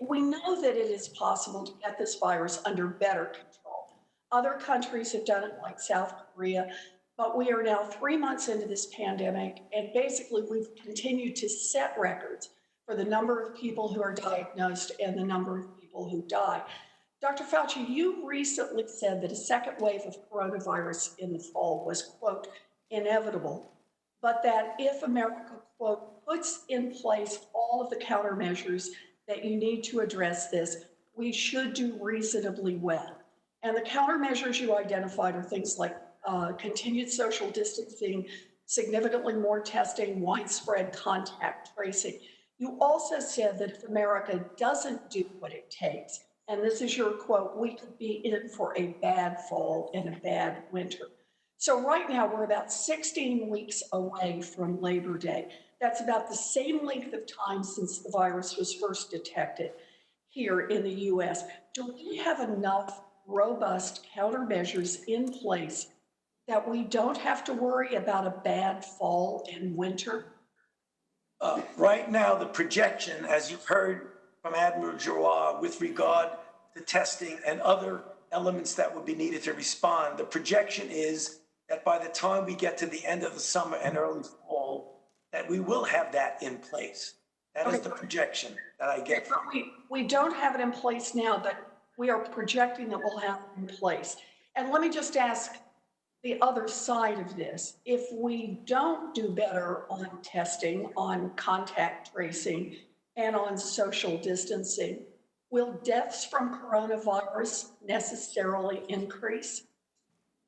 Speaker 18: we know that it is possible to get this virus under better control. Other countries have done it, like South Korea, but we are now 3 months into this pandemic, and basically we've continued to set records for the number of people who are diagnosed and the number of people who die. Dr. Fauci, you recently said that a second wave of coronavirus in the fall was, quote, inevitable, but that if America, quote, puts in place all of the countermeasures that you need to address this, we should do reasonably well. And the countermeasures you identified are things like continued social distancing, significantly more testing, widespread contact tracing. You also said that if America doesn't do what it takes, and this is your quote, we could be in for a bad fall and a bad winter. So right now we're about 16 weeks away from Labor Day. That's about the same length of time since the virus was first detected here in the US. Do we have enough robust countermeasures in place that we don't have to worry about a bad fall and winter?
Speaker 5: Right now, the projection, as you've heard from Admiral Giroir, with regard to testing and other elements that would be needed to respond, the projection is that by the time we get to the end of the summer and early fall, that we will have that in place. That is the projection that I get from you.
Speaker 18: We don't have it in place now, but we are projecting that we'll have it in place. And let me just ask the other side of this. If we don't do better on testing, on contact tracing, and on social distancing, will deaths from coronavirus necessarily increase?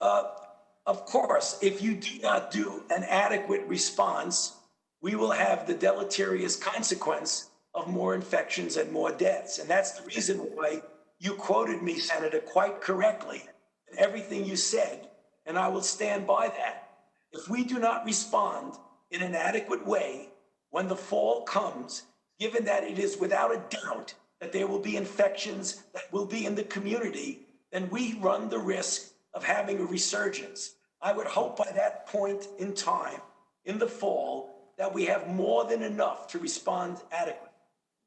Speaker 5: Of course, if you do not do an adequate response, we will have the deleterious consequence of more infections and more deaths. And that's the reason why you quoted me, Senator, quite correctly in everything you said, and I will stand by that. If we do not respond in an adequate way when the fall comes, given that it is without a doubt that there will be infections that will be in the community, then we run the risk of having a resurgence. I would hope by that point in time, in the fall, that we have more than enough to respond adequately.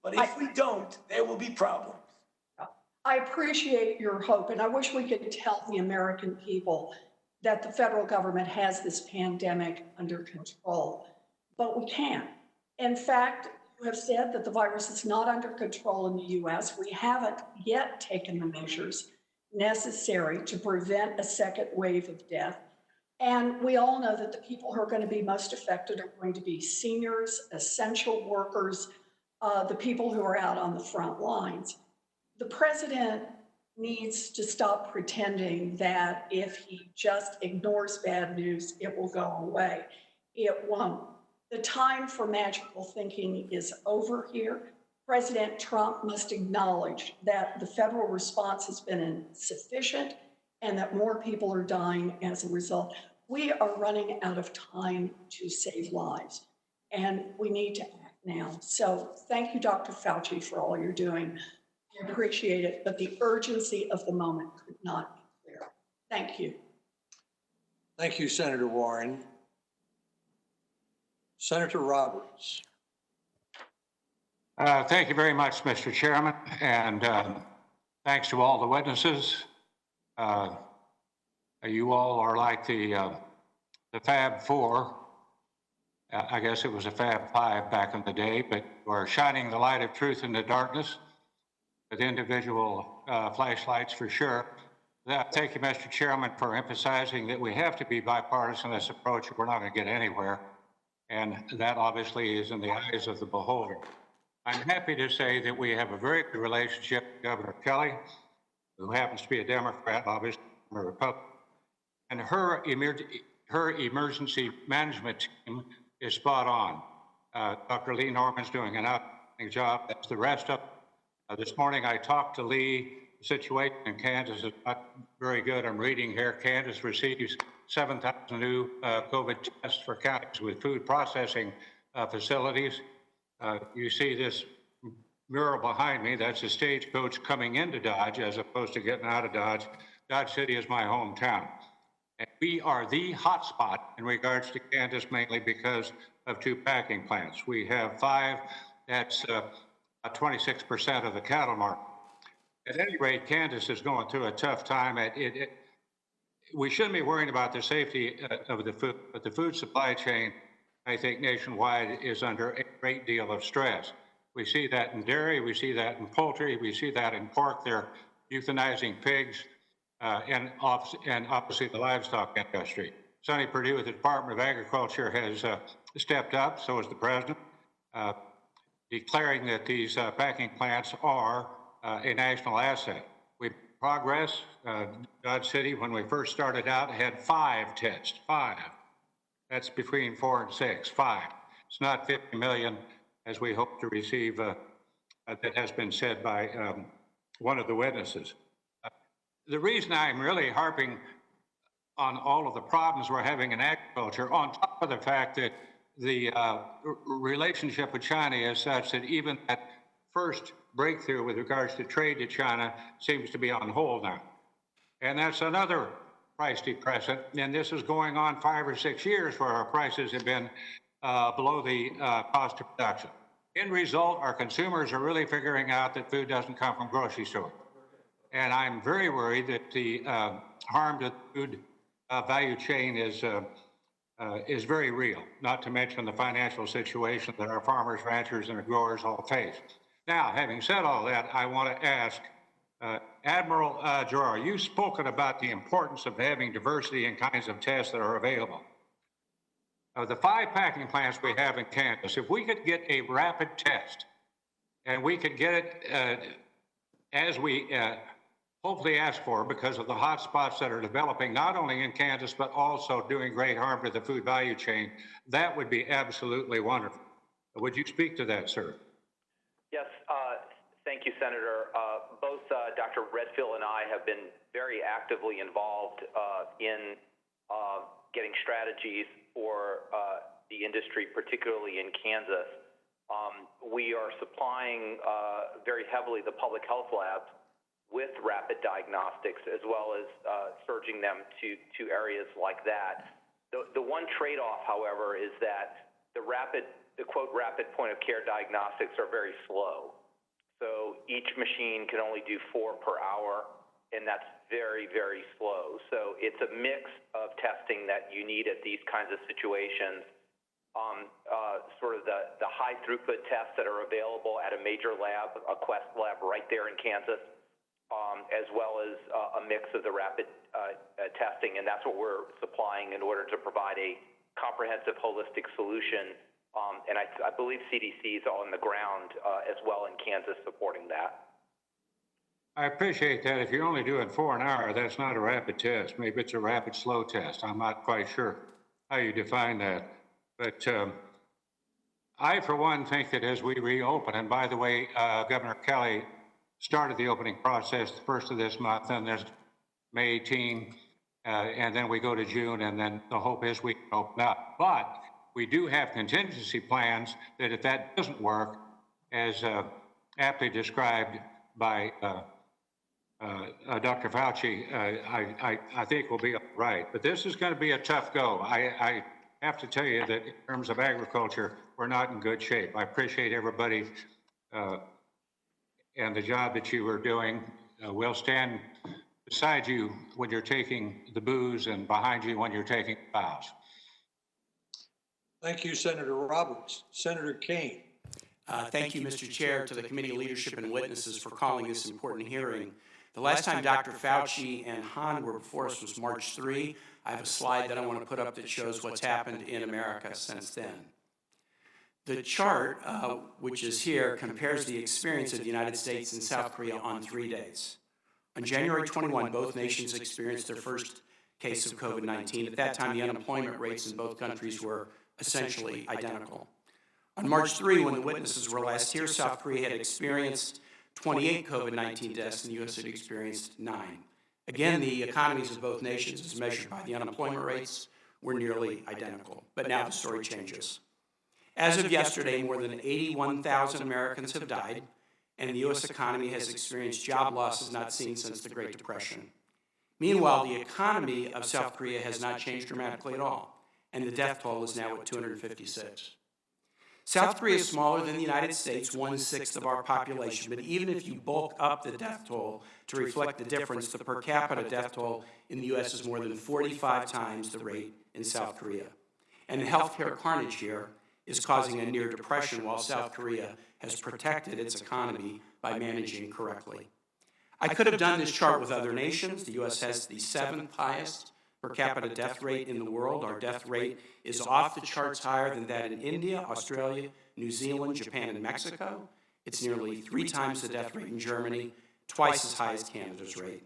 Speaker 5: But if we don't, there will be problems.
Speaker 18: I appreciate your hope, and I wish we could tell the American people that the federal government has this pandemic under control, but we can't. In fact, you have said that the virus is not under control in the US. We haven't yet taken the measures necessary to prevent a second wave of death. And we all know that the people who are going to be most affected are going to be seniors, essential workers, the people who are out on the front lines. The president needs to stop pretending that if he just ignores bad news, it will go away. It won't. The time for magical thinking is over here. President Trump must acknowledge that the federal response has been insufficient and that more people are dying as a result. We are running out of time to save lives, and we need to act now. So thank you, Dr. Fauci, for all you're doing. I appreciate it, but the urgency of the moment could not be clearer. Thank you.
Speaker 3: Thank you, Senator Warren. Senator Roberts.
Speaker 19: Thank you very much, Mr. Chairman, and thanks to all the witnesses. You all are like the Fab Four. I guess it was a Fab Five back in the day, but we're shining the light of truth in the darkness with individual flashlights for sure. Thank you, Mr. Chairman, for emphasizing that we have to be bipartisan in this approach. We're not going to get anywhere. And that obviously is in the eyes of the beholder. I'm happy to say that we have a very good relationship with Governor Kelly, who happens to be a Democrat, obviously, I'm a Republican. And her emergency management team is spot on. Dr. Lee Norman's doing an outstanding job, as the rest of this morning I talked to Lee. The situation in Kansas is not very good. I'm reading here, Kansas receives 7,000 new COVID tests for counties with food processing facilities. You see this mural behind me, that's a stagecoach coming into Dodge as opposed to getting out of Dodge. Dodge City is my hometown. And we are the hotspot in regards to Kansas, mainly because of 2 packing plants. We have 5, that's 26% of the cattle market. At any rate, Kansas is going through a tough time. We shouldn't be worrying about the safety of the food, but the food supply chain, I think, nationwide is under a great deal of stress. We see that in dairy, we see that in poultry, we see that in pork. They're euthanizing pigs, and obviously the livestock industry. Sonny Perdue with the Department of Agriculture has stepped up, so has the president, declaring that these packing plants are a national asset. We progress. Dodge City, when we first started out, had 5 tests, 5. That's between 4 and 6, 5. It's not 50 million, as we hope to receive, that has been said by one of the witnesses. The reason I'm really harping on all of the problems we're having in agriculture, on top of the fact that the relationship with China is such that even that first breakthrough with regards to trade to China seems to be on hold now. And that's another price depressant. And this is going on 5 or 6 years where our prices have been below the cost of production. In result, our consumers are really figuring out that food doesn't come from grocery stores. And I'm very worried that the harm to the food value chain is very real, not to mention the financial situation that our farmers, ranchers, and growers all face. Now, having said all that, I want to ask Admiral Giroir, you've spoken about the importance of having diversity in kinds of tests that are available. The 5 packing plants we have in Kansas, if we could get a rapid test, and we could get it as we hopefully ask for because of the hot spots that are developing, not only in Kansas, but also doing great harm to the food value chain, that would be absolutely wonderful. Would you speak to that, sir?
Speaker 7: Yes, thank you, Senator. Both Dr. Redfield and I have been very actively involved in getting strategies for the industry, particularly in Kansas. We are supplying very heavily the public health labs with rapid diagnostics, as well as surging them to areas like that. The one trade-off, however, is that the quote rapid point of care diagnostics are very slow. So each machine can only do 4 per hour. and that's very, very slow. So it's a mix of testing that you need at these kinds of situations. Sort of the high throughput tests that are available at a major lab, a Quest lab right there in Kansas, as well as a mix of the rapid testing, and that's what we're supplying in order to provide a comprehensive, holistic solution. And I believe CDC is on the ground as well in Kansas supporting that.
Speaker 19: I appreciate that. If you're only doing 4 an hour, that's not a rapid test. Maybe it's a rapid slow test. I'm not quite sure how you define that. But I, for one, think that as we reopen, and by the way, Governor Kelly started the opening process the first of this month, and there's May 18, and then we go to June, and then the hope is we can open up. But we do have contingency plans that if that doesn't work, as aptly described by Dr. Fauci, I think we'll be all right. But this is going to be a tough go. I have to tell you that in terms of agriculture, we're not in good shape. I appreciate everybody and the job that you are doing. We'll stand beside you when you're taking the booze and behind you when you're taking bows.
Speaker 3: Thank you, Senator Roberts. Senator Kane.
Speaker 20: Thank you, Mr. Chair, to the committee leadership and witnesses for calling this important hearing. The last time Dr. Fauci and Hahn were before us was March 3. I have a slide that I want to put up that shows what's happened in America since then. The chart, which is here, compares the experience of the United States and South Korea on 3 days. On January 21, both nations experienced their first case of COVID-19. At that time, the unemployment rates in both countries were essentially identical. On March 3, when the witnesses were last here, South Korea had experienced 28 COVID-19 deaths, and the U.S. had experienced 9. Again, the economies of both nations, as measured by the unemployment rates, were nearly identical. But now the story changes. As of yesterday, more than 81,000 Americans have died, and the U.S. economy has experienced job losses not seen since the Great Depression. Meanwhile, the economy of South Korea has not changed dramatically at all, and the death toll is now at 256. South Korea is smaller than the United States, 1/6 of our population, but even if you bulk up the death toll to reflect the difference, the per capita death toll in the U.S. is more than 45 times the rate in South Korea. And the healthcare carnage here is causing a near depression while South Korea has protected its economy by managing correctly. I could have done this chart with other nations. The U.S. has the 7th highest per capita death rate in the world. Our death rate is off the charts higher than that in India, Australia, New Zealand, Japan, and Mexico. It's nearly 3 times the death rate in Germany, twice as high as Canada's rate.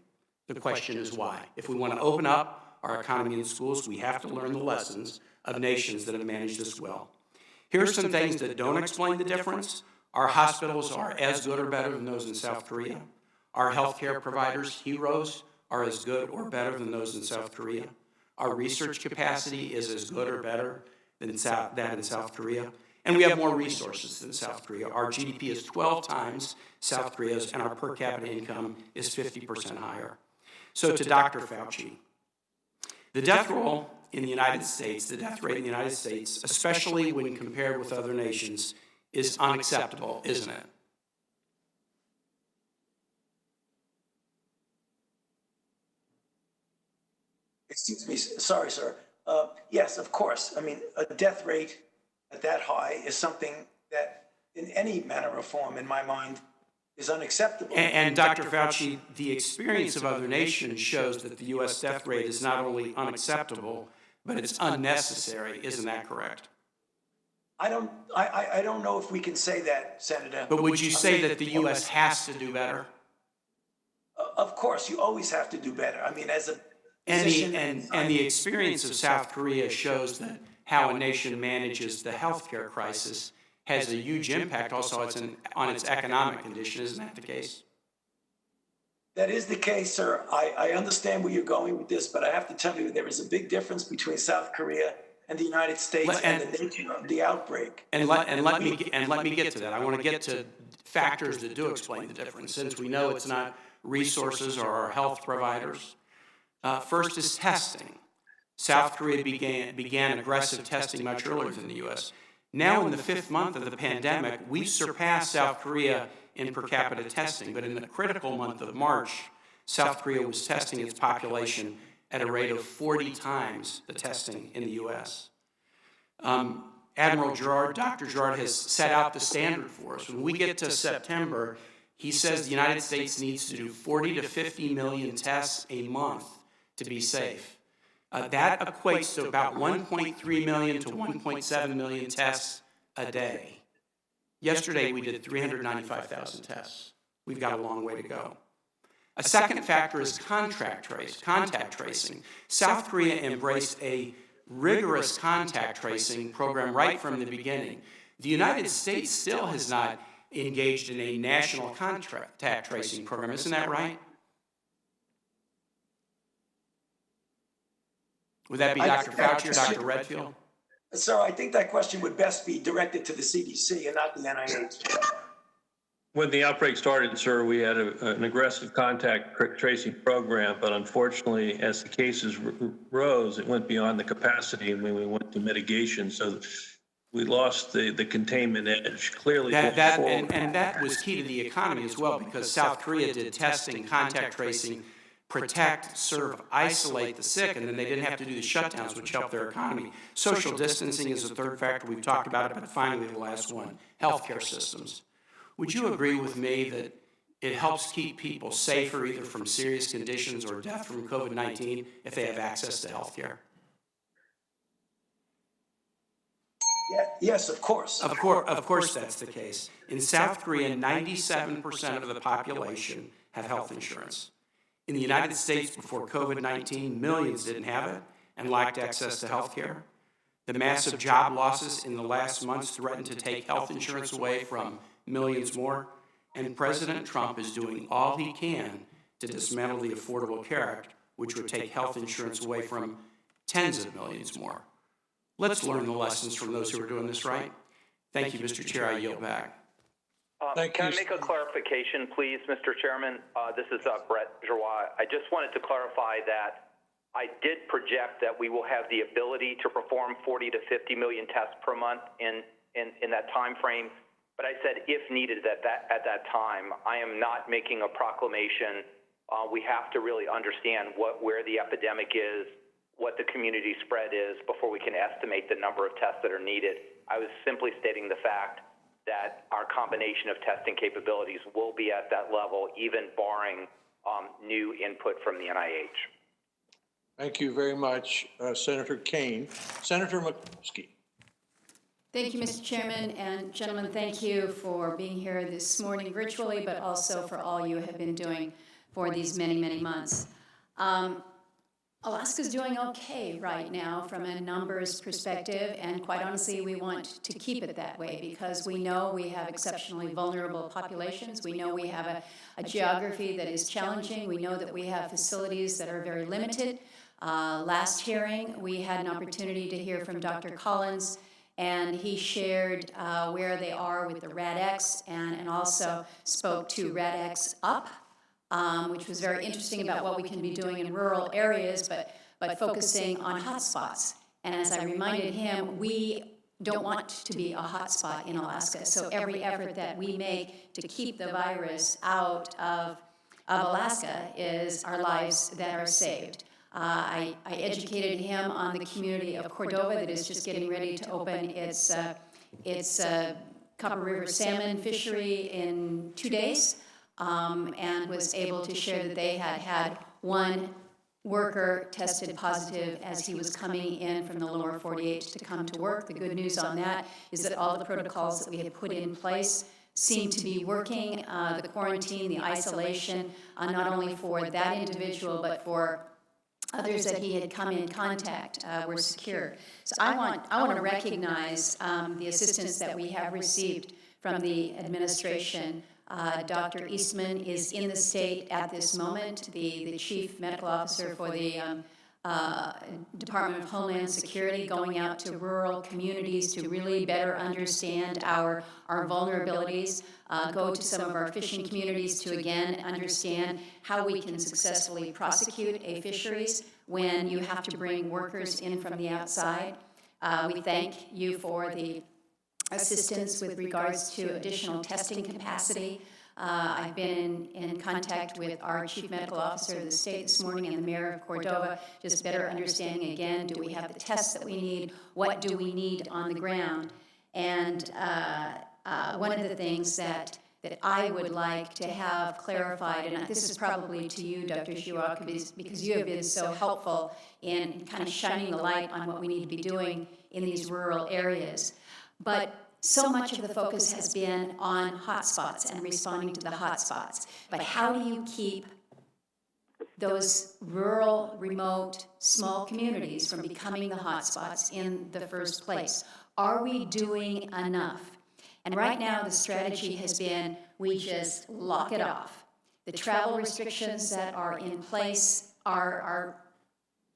Speaker 20: The question is why? If we want to open up our economy and schools, we have to learn the lessons of nations that have managed this well. Here are some things that don't explain the difference. Our hospitals are as good or better than those in South Korea. Our healthcare providers, heroes, are as good or better than those in South Korea. Our research capacity is as good or better than that in South Korea. And we have more resources than South Korea. Our GDP is 12 times South Korea's, and our per capita income is 50% higher. So to Dr. Fauci, the death roll in the United States, the death rate in the United States, especially when compared with other nations, is unacceptable, isn't it?
Speaker 5: Excuse me, sorry, sir. Yes, of course. I mean, a death rate at that high is something that, in any manner or form, in my mind, is unacceptable.
Speaker 20: And Dr. Fauci, the experience of other nations shows that the U.S. death rate is not only unacceptable, but it's unnecessary. Isn't that correct?
Speaker 5: I don't know if we can say that, Senator.
Speaker 20: But would you say that the U.S. has to do better?
Speaker 5: Of course, you always have to do better. I mean, as a
Speaker 20: And the experience of South Korea shows that how a nation manages the healthcare crisis has a huge impact also on its economic condition. Isn't that the case?
Speaker 5: That is the case, sir. I understand where you're going with this, but I have to tell you there is a big difference between South Korea and the United States and the nature of the outbreak.
Speaker 20: And let me get to that. I want to get to factors that do explain the difference, since we know it's not resources or our health providers. First is testing. South Korea began aggressive testing much earlier than the U.S. Now in the 5th month of the pandemic, we've surpassed South Korea in per capita testing, but in the critical month of March, South Korea was testing its population at a rate of 40 times the testing in the U.S. Admiral Gerard, Dr. Gerard has set out the standard for us. When we get to September, he says the United States needs to do 40 to 50 million tests a month to be safe. That equates to about 1.3 million to 1.7 million tests a day. Yesterday, we did 395,000 tests. We've got a long way to go. A second factor is contact tracing. South Korea embraced a rigorous contact tracing program right from the beginning. The United States still has not engaged in a national contact tracing program. Isn't that right? Would that be Dr. Fauci or Dr. Redfield?
Speaker 5: Sir, I think that question would best be directed to the CDC and not the NIH.
Speaker 6: When the outbreak started, sir, we had an aggressive contact tracing program, but unfortunately, as the cases rose, it went beyond the capacity, and when we went to mitigation, so we lost the containment edge. Clearly,
Speaker 20: and that was key to the economy as well, because South Korea did testing, contact tracing, protect, serve, isolate the sick, and then they didn't have to do the shutdowns, which helped their economy. Social distancing is a third factor. We've talked about it, but finally, the last one, healthcare systems. Would you agree with me that it helps keep people safer either from serious conditions or death from COVID-19 if they have access to health care?
Speaker 5: Yes, of course.
Speaker 20: Of course that's the case. In South Korea, 97% of the population have health insurance. In the United States before COVID-19, millions didn't have it and lacked access to health care. The massive job losses in the last months threatened to take health insurance away from millions more, and President Trump is doing all he can to dismantle the Affordable Care Act, which would take health insurance away from tens of millions more. Let's learn the lessons from those who are doing this right. Thank you, Mr. Chair. I yield back.
Speaker 7: Can I make a clarification, please, Mr. Chairman? This is Brett Giroir. I just wanted to clarify that I did project that we will have the ability to perform 40 to 50 million tests per month in that time frame. But I said if needed at that time. I am not making a proclamation. We have to really understand where the epidemic is, what the community spread is before we can estimate the number of tests that are needed. I was simply stating the fact that our combination of testing capabilities will be at that level, even barring new input from the NIH.
Speaker 3: Thank you very much, Senator Kane. Senator McCloskey.
Speaker 21: Thank you, Mr. Chairman, and gentlemen, thank you for being here this morning virtually, but also for all you have been doing for these many, many months. Alaska's doing okay right now from a numbers perspective, and quite honestly, we want to keep it that way because we know we have exceptionally vulnerable populations. We know we have a geography that is challenging. We know that we have facilities that are very limited. Last hearing, we had an opportunity to hear from Dr. Collins, and he shared where they are with the RADx and also spoke to RADx Up, which was very interesting about what we can be doing in rural areas, but focusing on hotspots. And as I reminded him, we don't want to be a hotspot in Alaska. So every effort that we make to keep the virus out of Alaska is our lives that are saved. I educated him on the community of Cordova that is just getting ready to open its Copper River salmon fishery in 2 days, and was able to share that they had one worker tested positive as he was coming in from the lower 48 to come to work. The good news on that is that all the protocols that we had put in place seem to be working. The quarantine, the isolation, not only for that individual, but for others that he had come in contact were secure. So I want to recognize the assistance that we have received from the administration. Dr. Eastman is in the state at this moment, the chief medical officer for the Department of Homeland Security, going out to rural communities to really better understand our vulnerabilities, go to some of our fishing communities to again understand how we can successfully prosecute a fisheries when you have to bring workers in from the outside. We thank you for the assistance with regards to additional testing capacity. I've been in contact with our chief medical officer of the state this morning and the mayor of Cordova, just better understanding again, do we have the tests that we need? What do we need on the ground? And one of the things that I would like to have clarified, and this is probably to you, Dr. Shiwak, because you have been so helpful in kind of shining the light on what we need to be doing in these rural areas. But so much of the focus has been on hotspots and responding to the hotspots. But how do you keep those rural, remote, small communities from becoming the hotspots in the first place? Are we doing enough? And right now, the strategy has been, we just lock it off. The travel restrictions that are in place are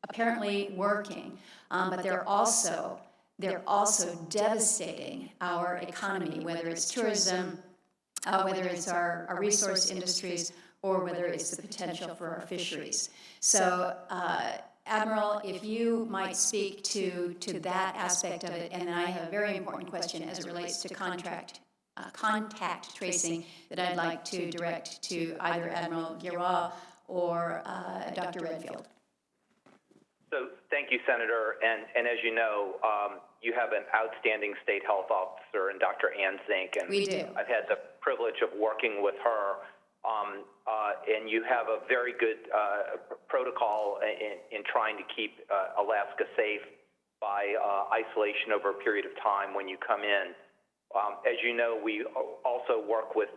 Speaker 21: apparently working, but they're also devastating our economy, whether it's tourism, whether it's our resource industries, or whether it's the potential for our fisheries. So, Admiral, if you might speak to that aspect of it, and then I have a very important question as it relates to contact tracing that I'd like to direct to either Admiral Giroir or Dr. Redfield.
Speaker 7: So thank you, Senator. And as you know, you have an outstanding state health officer in Dr. Ann Zink. And
Speaker 21: we do.
Speaker 7: I've had the privilege of working with her. And you have a very good protocol in trying to keep Alaska safe by isolation over a period of time when you come in. As you know, we also work with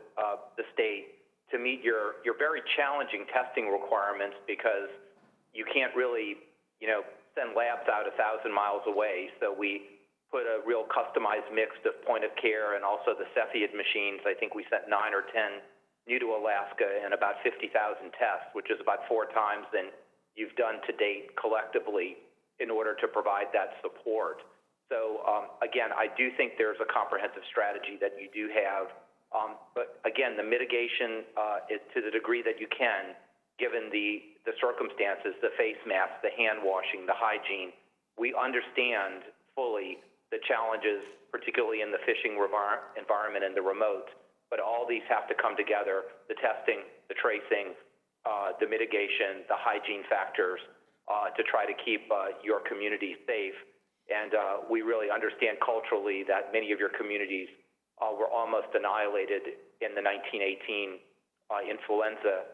Speaker 7: the state to meet your very challenging testing requirements because you can't really, send labs out 1,000 miles away. So we put a real customized mix of point of care and also the Cepheid machines. I think we sent 9 or 10 new to Alaska and about 50,000 tests, which is about 4 times than you've done to date collectively in order to provide that support. So again, I do think there's a comprehensive strategy that you do have. But again, the mitigation is to the degree that you can, given the circumstances, the face masks, the hand washing, the hygiene. We understand fully the challenges, particularly in the fishing environment and the remote. But all these have to come together, the testing, the tracing, the mitigation, the hygiene factors, to try to keep your community safe. And we really understand culturally that many of your communities were almost annihilated in the 1918 influenza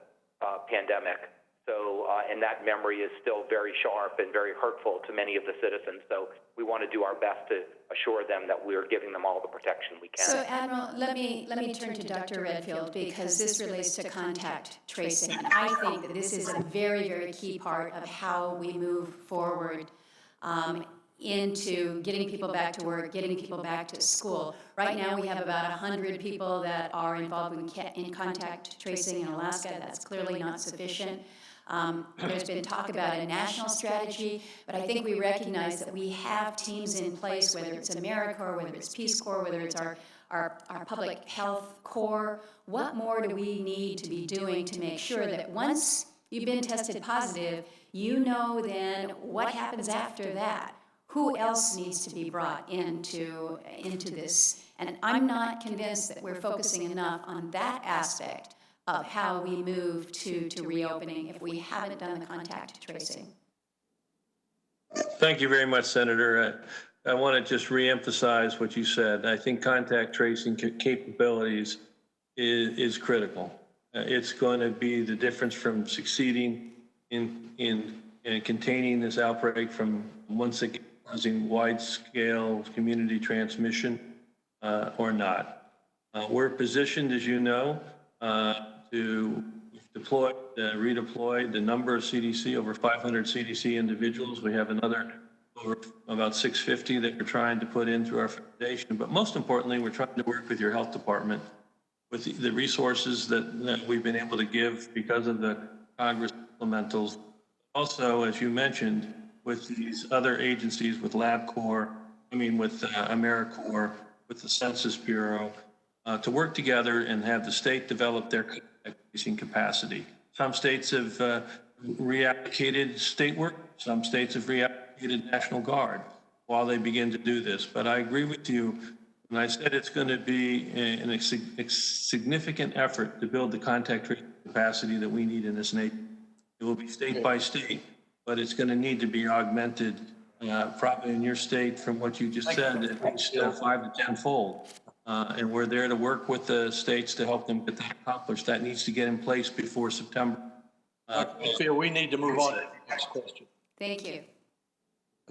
Speaker 7: pandemic. So, and that memory is still very sharp and very hurtful to many of the citizens. So we want to do our best to assure them that we're giving them all the protection we can.
Speaker 21: So, Admiral, let me turn to Dr. Redfield because this relates to contact tracing. And I think that this is a very, very key part of how we move forward into getting people back to work, getting people back to school. Right now, we have about 100 people that are involved in contact tracing in Alaska. That's clearly not sufficient. There's been talk about a national strategy, but I think we recognize that we have teams in place, whether it's AmeriCorps, whether it's Peace Corps, whether it's our public health corps. What more do we need to be doing to make sure that once you've been tested positive, you know then what happens after that? Who else needs to be brought into this? And I'm not convinced that we're focusing enough on that aspect of how we move to reopening if we haven't done the contact tracing.
Speaker 6: Thank you very much, Senator. I want to just reemphasize what you said. I think contact tracing capabilities is critical. It's going to be the difference from succeeding in containing this outbreak from once again causing wide-scale community transmission or not. We're positioned, as you know, to redeploy the number of CDC, over 500 CDC individuals. We have another over about 650 that we're trying to put in through our foundation. But most importantly, we're trying to work with your health department with the resources that we've been able to give because of the Congress supplementals. Also, as you mentioned, with these other agencies, with LabCorp, with AmeriCorps, with the Census Bureau, to work together and have the state develop their tracing capacity. Some states have reallocated state work. Some states have reallocated National Guard while they begin to do this. But I agree with you, And I said it's going to be a significant effort to build the contact tracing capacity that we need in this nation. It will be state by state, but it's going to need to be augmented, probably in your state, from what you just said, at least 5 to 10-fold. And we're there to work with the states to help them get that accomplished. That needs to get in place before September.
Speaker 3: I feel we need to move on to the next question.
Speaker 21: Thank you.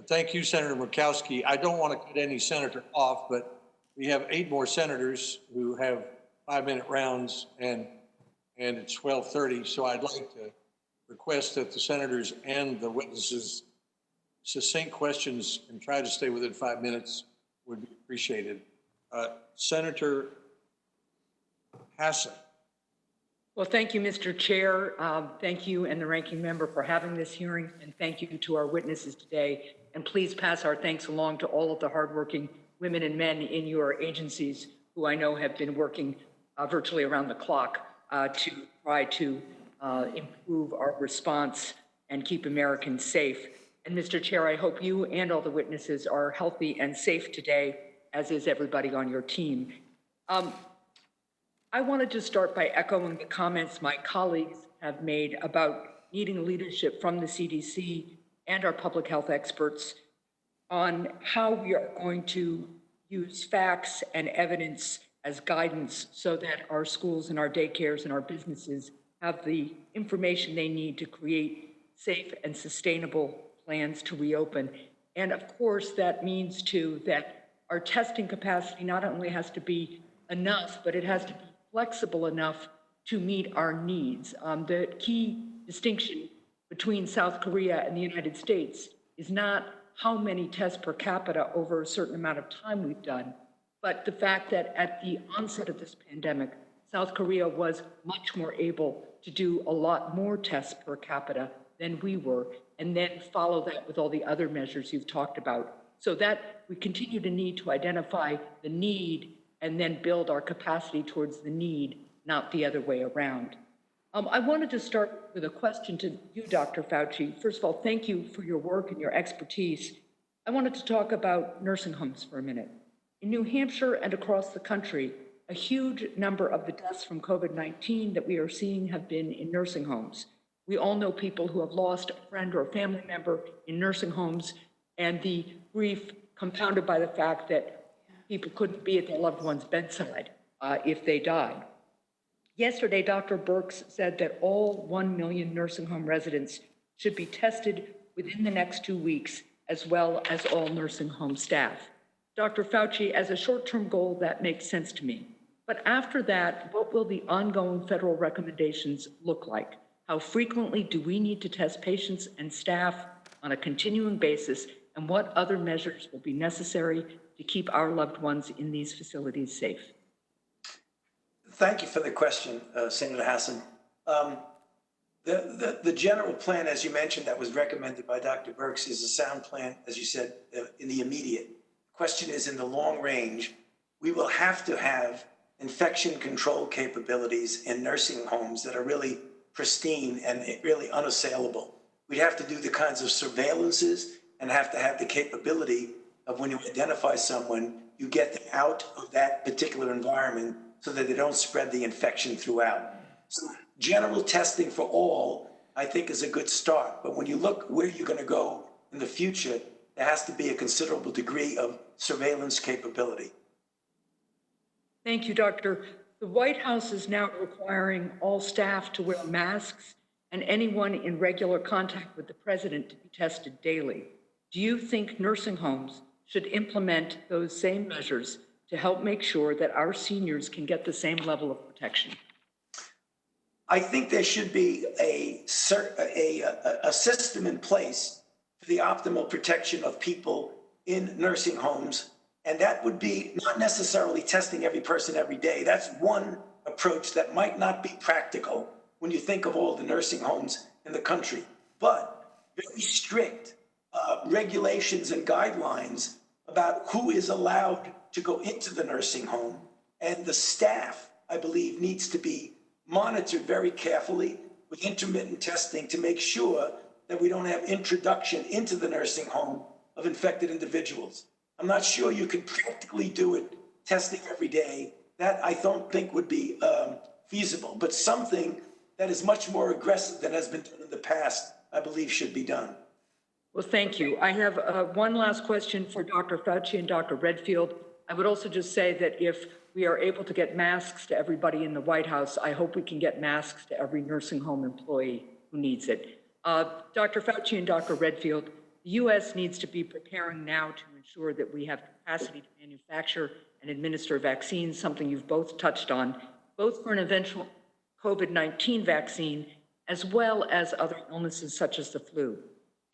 Speaker 3: Thank you, Senator Murkowski. I don't want to cut any senator off, but we have 8 more senators who have 5-minute rounds, and it's 12:30. So I'd like to request that the senators and the witnesses succinct questions and try to stay within 5 minutes would be appreciated. Senator Hassan.
Speaker 2: Well, thank you, Mr. Chair. Thank you and the ranking member for having this hearing, and thank you to our witnesses today. And please pass our thanks along to all of the hardworking women and men in your agencies who I know have been working virtually around the clock to try to improve our response and keep Americans safe. And Mr. Chair, I hope you and all the witnesses are healthy and safe today, as is everybody on your team. I wanted to start by echoing the comments my colleagues have made about needing leadership from the CDC and our public health experts on how we are going to use facts and evidence as guidance so that our schools and our daycares and our businesses have the information they need to create safe and sustainable plans to reopen. And of course, that means too that our testing capacity not only has to be enough, but it has to be flexible enough to meet our needs. The key distinction between South Korea and the United States is not how many tests per capita over a certain amount of time we've done, but the fact that at the onset of this pandemic, South Korea was much more able to do a lot more tests per capita than we were, and then follow that with all the other measures you've talked about. So that we continue to need to identify the need and then build our capacity towards the need, not the other way around. I wanted to start with a question to you, Dr. Fauci. First of all, thank you for your work and your expertise. I wanted to talk about nursing homes for a minute. In New Hampshire and across the country, a huge number of the deaths from COVID-19 that we are seeing have been in nursing homes. We all know people who have lost a friend or a family member in nursing homes, and the grief compounded by the fact that people couldn't be at their loved one's bedside if they died. Yesterday, Dr. Birx said that all 1 million nursing home residents should be tested within the next 2 weeks, as well as all nursing home staff. Dr. Fauci, as a short-term goal, that makes sense to me. But after that, what will the ongoing federal recommendations look like? How frequently do we need to test patients and staff on a continuing basis? And what other measures will be necessary to keep our loved ones in these facilities safe?
Speaker 5: Thank you for the question, Senator Hassan. The general plan, as you mentioned, that was recommended by Dr. Birx is a sound plan, as you said, in the immediate. The question is, in the long range, we will have to have infection control capabilities in nursing homes that are really pristine and really unassailable. We'd have to do the kinds of surveillances and have to have the capability of, when you identify someone, you get them out of that particular environment so that they don't spread the infection throughout. So general testing for all, I think, is a good start. But when you look where you're going to go in the future, there has to be a considerable degree of surveillance capability.
Speaker 2: Thank you, Doctor. The White House is now requiring all staff to wear masks and anyone in regular contact with the president to be tested daily. Do you think nursing homes should implement those same measures to help make sure that our seniors can get the same level of protection?
Speaker 5: I think there should be a system in place for the optimal protection of people in nursing homes. And that would be not necessarily testing every person every day. That's one approach that might not be practical when you think of all the nursing homes in the country. But very strict regulations and guidelines about who is allowed to go into the nursing home. And the staff, I believe, needs to be monitored very carefully with intermittent testing to make sure that we don't have introduction into the nursing home of infected individuals. I'm not sure you can practically do it testing every day, that I don't think would be feasible, but something that is much more aggressive than has been done in the past, I believe should be done.
Speaker 2: Well, thank you. I have one last question for Dr. Fauci and Dr. Redfield. I would also just say that if we are able to get masks to everybody in the White House, I hope we can get masks to every nursing home employee who needs it. Dr. Fauci and Dr. Redfield, the U.S. needs to be preparing now to ensure that we have capacity to manufacture and administer vaccines, something you've both touched on, both for an eventual COVID-19 vaccine, as well as other illnesses such as the flu.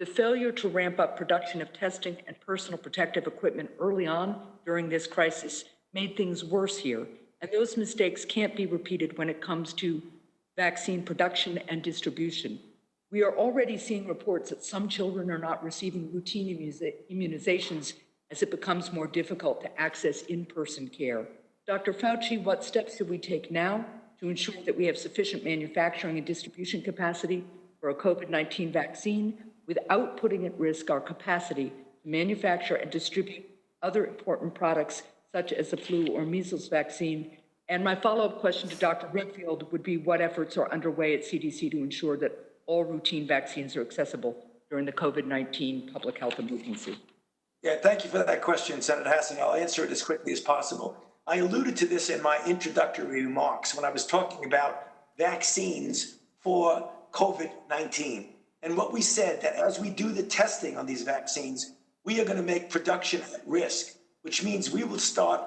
Speaker 2: The failure to ramp up production of testing and personal protective equipment early on during this crisis made things worse here, and those mistakes can't be repeated when it comes to vaccine production and distribution. We are already seeing reports that some children are not receiving routine immunizations as it becomes more difficult to access in-person care. Dr. Fauci, what steps do we take now to ensure that we have sufficient manufacturing and distribution capacity for a COVID-19 vaccine without putting at risk our capacity to manufacture and distribute other important products such as the flu or measles vaccine? And my follow-up question to Dr. Redfield would be what efforts are underway at CDC to ensure that all routine vaccines are accessible during the COVID-19 public health emergency?
Speaker 5: Yeah, thank you for that question, Senator Hassan. I'll answer it as quickly as possible. I alluded to this in my introductory remarks when I was talking about vaccines for COVID-19. And what we said that as we do the testing on these vaccines, we are going to make production at risk, which means we will start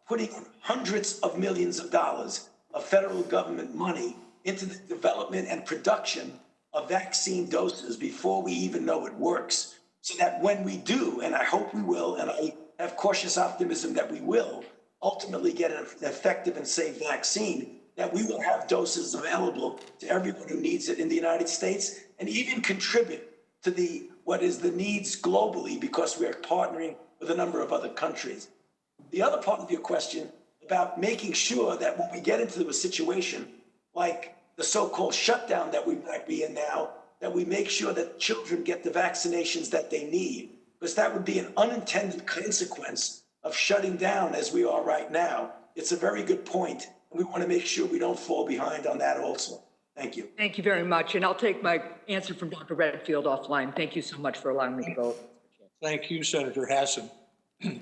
Speaker 5: putting hundreds of millions of dollars of federal government money into the development and production of vaccine doses before we even know it works. So that when we do, and I hope we will, and I have cautious optimism that we will, ultimately get an effective and safe vaccine, that we will have doses available to everyone who needs it in the United States, and even contribute to what is the needs globally, because we are partnering with a number of other countries. The other part of your question about making sure that when we get into a situation like the so-called shutdown that we might be in now, that we make sure that children get the vaccinations that they need, because that would be an unintended consequence of shutting down as we are right now. It's a very good point, and we want to make sure we don't fall behind on that also. Thank you.
Speaker 2: Thank you very much. And I'll take my answer from Dr. Redfield offline. Thank you so much for allowing me to go.
Speaker 3: Thank you, Senator Hassan.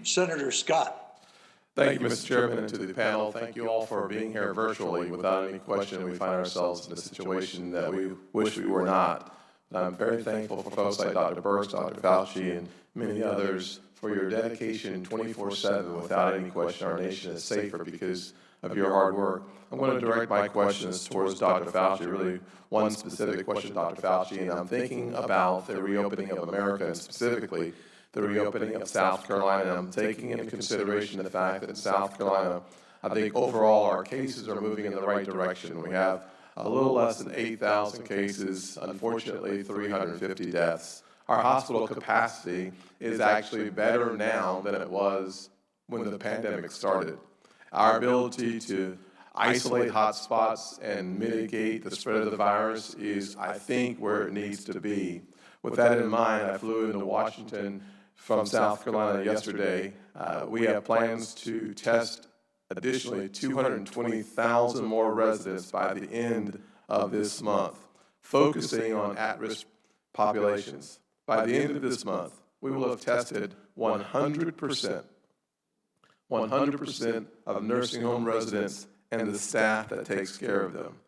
Speaker 3: Senator Scott.
Speaker 1: Thank you, Mr. Chairman, and to the panel. Thank you all for being here virtually. Without any question, we find ourselves in a situation that we wish we were not. And I'm very thankful for folks like Dr. Birx, Dr. Fauci, and many others for your dedication 24/7. Without any question, our nation is safer because of your hard work. I'm going to direct my questions towards Dr. Fauci, really one specific question, Dr. Fauci, and I'm thinking about the reopening of America and specifically the reopening of South Carolina. I'm taking into consideration the fact that in South Carolina, I think overall our cases are moving in the right direction. We have a little less than 8,000 cases, unfortunately 350 deaths. Our hospital capacity is actually better now than it was when the pandemic started. Our ability to isolate hotspots and mitigate the spread of the virus is, I think, where it needs to be. With that in mind, I flew into Washington from South Carolina yesterday. We have plans to test additionally 220,000 more residents by the end of this month, focusing on at-risk populations. By the end of this month, we will have tested 100% of nursing home residents and the staff that takes care of them.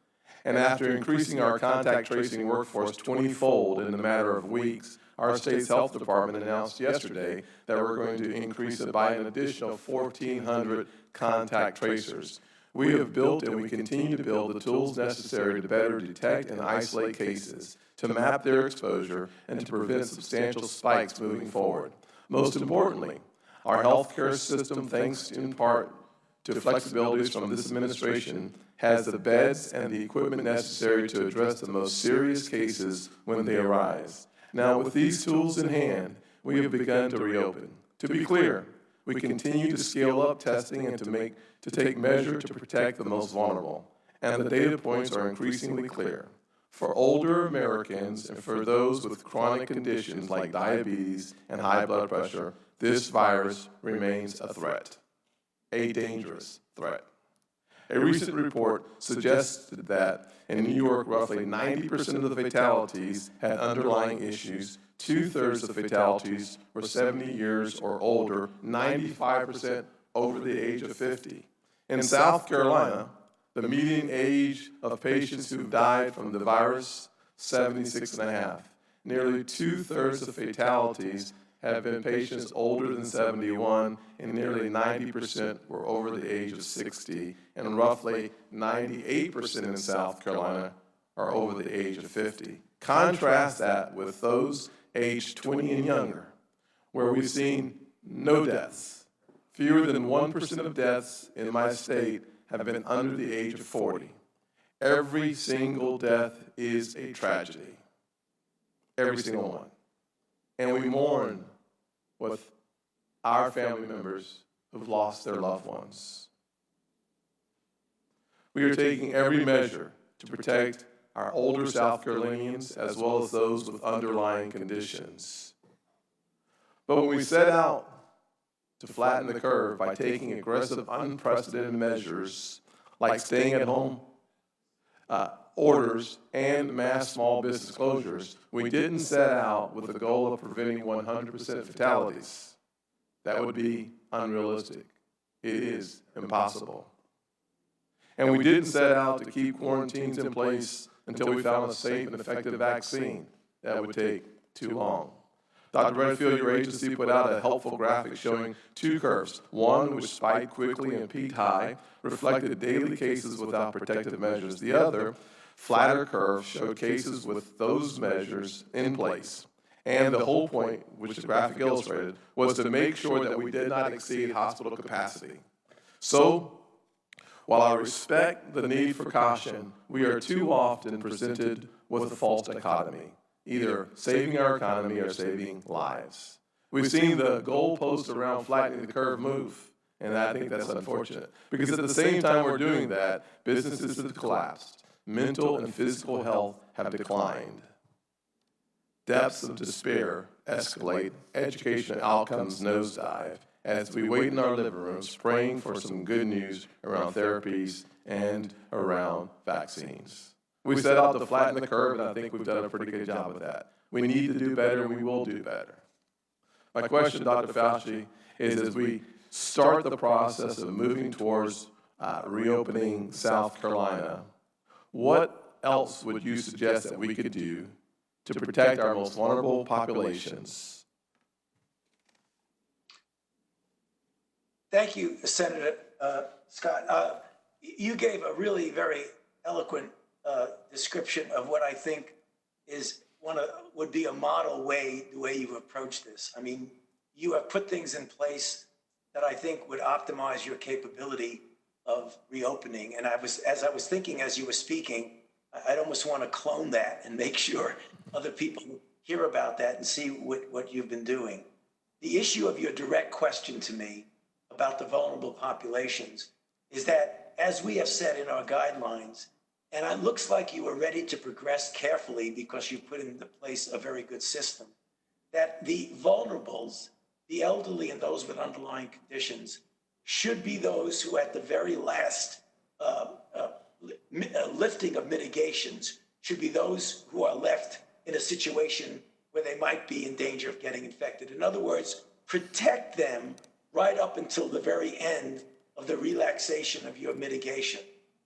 Speaker 1: And after increasing our contact tracing workforce 20-fold in a matter of weeks, our state's health department announced yesterday that we're going to increase it by an additional 1,400 contact tracers. We have built and we continue to build the tools necessary to better detect and isolate cases, to map their exposure, and to prevent substantial spikes moving forward. Most importantly, our healthcare system, thanks in part to flexibilities from this administration, has the beds and the equipment necessary to address the most serious cases when they arise. Now, with these tools in hand, we have begun to reopen. To be clear, we continue to scale up testing and to take measure to protect the most vulnerable. And the data points are increasingly clear. For older Americans and for those with chronic conditions like diabetes and high blood pressure, this virus remains a threat. a dangerous threat. A recent report suggested that in New York, roughly 90% of the fatalities had underlying issues. 2/3 of the fatalities were 70 years or older, 95% over the age of 50. In South Carolina, the median age of patients who died from the virus, 76 and a half. Nearly 2/3 of fatalities have been patients older than 71, and nearly 90% were over the age of 60, and roughly 98% in South Carolina are over the age of 50. Contrast that with those aged 20 and younger, where we've seen no deaths. Fewer than 1% of deaths in my state have been under the age of 40. Every single death is a tragedy. Every single one. And we mourn with our family members who've lost their loved ones. We are taking every measure to protect our older South Carolinians as well as those with underlying conditions. But when we set out to flatten the curve by taking aggressive, unprecedented measures like staying at home orders and mass small business closures, we didn't set out with the goal of preventing 100% fatalities. That would be unrealistic. It is impossible. And we didn't set out to keep quarantines in place until we found a safe and effective vaccine. That would take too long. Dr. Redfield, your agency put out a helpful graphic showing two curves. One, which spiked quickly and peaked high, reflected daily cases without protective measures. The other, flatter curve, showed cases with those measures in place. And the whole point, which the graphic illustrated, was to make sure that we did not exceed hospital capacity. So, while I respect the need for caution, we are too often presented with a false dichotomy, either saving our economy or saving lives. We've seen the goalposts around flattening the curve move, and I think that's unfortunate, because at the same time we're doing that, businesses have collapsed. Mental and physical health have declined. Depths of despair escalate, education outcomes nosedive, as we wait in our living rooms praying for some good news around therapies and around vaccines. We set out to flatten the curve, and I think we've done a pretty good job of that. We need to do better, and we will do better. My question, Dr. Fauci, is as we start the process of moving towards reopening South Carolina, what else would you suggest that we could do to protect our most vulnerable populations?
Speaker 5: Thank you, Senator Scott. You gave a really very eloquent description of what I think is would be a model way, the way you've approached this. I mean, you have put things in place that I think would optimize your capability of reopening. And as I was thinking as you were speaking, I'd almost want to clone that and make sure other people hear about that and see what you've been doing. The issue of your direct question to me about the vulnerable populations is that, as we have said in our guidelines, and it looks like you are ready to progress carefully because you put into place a very good system, that the vulnerables, the elderly and those with underlying conditions, should be those who at the very last lifting of mitigations should be those who are left in a situation where they might be in danger of getting infected. In other words, protect them right up until the very end of the relaxation of your mitigation.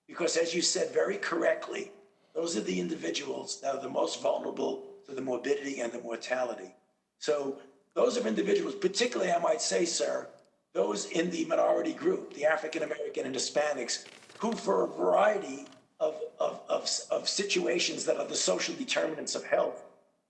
Speaker 5: Because as you said very correctly, those are the individuals that are the most vulnerable to the morbidity and the mortality. So those are individuals, particularly I might say, sir, those in the minority group, the African American and Hispanics, who for a variety of situations that are the social determinants of health,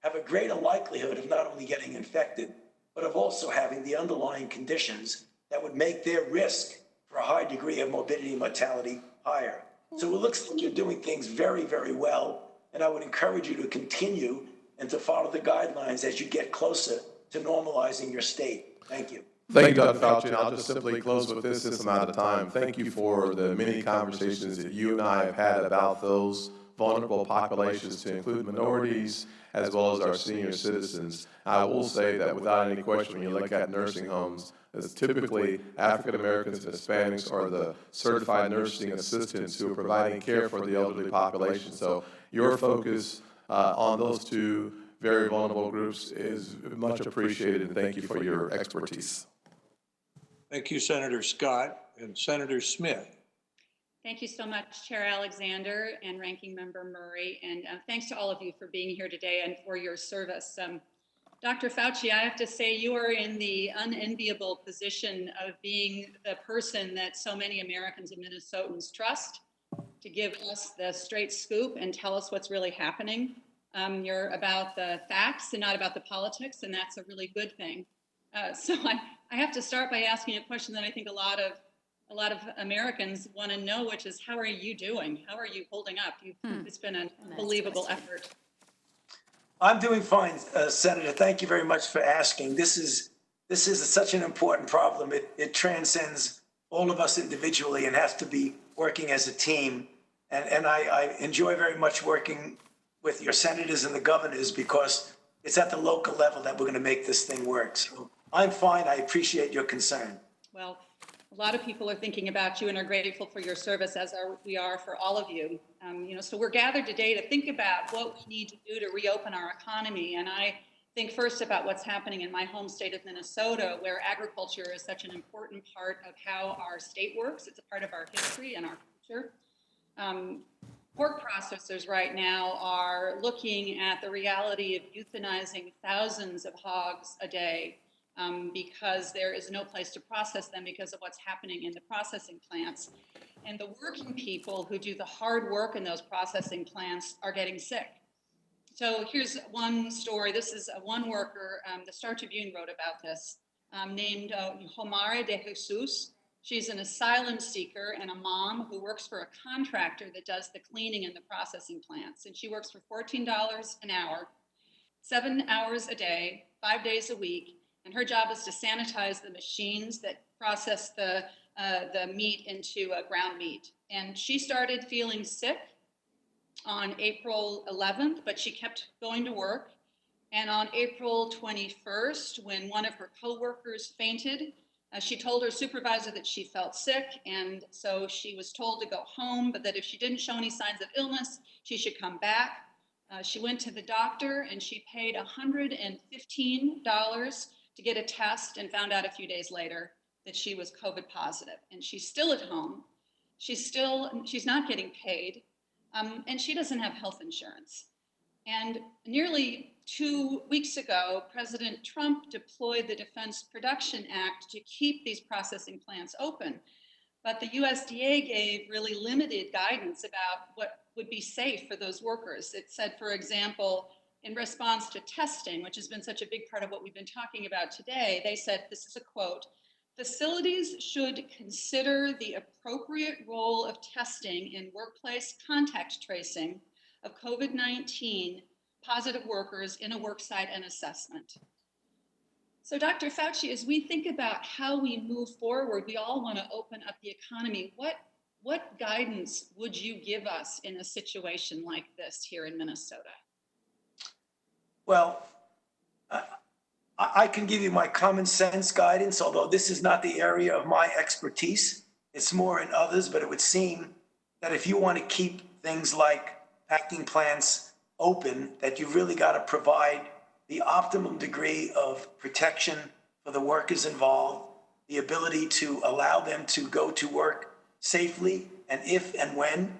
Speaker 5: have a greater likelihood of not only getting infected, but of also having the underlying conditions that would make their risk for a high degree of morbidity and mortality higher. So it looks like you're doing things very, very well, and I would encourage you to continue and to follow the guidelines as you get closer to normalizing your state. Thank you.
Speaker 1: Thank you, Dr. Fauci, and I'll just simply close with this amount of time. Thank you for the many conversations that you and I have had about those vulnerable populations, to include minorities as well as our senior citizens. I will say that without any question, when you look at nursing homes, it's typically African Americans and Hispanics are the certified nursing assistants who are providing care for the elderly population. So your focus on those two very vulnerable groups is much appreciated, and thank you for your expertise.
Speaker 3: Thank you, Senator Scott. And Senator Smith.
Speaker 4: Thank you so much, Chair Alexander and Ranking Member Murray, and thanks to all of you for being here today and for your service. Dr. Fauci, I have to say you are in the unenviable position of being the person that so many Americans and Minnesotans trust to give us the straight scoop and tell us what's really happening. You're about the facts and not about the politics, and that's a really good thing. So I have to start by asking a question that I think a lot of Americans want to know, which is, how are you doing? How are you holding up? It's been an unbelievable effort.
Speaker 5: I'm doing fine, Senator. Thank you very much for asking. This is such an important problem. It transcends all of us individually and has to be working as a team. And I enjoy very much working with your senators and the governors, because it's at the local level that we're going to make this thing work. So I'm fine. I appreciate your concern.
Speaker 4: Well, a lot of people are thinking about you and are grateful for your service, as we are for all of you. So we're gathered today to think about what we need to do to reopen our economy. And I think first about what's happening in my home state of Minnesota, where agriculture is such an important part of how our state works. It's a part of our history and our culture. Pork processors right now are looking at the reality of euthanizing thousands of hogs a day because there is no place to process them because of what's happening in the processing plants. And the working people who do the hard work in those processing plants are getting sick. So here's one story. This is one worker, the Star Tribune wrote about this, named Homare de Jesus. She's an asylum seeker and a mom who works for a contractor that does the cleaning in the processing plants. And she works for $14 an hour, 7 hours a day, 5 days a week. And her job is to sanitize the machines that process the meat into ground meat. And she started feeling sick on April 11th, but she kept going to work. And on April 21st, when one of her coworkers fainted, she told her supervisor that she felt sick, and so she was told to go home, but that if she didn't show any signs of illness, she should come back. She went to the doctor, and she paid $115 to get a test, and found out a few days later that she was COVID positive. And she's still at home. She's not getting paid, and she doesn't have health insurance. And nearly 2 weeks ago, President Trump deployed the Defense Production Act to keep these processing plants open. But the USDA gave really limited guidance about what would be safe for those workers. It said, for example, in response to testing, which has been such a big part of what we've been talking about today, they said, this is a quote, "Facilities should consider the appropriate role of testing in workplace contact tracing of COVID-19 positive workers in a worksite and assessment." So Dr. Fauci, as we think about how we move forward, we all want to open up the economy. What guidance would you give us in a situation like this here in Minnesota?
Speaker 5: Well, I can give you my common sense guidance, although this is not the area of my expertise. It's more in others, but it would seem that if you want to keep things like packing plants open, that you really got to provide the optimum degree of protection for the workers involved, the ability to allow them to go to work safely, and if and when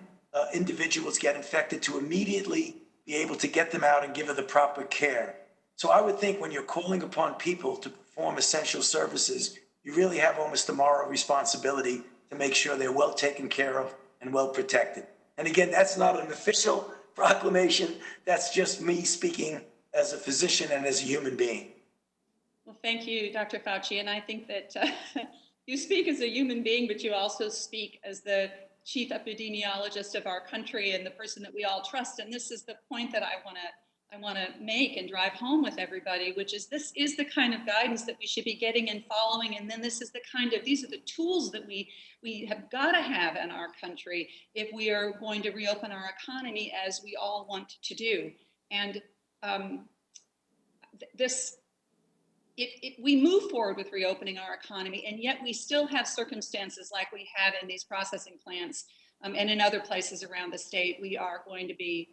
Speaker 5: individuals get infected, to immediately be able to get them out and give them the proper care. So I would think when you're calling upon people to perform essential services, you really have almost a moral responsibility to make sure they're well taken care of and well protected. And again, that's not an official proclamation. That's just me speaking as a physician and as a human being.
Speaker 4: Well, thank you, Dr. Fauci. And I think that you speak as a human being, but you also speak as the chief epidemiologist of our country and the person that we all trust. And this is the point that I want to I want to make and drive home with everybody, which is this is the kind of guidance that we should be getting and following. And then these are the tools that we have got to have in our country if we are going to reopen our economy as we all want to do. And we move forward with reopening our economy, and yet we still have circumstances like we have in these processing plants and in other places around the state. We are going to be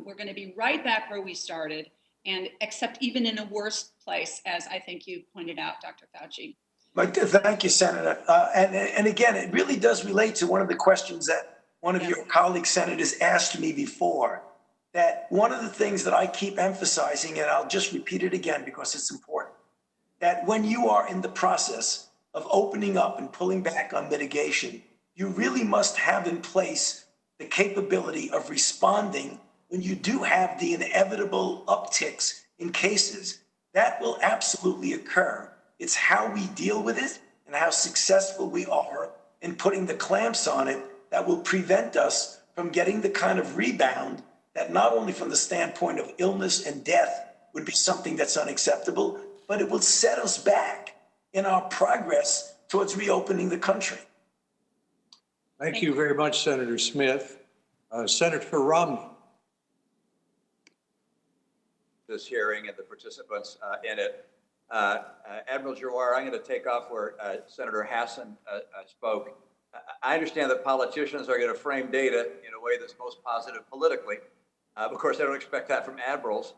Speaker 4: we're going to be right back where we started, and except even in a worse place, as I think you pointed out, Dr. Fauci.
Speaker 5: Thank you, Senator. And again, it really does relate to one of the questions that one of your colleague senators asked me before, that one of the things that I keep emphasizing, and I'll just repeat it again because it's important, that when you are in the process of opening up and pulling back on mitigation, you really must have in place the capability of responding when you do have the inevitable upticks in cases. That will absolutely occur. It's how we deal with it and how successful we are in putting the clamps on it that will prevent us from getting the kind of rebound that not only from the standpoint of illness and death would be something that's unacceptable, but it will set us back in our progress towards reopening the country.
Speaker 3: Thank you very much, Senator Smith. Senator Romney.
Speaker 9: This hearing and the participants in it. Admiral Giroir, I'm going to take off where Senator Hassan spoke. I understand that politicians are going to frame data in a way that's most positive politically. Of course, I don't expect that from admirals.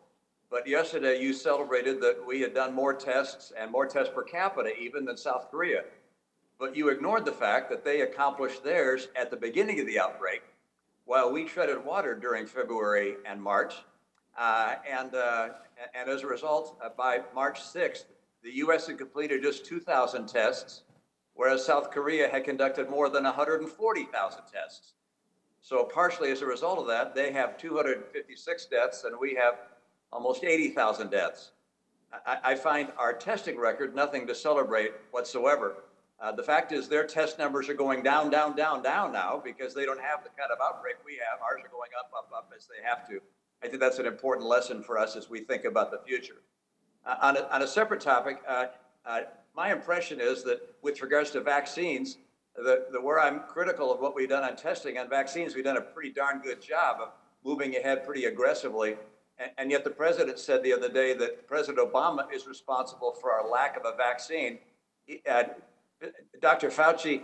Speaker 9: But yesterday you celebrated that we had done more tests and more tests per capita even than South Korea. But you ignored the fact that they accomplished theirs at the beginning of the outbreak while we treaded water during February and March. And as a result, by March 6th, the U.S. had completed just 2,000 tests, whereas South Korea had conducted more than 140,000 tests. So partially as a result of that, they have 256 deaths and we have almost 80,000 deaths. I find our testing record nothing to celebrate whatsoever. The fact is their test numbers are going down now because they don't have the kind of outbreak we have. Ours are going up as they have to. I think that's an important lesson for us as we think about the future. On a separate topic, my impression is that with regards to vaccines, where I'm critical of what we've done on testing on vaccines, we've done a pretty darn good job of moving ahead pretty aggressively. And yet the president said the other day that President Obama is responsible for our lack of a vaccine. Dr. Fauci,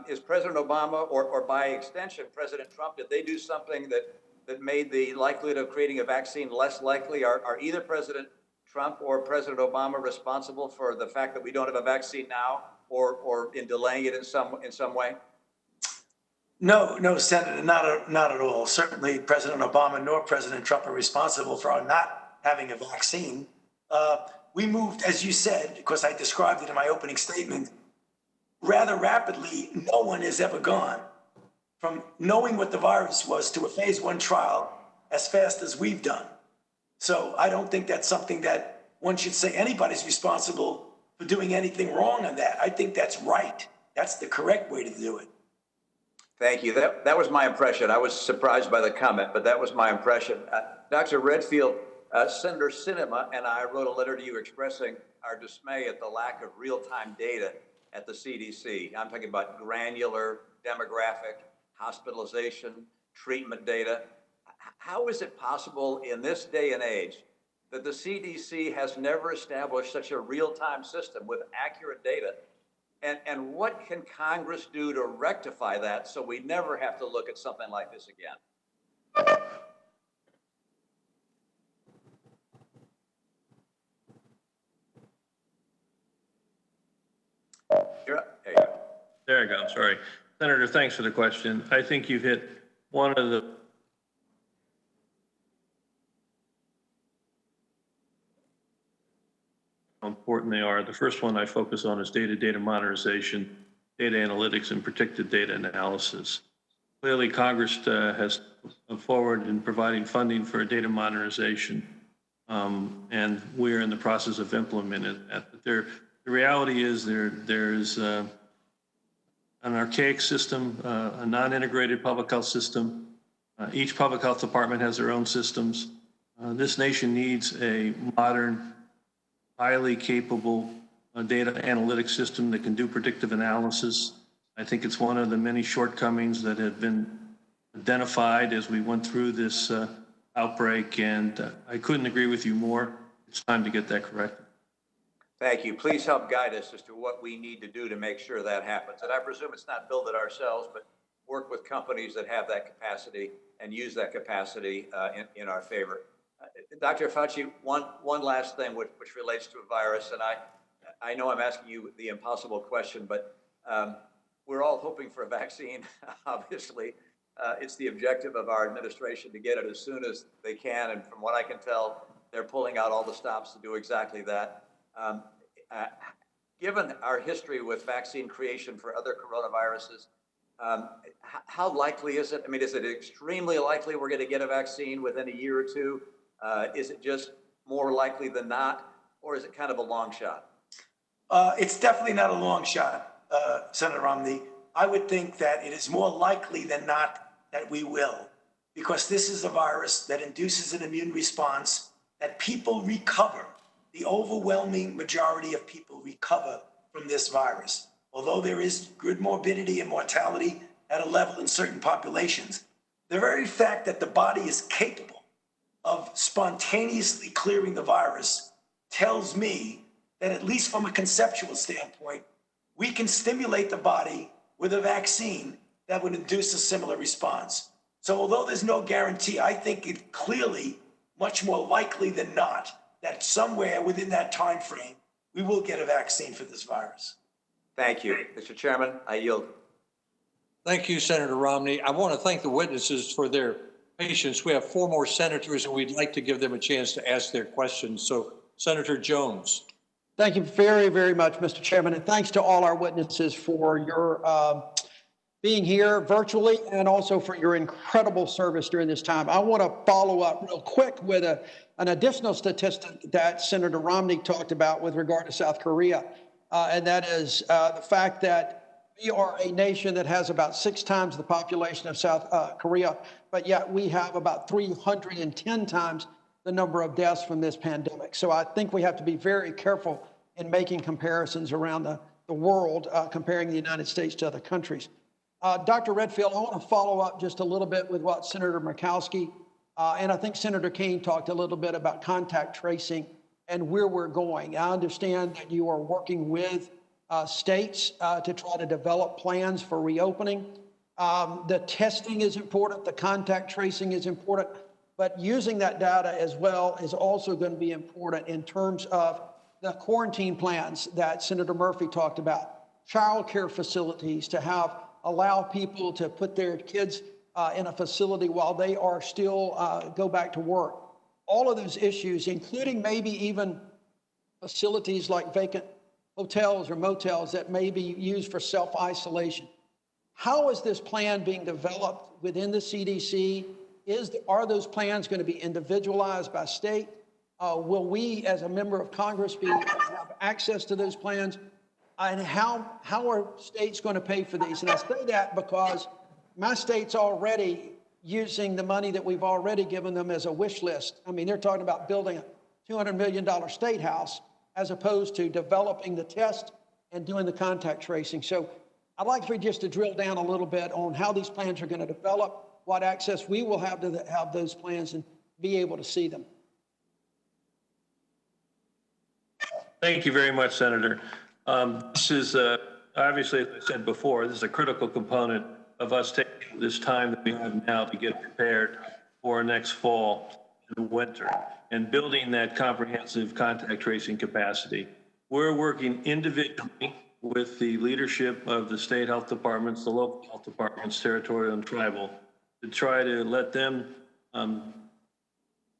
Speaker 9: is President Obama or by extension President Trump, did they do something that made the likelihood of creating a vaccine less likely? Are either President Trump or President Obama responsible for the fact that we don't have a vaccine now or in delaying it in some way?
Speaker 5: No, Senator, not at all. Certainly President Obama nor President Trump are responsible for our not having a vaccine. We moved, as you said, because I described it in my opening statement, rather rapidly. No one has ever gone from knowing what the virus was to a phase 1 trial as fast as we've done. So I don't think that's something that one should say anybody's responsible for doing anything wrong on that. I think that's right. That's the correct way to do it.
Speaker 9: Thank you. That was my impression. I was surprised by the comment, but that was my impression. Dr. Redfield, Senator Sinema and I wrote a letter to you expressing our dismay at the lack of real-time data at the CDC. I'm talking about granular, demographic, hospitalization, treatment data. How is it possible in this day and age that the CDC has never established such a real-time system with accurate data? And what can Congress do to rectify that so we never have to look at something like this again?
Speaker 6: There you go. I'm sorry. Senator, thanks for the question. I think you've hit one of the how important they are. The first one I focus on is data modernization, data analytics, and predictive data analysis. Clearly, Congress has come forward in providing funding for data modernization, and we're in the process of implementing that. But the reality is there's an archaic system, a non-integrated public health system. Each public health department has their own systems. This nation needs a modern, highly capable data analytics system that can do predictive analysis. I think it's one of the many shortcomings that have been identified as we went through this outbreak, and I couldn't agree with you more. It's time to get that corrected.
Speaker 9: Thank you. Please help guide us as to what we need to do to make sure that happens. And I presume it's not build it ourselves, but work with companies that have that capacity and use that capacity in our favor. Dr. Fauci, one last thing which relates to a virus, and I know I'm asking you the impossible question, but we're all hoping for a vaccine, obviously. It's the objective of our administration to get it as soon as they can, and from what I can tell, they're pulling out all the stops to do exactly that. Given our history with vaccine creation for other coronaviruses, how likely is it? I mean, is it extremely likely we're going to get a vaccine within a year or two? Is it just more likely than not, or is it kind of a long shot?
Speaker 5: It's definitely not a long shot, Senator Romney. I would think that it is more likely than not that we will, because this is a virus that induces an immune response that people recover. The overwhelming majority of people recover from this virus. Although there is good morbidity and mortality at a level in certain populations, the very fact that the body is capable of spontaneously clearing the virus tells me that, at least from a conceptual standpoint, we can stimulate the body with a vaccine that would induce a similar response. So although there's no guarantee, I think it's clearly much more likely than not that somewhere within that time frame, we will get a vaccine for this virus.
Speaker 9: Thank you. Mr. Chairman, I yield.
Speaker 3: Thank you, Senator Romney. I want to thank the witnesses for their patience. We have 4 more senators, and we'd like to give them a chance to ask their questions. So, Senator Jones.
Speaker 10: Thank you very, very much, Mr. Chairman, and thanks to all our witnesses for your being here virtually and also for your incredible service during this time. I want to follow up real quick with an additional statistic that Senator Romney talked about with regard to South Korea, and that is the fact that we are a nation that has about 6 times the population of South Korea, but yet we have about 310 times the number of deaths from this pandemic. So I think we have to be very careful in making comparisons around the world, comparing the United States to other countries. Dr. Redfield, I want to follow up just a little bit with what Senator Murkowski and I think Senator Kane talked a little bit about contact tracing and where we're going. I understand that you are working with states to try to develop plans for reopening. The testing is important, the contact tracing is important, but using that data as well is also going to be important in terms of the quarantine plans that Senator Murphy talked about, child care facilities to allow people to put their kids in a facility while they are still go back to work. All of those issues, including maybe even facilities like vacant hotels or motels that may be used for self-isolation. How is this plan being developed within the CDC? Are those plans going to be individualized by state? Will we, as a member of Congress, have access to those plans? And how are states going to pay for these? And I say that because my state's already using the money that we've already given them as a wish list. I mean, they're talking about building a $200 million state house as opposed to developing the test and doing the contact tracing. So I'd like for you just to drill down a little bit on how these plans are going to develop, what access we will have to have those plans and be able to see them.
Speaker 6: Thank you very much, Senator. This is obviously, as I said before, this is a critical component of us taking this time that we have now to get prepared for next fall and winter and building that comprehensive contact tracing capacity. We're working individually with the leadership of the state health departments, the local health departments, territorial and tribal, to try to let them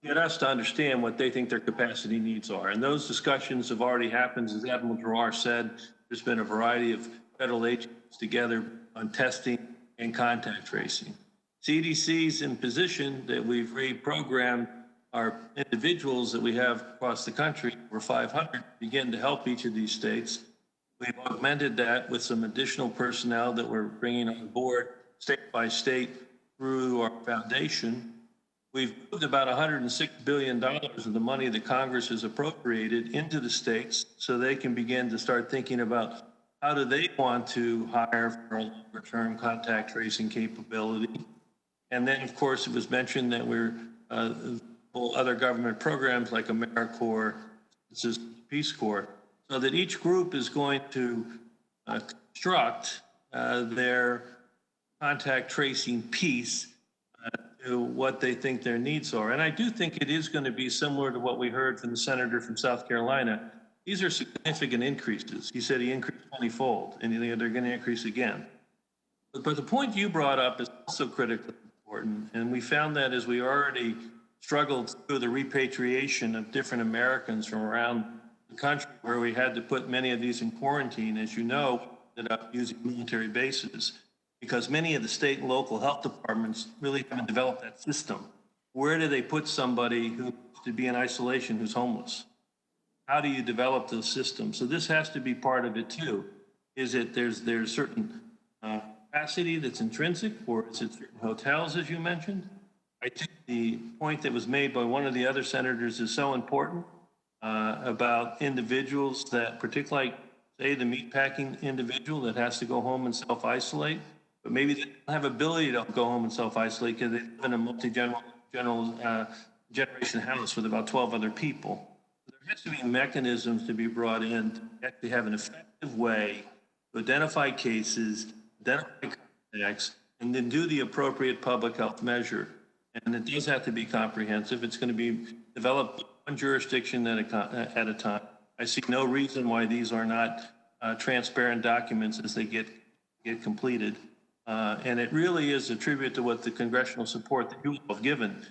Speaker 6: get us to understand what they think their capacity needs are. And those discussions have already happened. As Admiral Giroir said, there's been a variety of federal agencies together on testing and contact tracing. CDC's in position that we've reprogrammed our individuals that we have across the country, over 500, begin to help each of these states. We've augmented that with some additional personnel that we're bringing on board state by state through our foundation. We've moved about $106 billion of the money that Congress has appropriated into the states so they can begin to start thinking about how do they want to hire for a longer-term contact tracing capability. And then, of course, it was mentioned that we're other government programs like AmeriCorps, this is Peace Corps, so that each group is going to construct their contact tracing piece to what they think their needs are. And I do think it is going to be similar to what we heard from the senator from South Carolina. These are significant increases. He said he increased 20-fold, and they're going to increase again. But the point you brought up is also critically important, and we found that as we already struggled through the repatriation of different Americans from around the country, where we had to put many of these in quarantine, as you know, ended up using military bases, because many of the state and local health departments really haven't developed that system. Where do they put somebody who to be in isolation who's homeless? How do you develop those systems? So this has to be part of it too. Is it there's certain capacity that's intrinsic, or is it certain hotels, as you mentioned? I think the point that was made by one of the other senators is so important about individuals that, particularly like, say, the meatpacking individual that has to go home and self-isolate, but maybe they don't have ability to go home and self-isolate because they live in a multi-generation house with about 12 other people. There has to be mechanisms to be brought in to actually have an effective way to identify cases, identify contacts, and then do the appropriate public health measure. And it does have to be comprehensive. It's going to be developed one jurisdiction at a time. I see no reason why these are not transparent documents as they get completed. And it really is a tribute to what the congressional support that you have given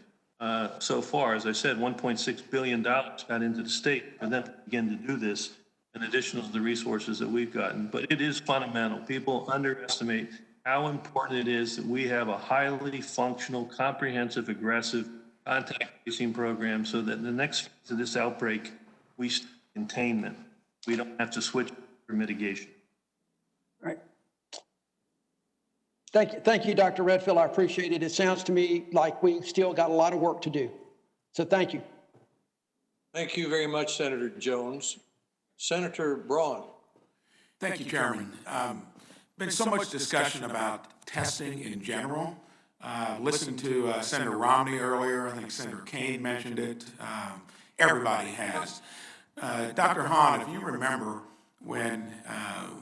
Speaker 6: so far. As I said, $1.6 billion got into the state for them to begin to do this, in addition to the resources that we've gotten. But it is fundamental. People underestimate how important it is that we have a highly functional, comprehensive, aggressive contact tracing program so that in the next phase of this outbreak, we containment. We don't have to switch for mitigation.
Speaker 10: All right. Thank you, Dr. Redfield. I appreciate it. It sounds to me like we've still got a lot of work to do. So thank you.
Speaker 3: Thank you very much, Senator Jones. Senator Braun.
Speaker 11: Thank you, Chairman. Been so much discussion about testing in general. Listened to Senator Romney earlier. I think Senator Kane mentioned it. Everybody has. Dr. Hahn, if you remember when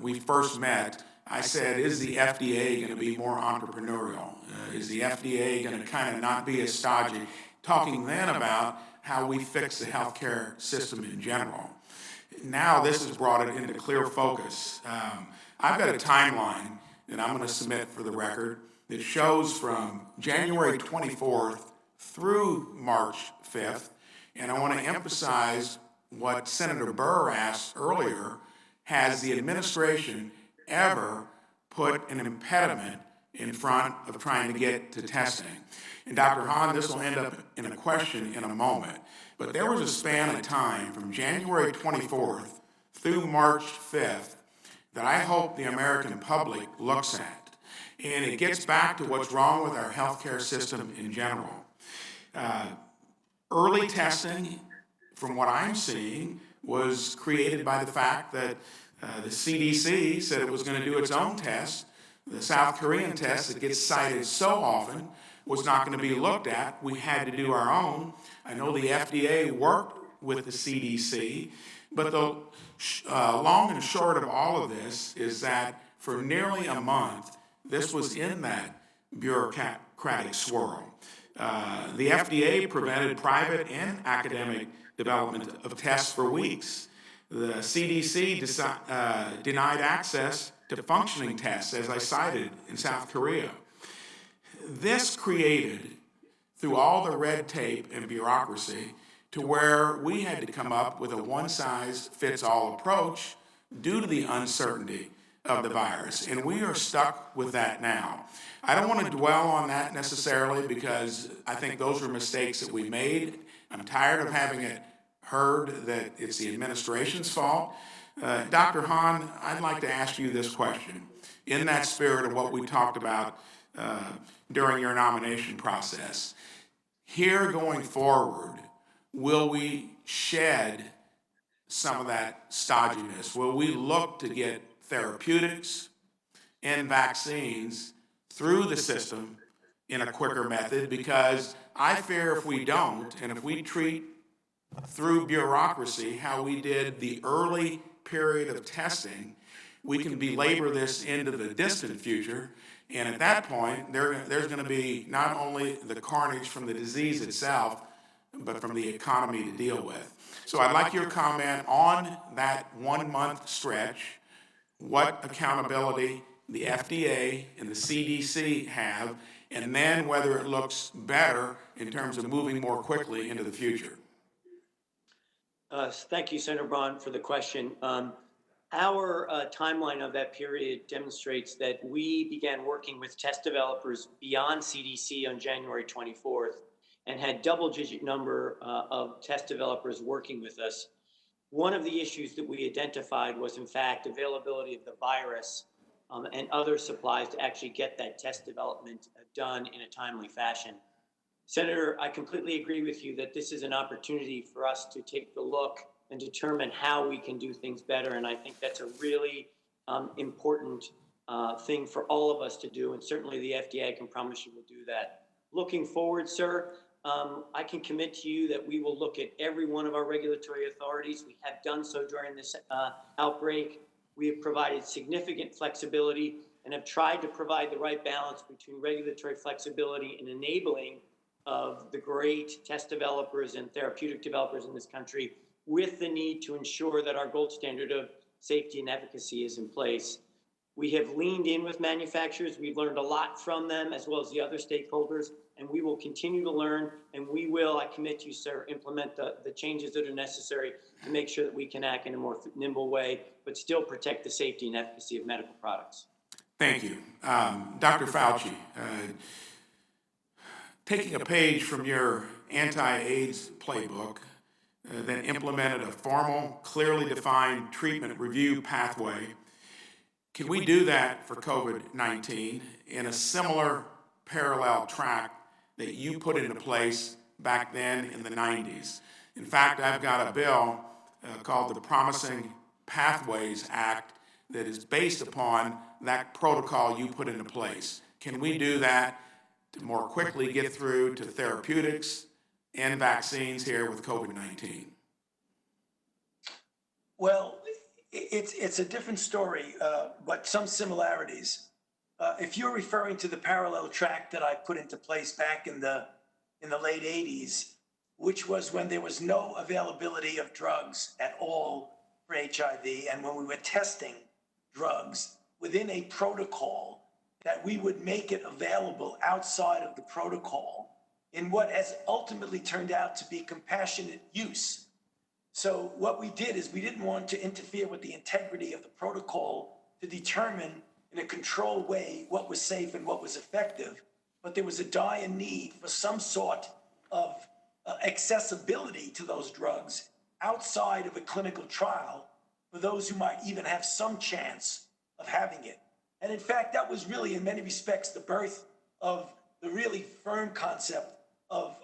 Speaker 11: we first met, I said, is the FDA going to be more entrepreneurial? Is the FDA going to kind of not be as stodgy? Talking then about how we fix the healthcare system in general. Now this has brought it into clear focus. I've got a timeline that I'm going to submit for the record that shows from January 24th through March 5th, and I want to emphasize what Senator Burr asked earlier. Has the administration ever put an impediment in front of trying to get to testing? And Dr. Hahn, this will end up in a question in a moment, but there was a span of time from January 24th through March 5th that I hope the American public looks at. And it gets back to what's wrong with our healthcare system in general. Early testing, from what I'm seeing, was created by the fact that the CDC said it was going to do its own test. The South Korean test that gets cited so often was not going to be looked at. We had to do our own. I know the FDA worked with the CDC, but the long and short of all of this is that for nearly a month, this was in that bureaucratic swirl. The FDA prevented private and academic development of tests for weeks. The CDC denied access to functioning tests, as I cited, in South Korea. This created, through all the red tape and bureaucracy, to where we had to come up with a one-size-fits-all approach due to the uncertainty of the virus, and we are stuck with that now. I don't want to dwell on that necessarily because I think those were mistakes that we made. I'm tired of having it heard that it's the administration's fault. Dr. Hahn, I'd like to ask you this question in that spirit of what we talked about during your nomination process. Here going forward, will we shed some of that stodginess? Will we look to get therapeutics and vaccines through the system in a quicker method? Because I fear if we don't, and if we treat through bureaucracy how we did the early period of testing, we can belabor this into the distant future. And at that point, there's going to be not only the carnage from the disease itself, but from the economy to deal with. So I'd like your comment on that 1 month stretch, what accountability the FDA and the CDC have, and then whether it looks better in terms of moving more quickly into the future.
Speaker 8: Thank you, Senator Braun, for the question. Our timeline of that period demonstrates that we began working with test developers beyond CDC on January 24th and had double-digit number of test developers working with us. One of the issues that we identified was, in fact, availability of the virus and other supplies to actually get that test development done in a timely fashion. Senator, I completely agree with you that this is an opportunity for us to take the look and determine how we can do things better. And I think that's a really important thing for all of us to do. And certainly the FDA, I can promise you, will do that. Looking forward, sir, I can commit to you that we will look at every one of our regulatory authorities. We have done so during this outbreak. We have provided significant flexibility and have tried to provide the right balance between regulatory flexibility and enabling of the great test developers and therapeutic developers in this country, with the need to ensure that our gold standard of safety and efficacy is in place. We have leaned in with manufacturers. We've learned a lot from them, as well as the other stakeholders, and we will continue to learn, and we will, I commit to you, sir, implement the changes that are necessary to make sure that we can act in a more nimble way, but still protect the safety and efficacy of medical products.
Speaker 11: Thank you. Dr. Fauci, taking a page from your anti-AIDS playbook that implemented a formal, clearly defined treatment review pathway, can we do that for COVID-19 in a similar parallel track that you put into place back then in the 90s? In fact, I've got a bill called the Promising Pathways Act that is based upon that protocol you put into place. Can we do that to more quickly get through to therapeutics and vaccines here with COVID-19?
Speaker 5: Well, it's a different story, but some similarities. If you're referring to the parallel track that I put into place back in the late 80s, which was when there was no availability of drugs at all for HIV, and when we were testing drugs within a protocol that we would make it available outside of the protocol in what has ultimately turned out to be compassionate use. So what we did is we didn't want to interfere with the integrity of the protocol to determine in a controlled way what was safe and what was effective, but there was a dire need for some sort of accessibility to those drugs outside of a clinical trial for those who might even have some chance of having it. And in fact, that was really, in many respects, the birth of the really firm concept of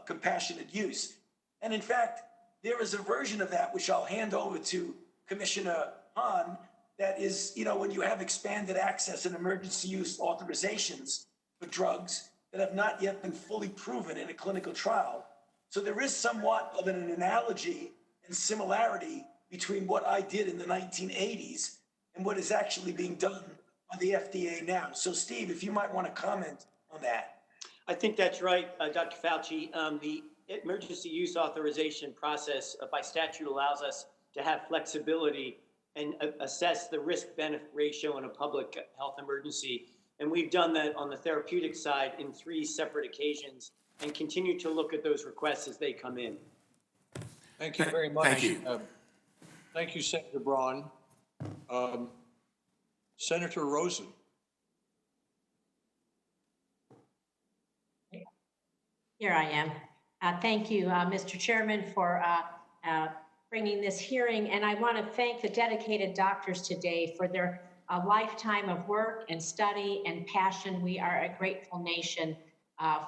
Speaker 5: compassionate use. And in fact, there is a version of that, which I'll hand over to Commissioner Hahn, that is, when you have expanded access and emergency use authorizations for drugs that have not yet been fully proven in a clinical trial. So there is somewhat of an analogy and similarity between what I did in the 1980s and what is actually being done by the FDA now. So Steve, if you might want to comment on that.
Speaker 8: I think that's right, Dr. Fauci. The emergency use authorization process by statute allows us to have flexibility and assess the risk-benefit ratio in a public health emergency. And we've done that on the therapeutic side in 3 separate occasions and continue to look at those requests as they come in.
Speaker 3: Thank you very much.
Speaker 11: Thank you.
Speaker 3: Thank you, Senator Braun. Senator Rosen.
Speaker 12: Here I am. Thank you, Mr. Chairman, for bringing this hearing. And I want to thank the dedicated doctors today for their lifetime of work and study and passion. We are a grateful nation.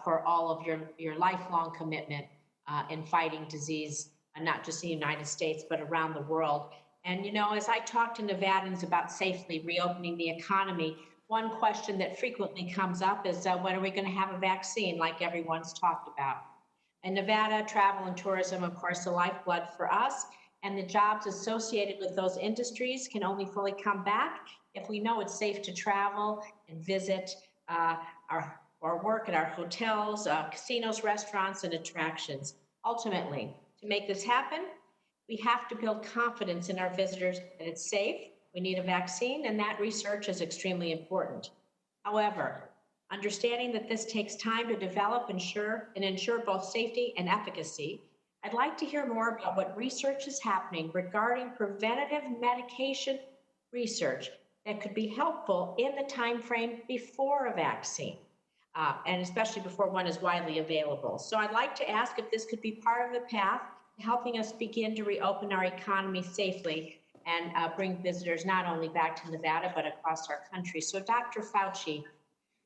Speaker 12: for all of your lifelong commitment in fighting disease, not just in the United States, but around the world. And, you know, as I talk to Nevadans about safely reopening the economy, one question that frequently comes up is when are we going to have a vaccine, like everyone's talked about? In Nevada, travel and tourism, of course, the lifeblood for us, and the jobs associated with those industries can only fully come back if we know it's safe to travel and visit or work at our hotels, casinos, restaurants, and attractions. Ultimately, to make this happen, we have to build confidence in our visitors that it's safe, we need a vaccine, and that research is extremely important. However, understanding that this takes time to develop and ensure both safety and efficacy, I'd like to hear more about what research is happening regarding preventative medication research that could be helpful in the time frame before a vaccine, and especially before one is widely available. So I'd like to ask if this could be part of the path to helping us begin to reopen our economy safely and bring visitors not only back to Nevada, but across our country. So Dr. Fauci,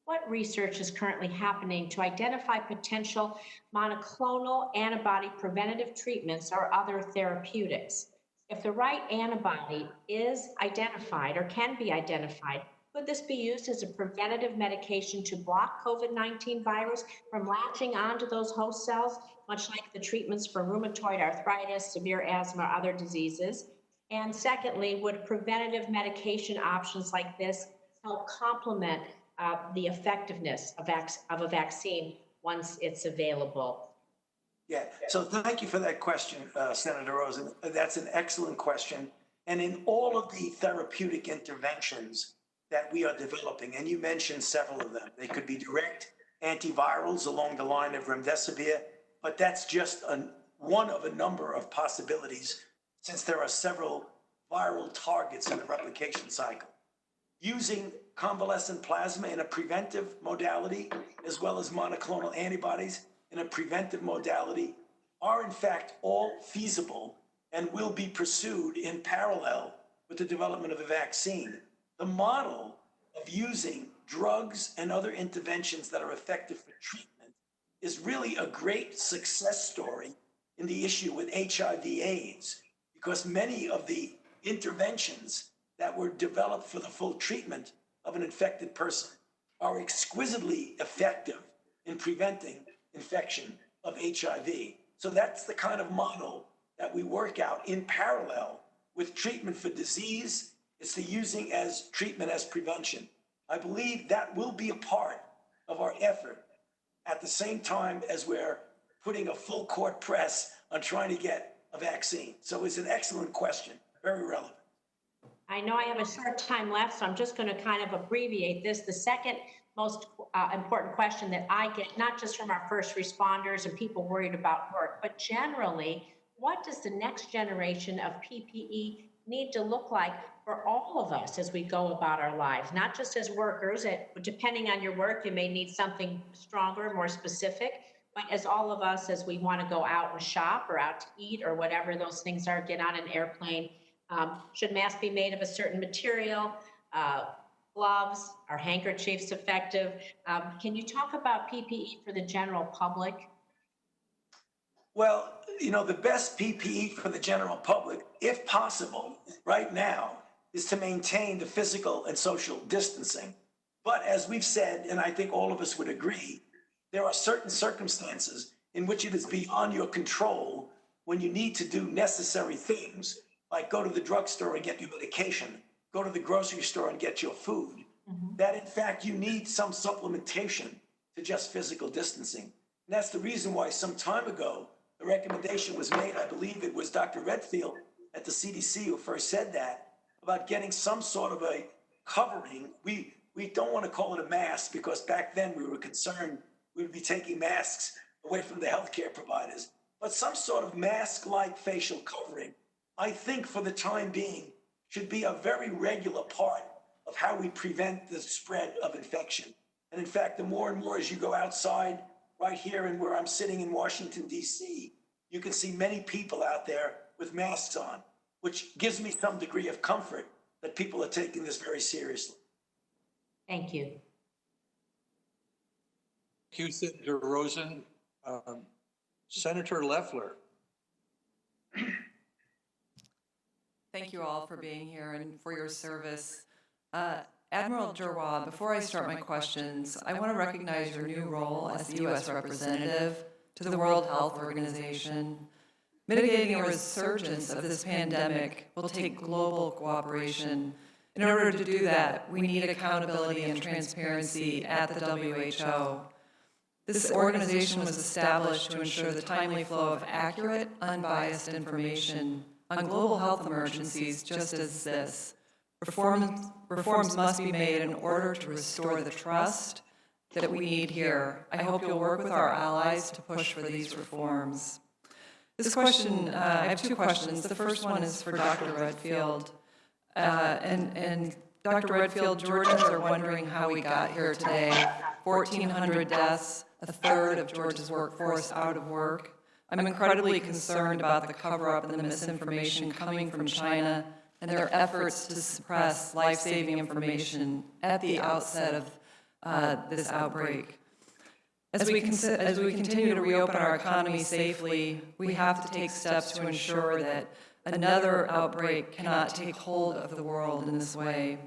Speaker 12: what research is currently happening to identify potential monoclonal antibody preventative treatments or other therapeutics? If the right antibody is identified or can be identified, could this be used as a preventative medication to block COVID-19 virus from latching onto those host cells, much like the treatments for rheumatoid arthritis, severe asthma, or other diseases? And secondly, would preventative medication options like this help complement the effectiveness of a vaccine once it's available?
Speaker 5: Yeah, so thank you for that question, Senator Rosen. That's an excellent question. And in all of the therapeutic interventions that we are developing, and you mentioned several of them, they could be direct antivirals along the line of remdesivir, but that's just one of a number of possibilities since there are several viral targets in the replication cycle. Using convalescent plasma in a preventive modality, as well as monoclonal antibodies in a preventive modality, are in fact all feasible and will be pursued in parallel with the development of a vaccine. The model of using drugs and other interventions that are effective for treatment is really a great success story in the issue with HIV/AIDS, because many of the interventions that were developed for the full treatment of an infected person are exquisitely effective in preventing infection of HIV. So that's the kind of model that we work out in parallel with treatment for disease. It's the using as treatment as prevention. I believe that will be a part of our effort at the same time as we're putting a full court press on trying to get a vaccine. So it's an excellent question, very relevant.
Speaker 12: I know I have a short time left, so I'm just going to kind of abbreviate this. The second most important question that I get, not just from our first responders and people worried about work, but generally, what does the next generation of PPE need to look like for all of us as we go about our lives, not just as workers? Depending on your work, you may need something stronger, more specific, but as all of us, as we want to go out and shop or out to eat or whatever those things are, get on an airplane, should masks be made of a certain material? Gloves, are handkerchiefs effective? Can you talk about PPE for the general public?
Speaker 5: Well, you know, the best PPE for the general public, if possible, right now, is to maintain the physical and social distancing. But as we've said, and I think all of us would agree, there are certain circumstances in which it is beyond your control when you need to do necessary things, like go to the drugstore and get your medication, go to the grocery store and get your food, that in fact you need some supplementation to just physical distancing. And that's the reason why some time ago, the recommendation was made, I believe it was Dr. Redfield at the CDC who first said that, about getting some sort of a covering. We don't want to call it a mask because back then we were concerned we would be taking masks away from the healthcare providers, but some sort of mask-like facial covering, I think for the time being, should be a very regular part of how we prevent the spread of infection. And in fact, the more and more as you go outside, right here and where I'm sitting in Washington, D.C., you can see many people out there with masks on, which gives me some degree of comfort that people are taking this very seriously.
Speaker 12: Thank you.
Speaker 3: you, Senator Rosen. Senator Loeffler.
Speaker 13: Thank you all for being here and for your service. Admiral Giroir, before I start my questions, I want to recognize your new role as the U.S. representative to the World Health Organization. Mitigating a resurgence of this pandemic will take global cooperation. In order to do that, we need accountability and transparency at the WHO. This organization was established to ensure the timely flow of accurate, unbiased information on global health emergencies just as this. Reforms must be made in order to restore the trust that we need here. I hope you'll work with our allies to push for these reforms. This question, I have two questions. The first one is for Dr. Redfield. And Dr. Redfield, Georgians are wondering how we got here today. 1,400 deaths, a third of Georgia's workforce out of work. I'm incredibly concerned about the cover-up and the misinformation coming from China and their efforts to suppress life-saving information at the outset of this outbreak. As we continue to reopen our economy safely, we have to take steps to ensure that another outbreak cannot take hold of the world in this way.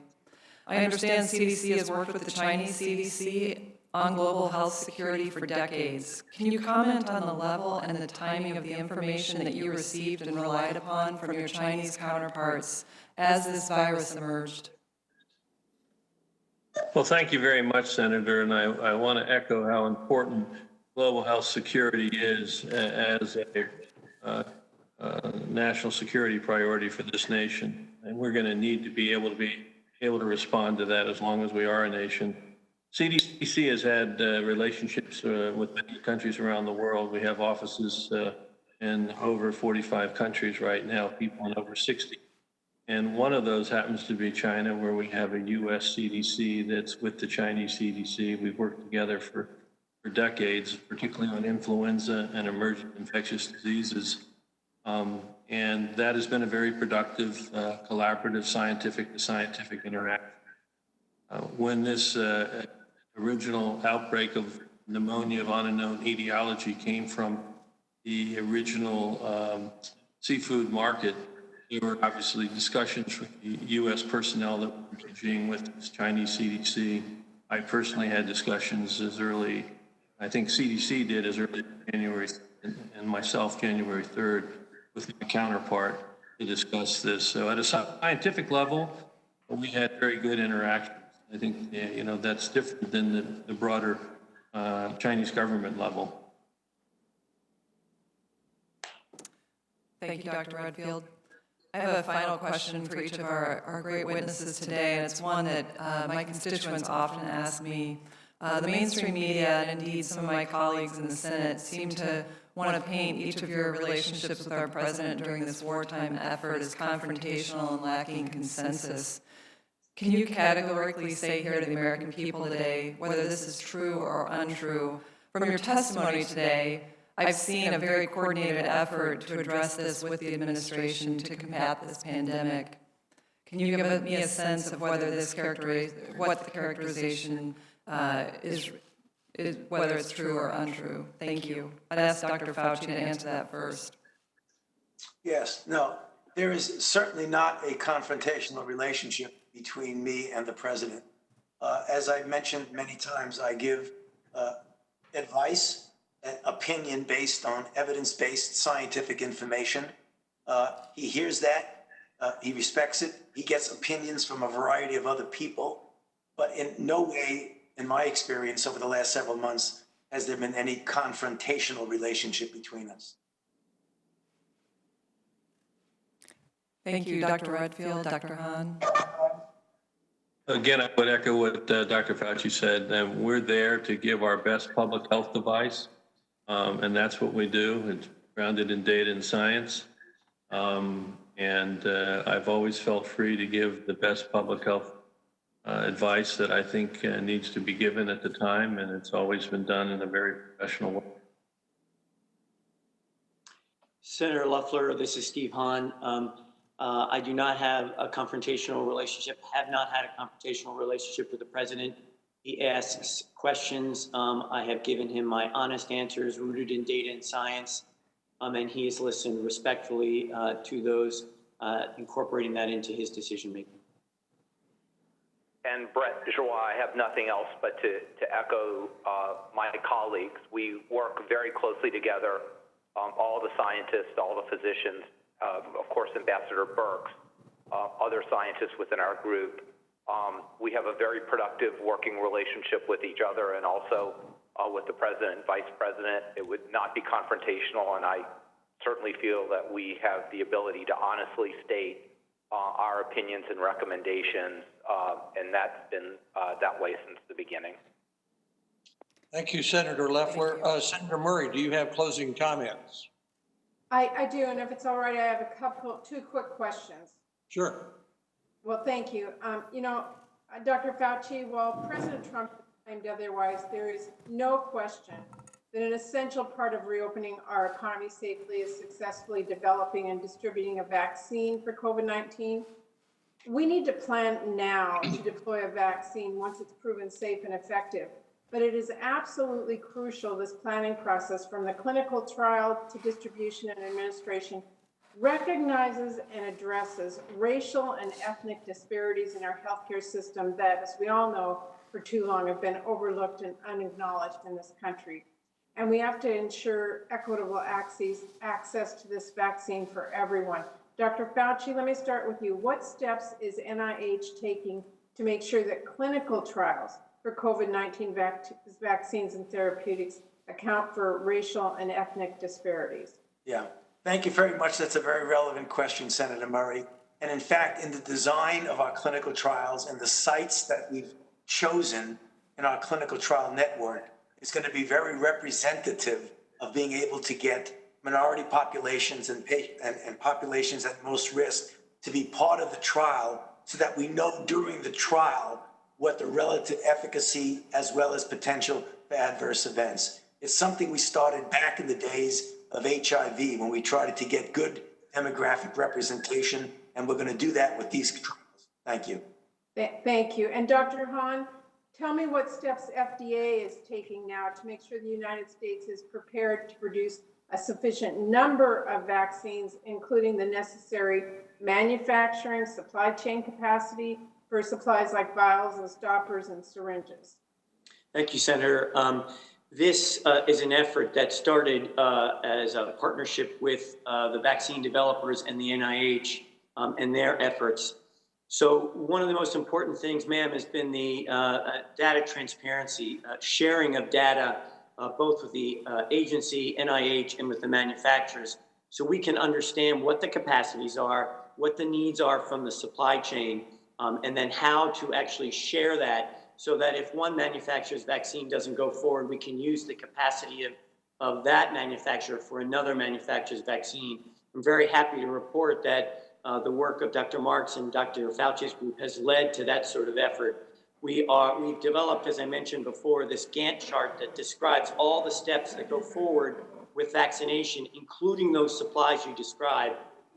Speaker 13: I understand CDC has worked with the Chinese CDC on global health security for decades. Can you comment on the level and the timing of the information that you received and relied upon from your Chinese counterparts as this virus emerged?
Speaker 6: Well, thank you very much, Senator, and I want to echo how important global health security is as a national security priority for this nation, and we're going to need to be able to respond to that as long as we are a nation. CDC has had relationships with many countries around the world. We have offices in over 45 countries right now, people in over 60. And one of those happens to be China, where we have a U.S. CDC that's with the Chinese CDC. We've worked together for decades, particularly on influenza and emergent infectious diseases. And that has been a very productive, collaborative, scientific-to-scientific interaction. When this original outbreak of pneumonia of unknown etiology came from the original seafood market, there were obviously discussions with the U.S. personnel that were engaging with the Chinese CDC. I personally had discussions as early, I think CDC did as early as January, and myself January 3rd, with my counterpart to discuss this. So at a scientific level, we had very good interactions. I think, that's different than the broader Chinese government level.
Speaker 13: Thank you, Dr. Redfield. I have a final question for each of our great witnesses today, and it's one that my constituents often ask me. The mainstream media, and indeed some of my colleagues in the Senate, seem to want to paint each of your relationships with our president during this wartime effort as confrontational and lacking consensus. Can you categorically say here to the American people today whether this is true or untrue? From your testimony today, I've seen a very coordinated effort to address this with the administration to combat this pandemic. Can you give me a sense of whether what the characterization is, whether it's true or untrue? Thank you. I'd ask Dr. Fauci to answer that first.
Speaker 5: Yes, no, there is certainly not a confrontational relationship between me and the president. As I've mentioned many times, I give advice, opinion based on evidence-based scientific information. He hears that, he respects it, he gets opinions from a variety of other people, but in no way, in my experience over the last several months, has there been any confrontational relationship between us.
Speaker 13: Thank you, Dr. Redfield. Dr. Hahn.
Speaker 6: Again, I would echo what Dr. Fauci said. We're there to give our best public health advice, and that's what we do. It's grounded in data and science. And I've always felt free to give the best public health advice that I think needs to be given at the time, and it's always been done in a very professional way.
Speaker 8: Senator Loeffler, this is Steve Hahn. I do not have a confrontational relationship, have not had a confrontational relationship with the president. He asks questions. I have given him my honest answers rooted in data and science, and he has listened respectfully to those, incorporating that into his decision-making.
Speaker 7: And Brett Joie, I have nothing else but to echo my colleagues. We work very closely together, all the scientists, all the physicians, of course, Ambassador Birx, other scientists within our group. We have a very productive working relationship with each other and also with the president and vice president. It would not be confrontational, and I certainly feel that we have the ability to honestly state our opinions and recommendations, and that's been that way since the beginning.
Speaker 3: Thank you, Senator Loeffler. Senator Murray, do you have closing comments?
Speaker 14: I do, and if it's all right, I have two quick questions.
Speaker 3: Sure.
Speaker 14: Well, thank you. Dr. Fauci, while President Trump claimed otherwise, there is no question that an essential part of reopening our economy safely is successfully developing and distributing a vaccine for COVID-19. We need to plan now to deploy a vaccine once it's proven safe and effective. But it is absolutely crucial, this planning process, from the clinical trial to distribution and administration, recognizes and addresses racial and ethnic disparities in our healthcare system that, as we all know, for too long have been overlooked and unacknowledged in this country. And we have to ensure equitable access to this vaccine for everyone. Dr. Fauci, let me start with you. What steps is NIH taking to make sure that clinical trials for COVID-19 vaccines and therapeutics account for racial and ethnic disparities?
Speaker 5: Yeah, thank you very much. That's a very relevant question, Senator Murray. And in fact, in the design of our clinical trials and the sites that we've chosen in our clinical trial network, it's going to be very representative of being able to get minority populations and populations at most risk to be part of the trial so that we know during the trial what the relative efficacy as well as potential for adverse events. It's something we started back in the days of HIV when we tried to get good demographic representation, and we're going to do that with these trials. Thank you.
Speaker 14: Thank you. And Dr. Hahn, tell me what steps FDA is taking now to make sure the United States is prepared to produce a sufficient number of vaccines, including the necessary manufacturing, supply chain capacity for supplies like vials and stoppers and syringes.
Speaker 8: Thank you, Senator. This is an effort that started as a partnership with the vaccine developers and the NIH and their efforts. So one of the most important things, ma'am, has been the data transparency, sharing of data, both with the agency, NIH, and with the manufacturers, so we can understand what the capacities are, what the needs are from the supply chain, and then how to actually share that so that if one manufacturer's vaccine doesn't go forward, we can use the capacity of that manufacturer for another manufacturer's vaccine. I'm very happy to report that the work of Dr. Marks and Dr. Fauci's group has led to that sort of effort. We've developed, as I mentioned before, this Gantt chart that describes all the steps that go forward with vaccination, including those supplies you described.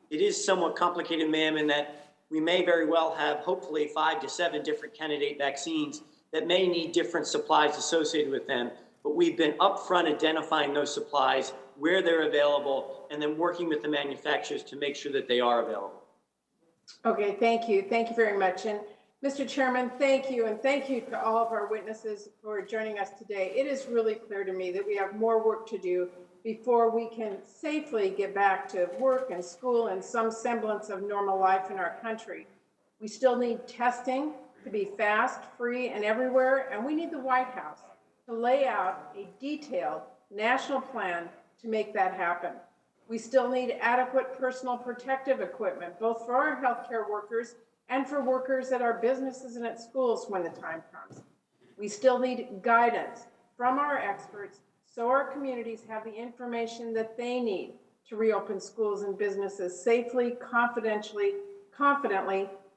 Speaker 8: It is somewhat complicated, ma'am, in that we may very well have hopefully 5 to 7 different candidate vaccines that may need different supplies associated with them. But we've been upfront identifying those supplies, where they're available, and then working with the manufacturers to make sure that they are available.
Speaker 14: Okay, thank you. Thank you very much. And Mr. Chairman, thank you. And thank you to all of our witnesses for joining us today. It is really clear to me that we have more work to do before we can safely get back to work and school and some semblance of normal life in our country. We still need testing to be fast, free, and everywhere, and we need the White House to lay out a detailed national plan to make that happen. We still need adequate personal protective equipment, both for our healthcare workers and for workers at our businesses and at schools when the time comes. We still need guidance from our experts so our communities have the information that they need to reopen schools and businesses safely, confidently,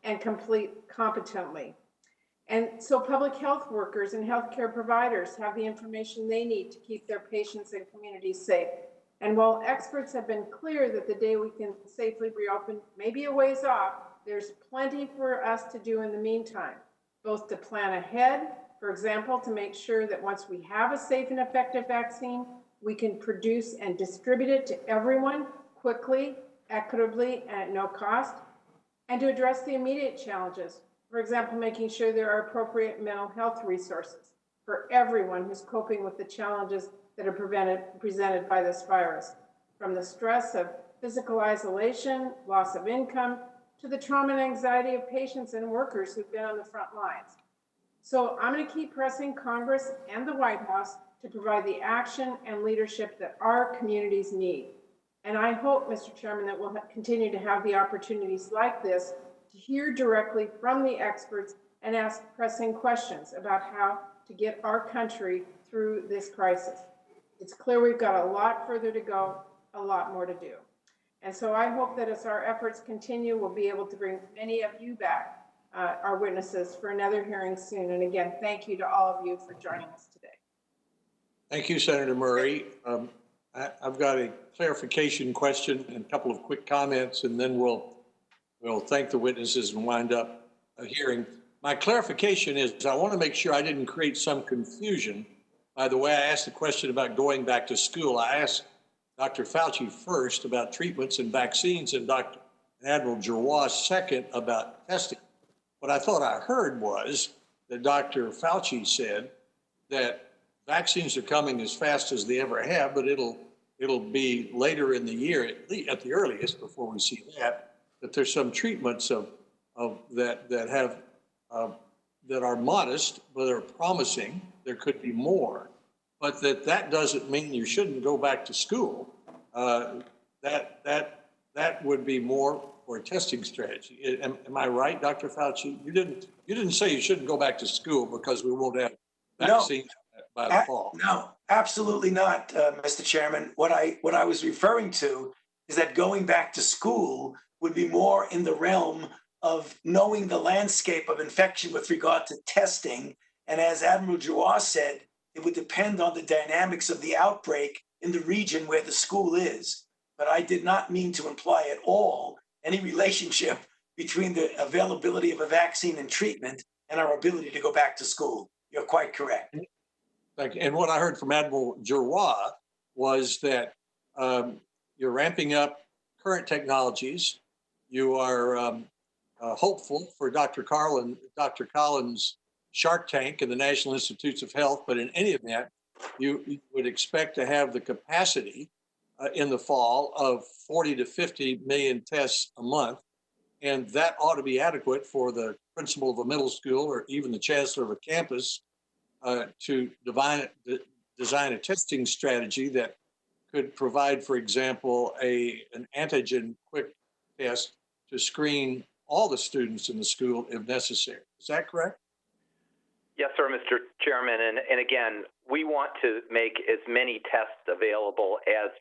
Speaker 14: and competently. And so public health workers and healthcare providers have the information they need to keep their patients and communities safe. And while experts have been clear that the day we can safely reopen may be a ways off, there's plenty for us to do in the meantime, both to plan ahead For example, to make sure that once we have a safe and effective vaccine, we can produce and distribute it to everyone quickly, equitably, and at no cost, and to address the immediate challenges. For example, making sure there are appropriate mental health resources for everyone who's coping with the challenges that are presented by this virus, from the stress of physical isolation, loss of income, to the trauma and anxiety of patients and workers who've been on the front lines. So I'm going to keep pressing Congress and the White House to provide the action and leadership that our communities need. And I hope, Mr. Chairman, that we'll continue to have the opportunities like this to hear directly from the experts and ask pressing questions about how to get our country through this crisis. It's clear we've got a lot further to go, a lot more to do. And so I hope that as our efforts continue, we'll be able to bring many of you back, our witnesses, for another hearing soon. And again, thank you to all of you for joining us today.
Speaker 3: Thank you, Senator Murray. I've got a clarification question and a couple of quick comments, and then we'll thank the witnesses and wind up a hearing. My clarification is I want to make sure I didn't create some confusion by the way I asked the question about going back to school. I asked Dr. Fauci first about treatments and vaccines, and Dr. Admiral Giroir second about testing. What I thought I heard was that Dr. Fauci said that vaccines are coming as fast as they ever have, but it'll be later in the year at the earliest before we see that there's some treatments that are modest, but are promising. There could be more, but that doesn't mean you shouldn't go back to school. That would be more for a testing strategy. Am I right, Dr. Fauci? You didn't say you shouldn't go back to school because we won't have vaccines by the fall.
Speaker 5: No, absolutely not, Mr. Chairman. What I was referring to is that going back to school would be more in the realm of knowing the landscape of infection with regard to testing. And as Admiral Giroir said, it would depend on the dynamics of the outbreak in the region where the school is. But I did not mean to imply at all any relationship between the availability of a vaccine and treatment and our ability to go back to school. You're quite correct.
Speaker 3: And what I heard from Admiral Giroir was that you're ramping up current technologies. You are hopeful for Dr. Collins' Shark Tank and the National Institutes of Health, but in any event, you would expect to have the capacity in the fall of 40 to 50 million tests a month, and that ought to be adequate for the principal of a middle school or even the chancellor of a campus to design a testing strategy that could provide, for example, an antigen quick test to screen all the students in the school if necessary. Is that correct?
Speaker 7: Yes, sir, Mr. Chairman. And again, we want to make as many tests available as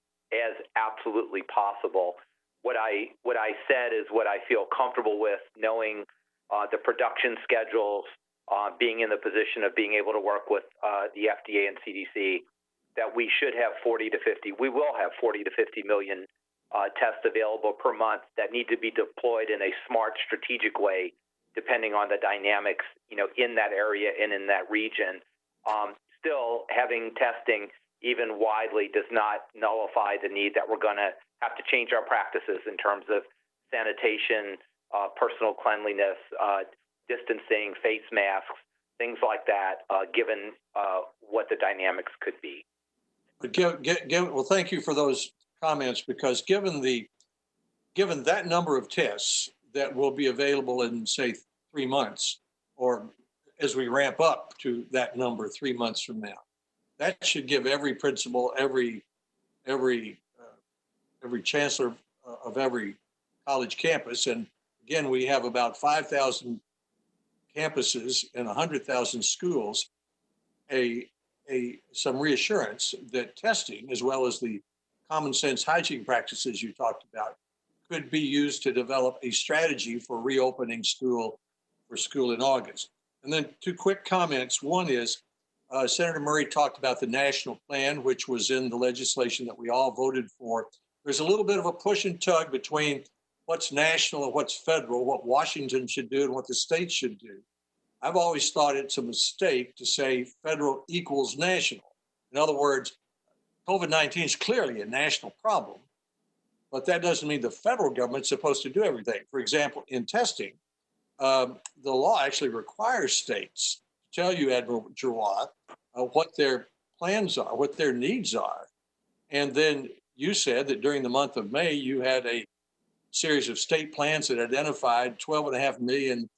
Speaker 7: absolutely possible. What I said is what I feel comfortable with, knowing the production schedules, being in the position of being able to work with the FDA and CDC, that we should have 40 to 50. We will have 40 to 50 million tests available per month that need to be deployed in a smart, strategic way, depending on the dynamics, in that area and in that region. Still, having testing even widely does not nullify the need that we're going to have to change our practices in terms of sanitation, personal cleanliness, distancing, face masks, things like that, given what the dynamics could be.
Speaker 3: But well, thank you for those comments, because given that number of tests that will be available in, say, 3 months, or as we ramp up to that number 3 months from now, that should give every principal, every chancellor of every college campus, and again, we have about 5,000 campuses and 100,000 schools, some reassurance that testing, as well as the common sense hygiene practices you talked about, could be used to develop a strategy for reopening school in August. And then 2 quick comments. One is Senator Murray talked about the national plan, which was in the legislation that we all voted for. There's a little bit of a push and tug between what's national and what's federal, what Washington should do and what the states should do. I've always thought it's a mistake to say federal equals national. In other words, COVID-19 is clearly a national problem, but that doesn't mean the federal government's supposed to do everything. For example, in testing, the law actually requires states to tell you, Admiral Giroir, what their plans are, what their needs are. And then you said that during the month of May, you had a series of state plans that identified 12.5 million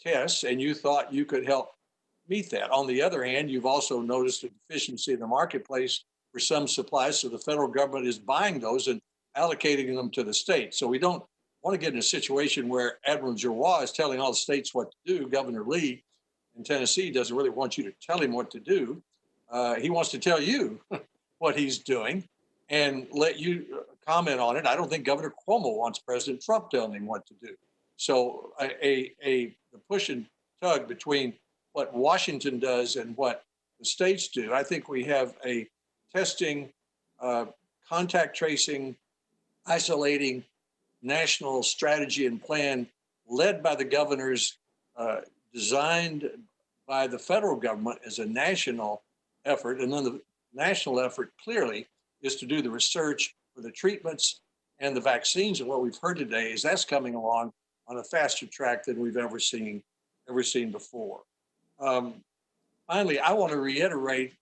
Speaker 3: tests, and you thought you could help meet that. On the other hand, you've also noticed a deficiency in the marketplace for some supplies, so the federal government is buying those and allocating them to the states. So we don't want to get in a situation where Admiral Giroir is telling all the states what to do. Governor Lee in Tennessee doesn't really want you to tell him what to do. He wants to tell you what he's doing and let you comment on it. I don't think Governor Cuomo wants President Trump telling him what to do. So the push and tug between what Washington does and what the states do, I think we have a testing, contact tracing, isolating national strategy and plan led by the governors, designed by the federal government as a national effort. And then the national effort clearly is to do the research for the treatments and the vaccines. And what we've heard today is that's coming along on a faster track than we've ever seen before. Finally, I want to reiterate,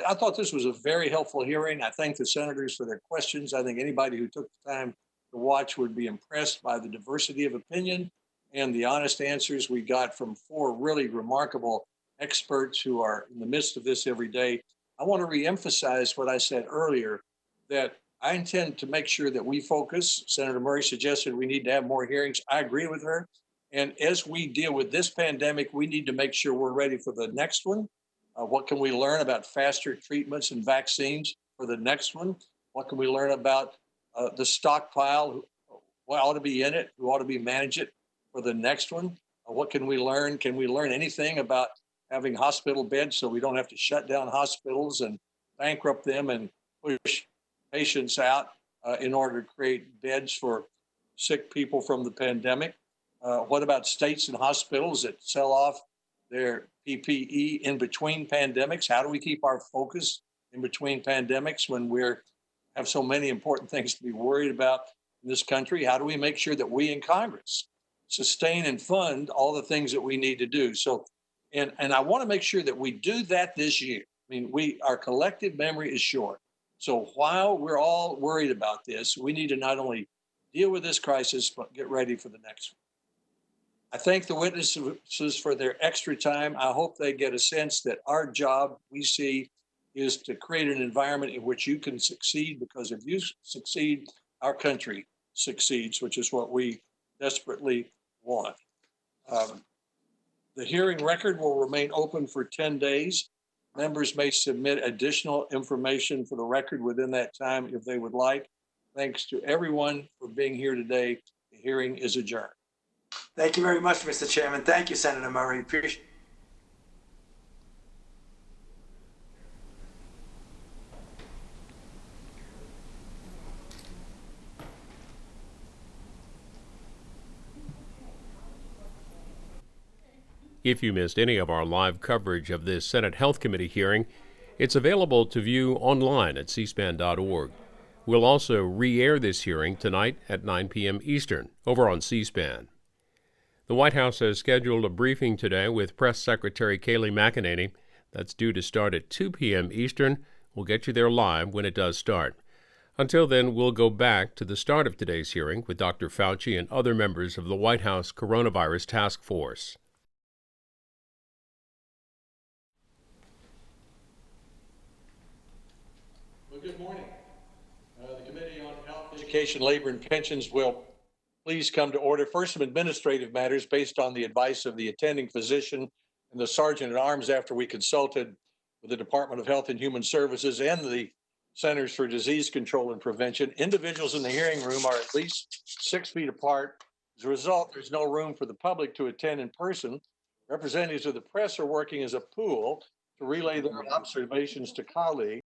Speaker 3: I thought this was a very helpful hearing. I thank the senators for their questions. I think anybody who took the time to watch would be impressed by the diversity of opinion and the honest answers we got from 4 really remarkable experts who are in the midst of this every day. I want to reemphasize what I said earlier, that I intend to make sure that we focus. Senator Murray suggested we need to have more hearings. I agree with her. And as we deal with this pandemic, we need to make sure we're ready for the next one. What can we learn about faster treatments and vaccines for the next one? What can we learn about the stockpile? What ought to be in it? Who ought to be manage it for the next one? What can we learn? Can we learn anything about having hospital beds so we don't have to shut down hospitals and bankrupt them and push patients out in order to create beds for sick people from the pandemic? What about states and hospitals that sell off their PPE in between pandemics? How do we keep our focus in between pandemics when we have so many important things to be worried about in this country? How do we make sure that we in Congress sustain and fund all the things that we need to do? So, and I want to make sure that we do that this year. I mean, our collective memory is short. So while we're all worried about this, we need to not only deal with this crisis, but get ready for the next one. I thank the witnesses for their extra time. I hope they get a sense that our job, we see, is to create an environment in which you can succeed, because if you succeed, our country succeeds, which is what we desperately want. The hearing record will remain open for 10 days. Members may submit additional information for the record within that time if they would like. Thanks to everyone for being here today. The hearing is adjourned.
Speaker 5: Thank you very much, Mr. Chairman. Thank you, Senator Murray. Appreciate.
Speaker 15: If you missed any of our live coverage of this Senate Health Committee hearing, it's available to view online at cspan.org. We'll also re-air this hearing tonight at 9 p.m. Eastern over on C-SPAN. The White House has scheduled a briefing today with Press Secretary Kayleigh McEnany. That's due to start at 2 p.m. Eastern. We'll get you there live when it does start. Until then, we'll go back to the start of today's hearing with Dr. Fauci and other members of the White House Coronavirus Task Force.
Speaker 3: Well, good morning. The Committee on Health, Education, Labor, and Pensions will please come to order. First, some administrative matters based on the advice of the attending physician and the Sergeant at Arms after we consulted with the Department of Health and Human Services and the Centers for Disease Control and Prevention. Individuals in the hearing room are at least 6 feet apart. As a result, there's no room for the public to attend in person. Representatives of the press are working as a pool to relay their observations to colleagues.